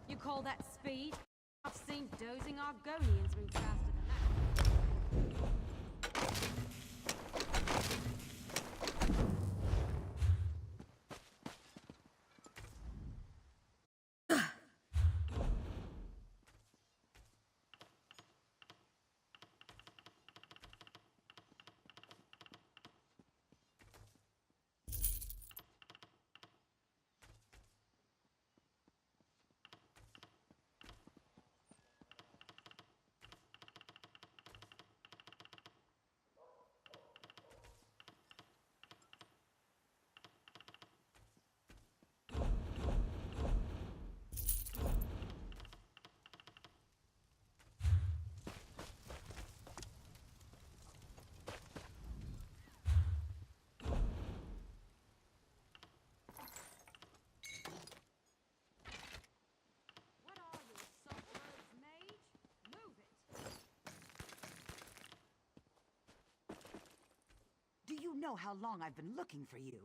You call that speed? I've seen dozing Argonians move faster than that. Do you know how long I've been looking for you?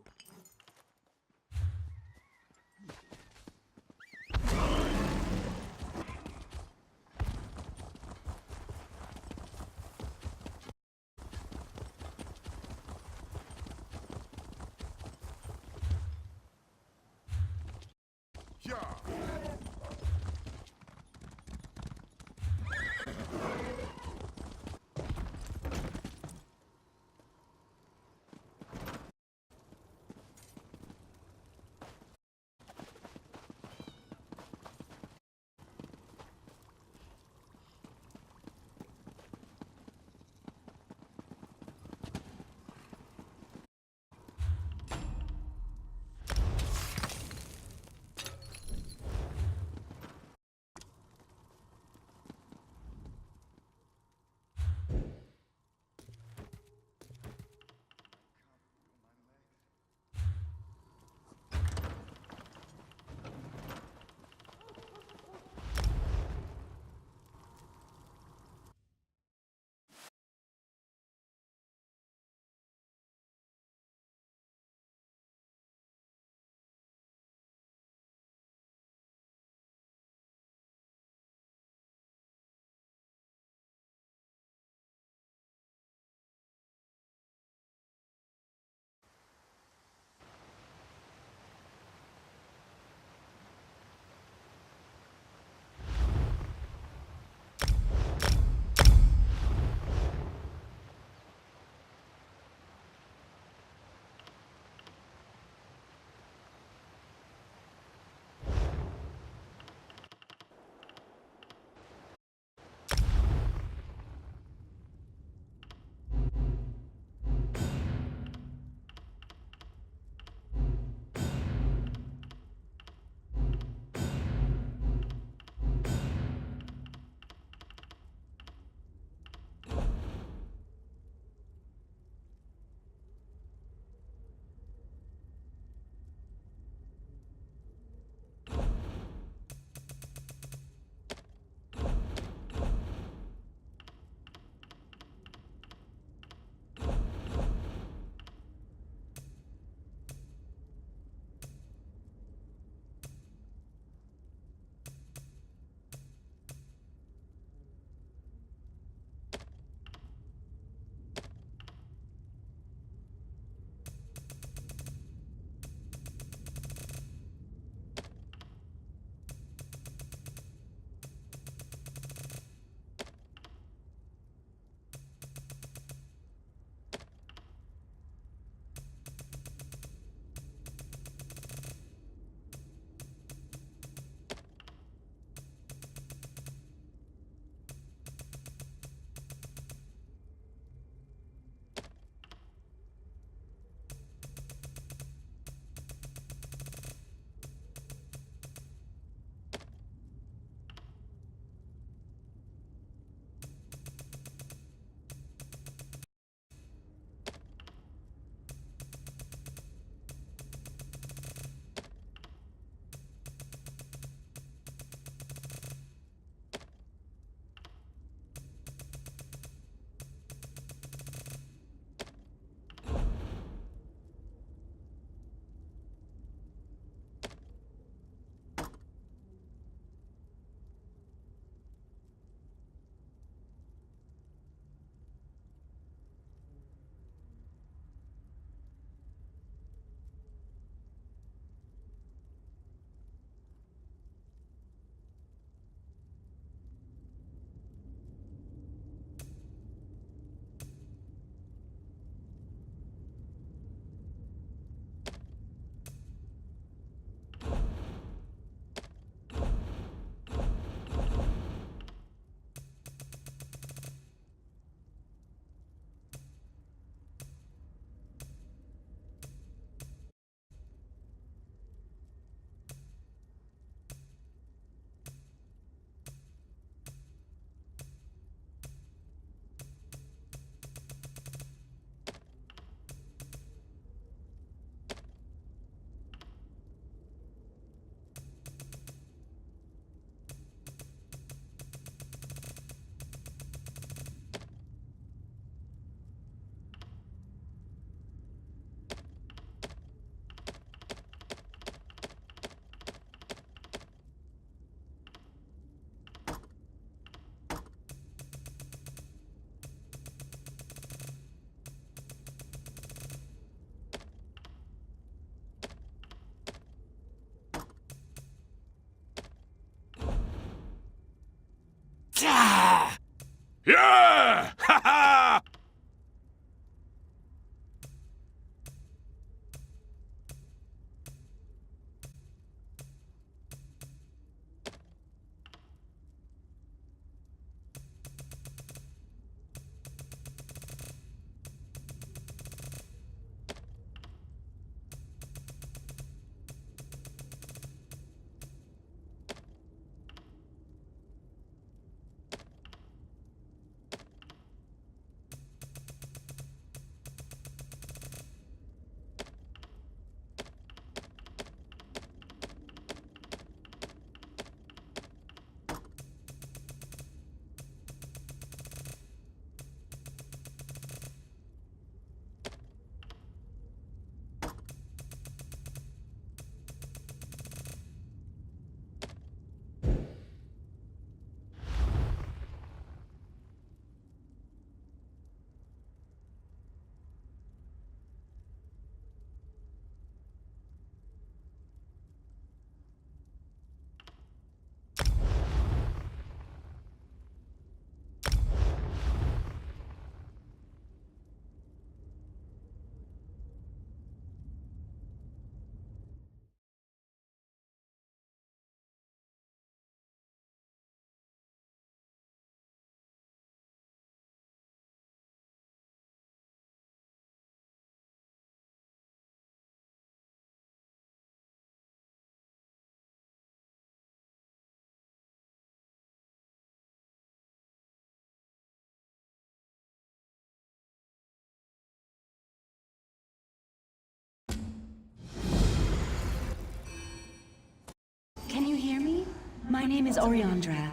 My name is Oriandra.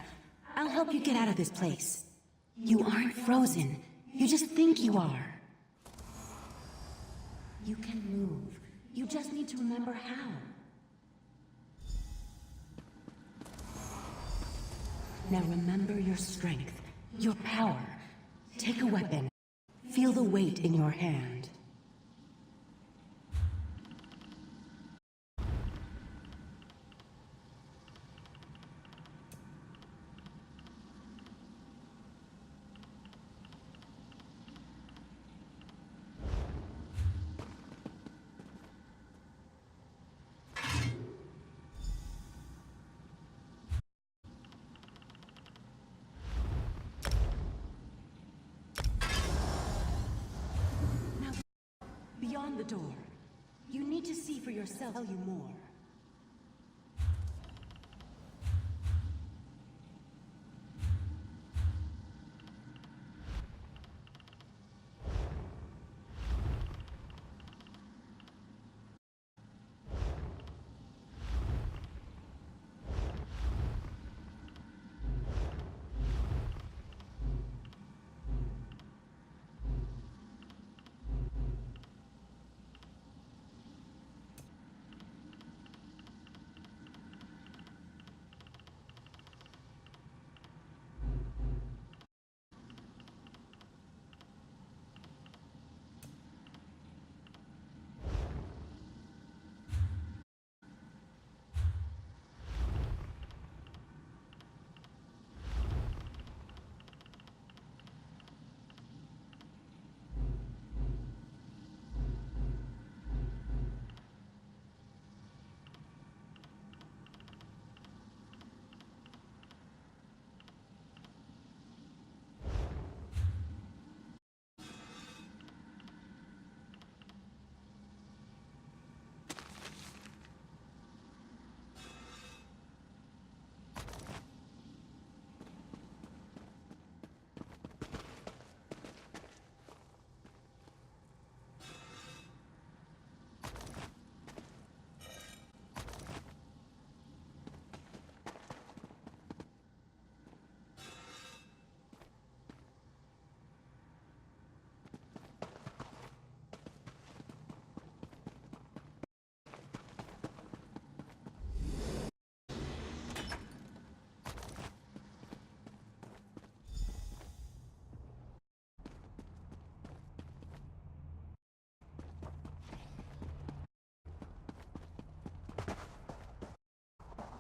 I'll help you get out of this place. You aren't frozen. You just think you are. You can move. You just need to remember how. Now remember your strength, your power. Take a weapon. Feel the weight in your hand. Beyond the door. You need to see for yourself. Tell you more.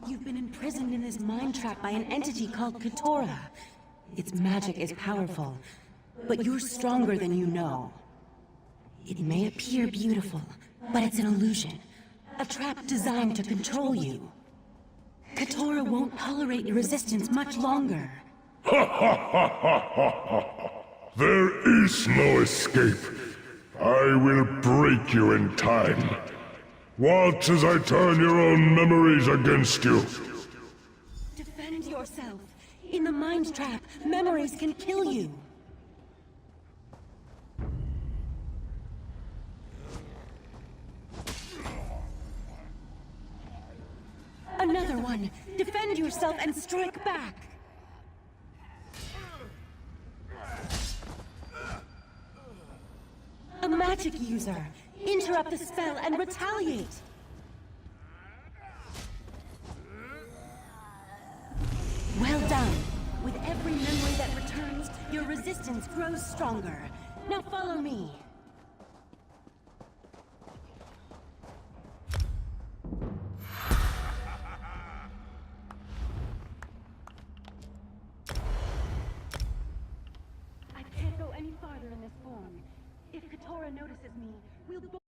You've been imprisoned in this mind trap by an entity called Ketora. Its magic is powerful, but you're stronger than you know. It may appear beautiful, but it's an illusion. A trap designed to control you. Ketora won't tolerate your resistance much longer. Ha ha ha ha ha ha! There is no escape. I will break you in time. Watch as I turn your own memories against you. Defend yourself. In the mind trap, memories can kill you. Another one. Defend yourself and strike back. A magic user. Interrupt the spell and retaliate. Well done. With every memory that returns, your resistance grows stronger. Now follow me. I can't go any farther in this form. If Ketora notices me, we'll both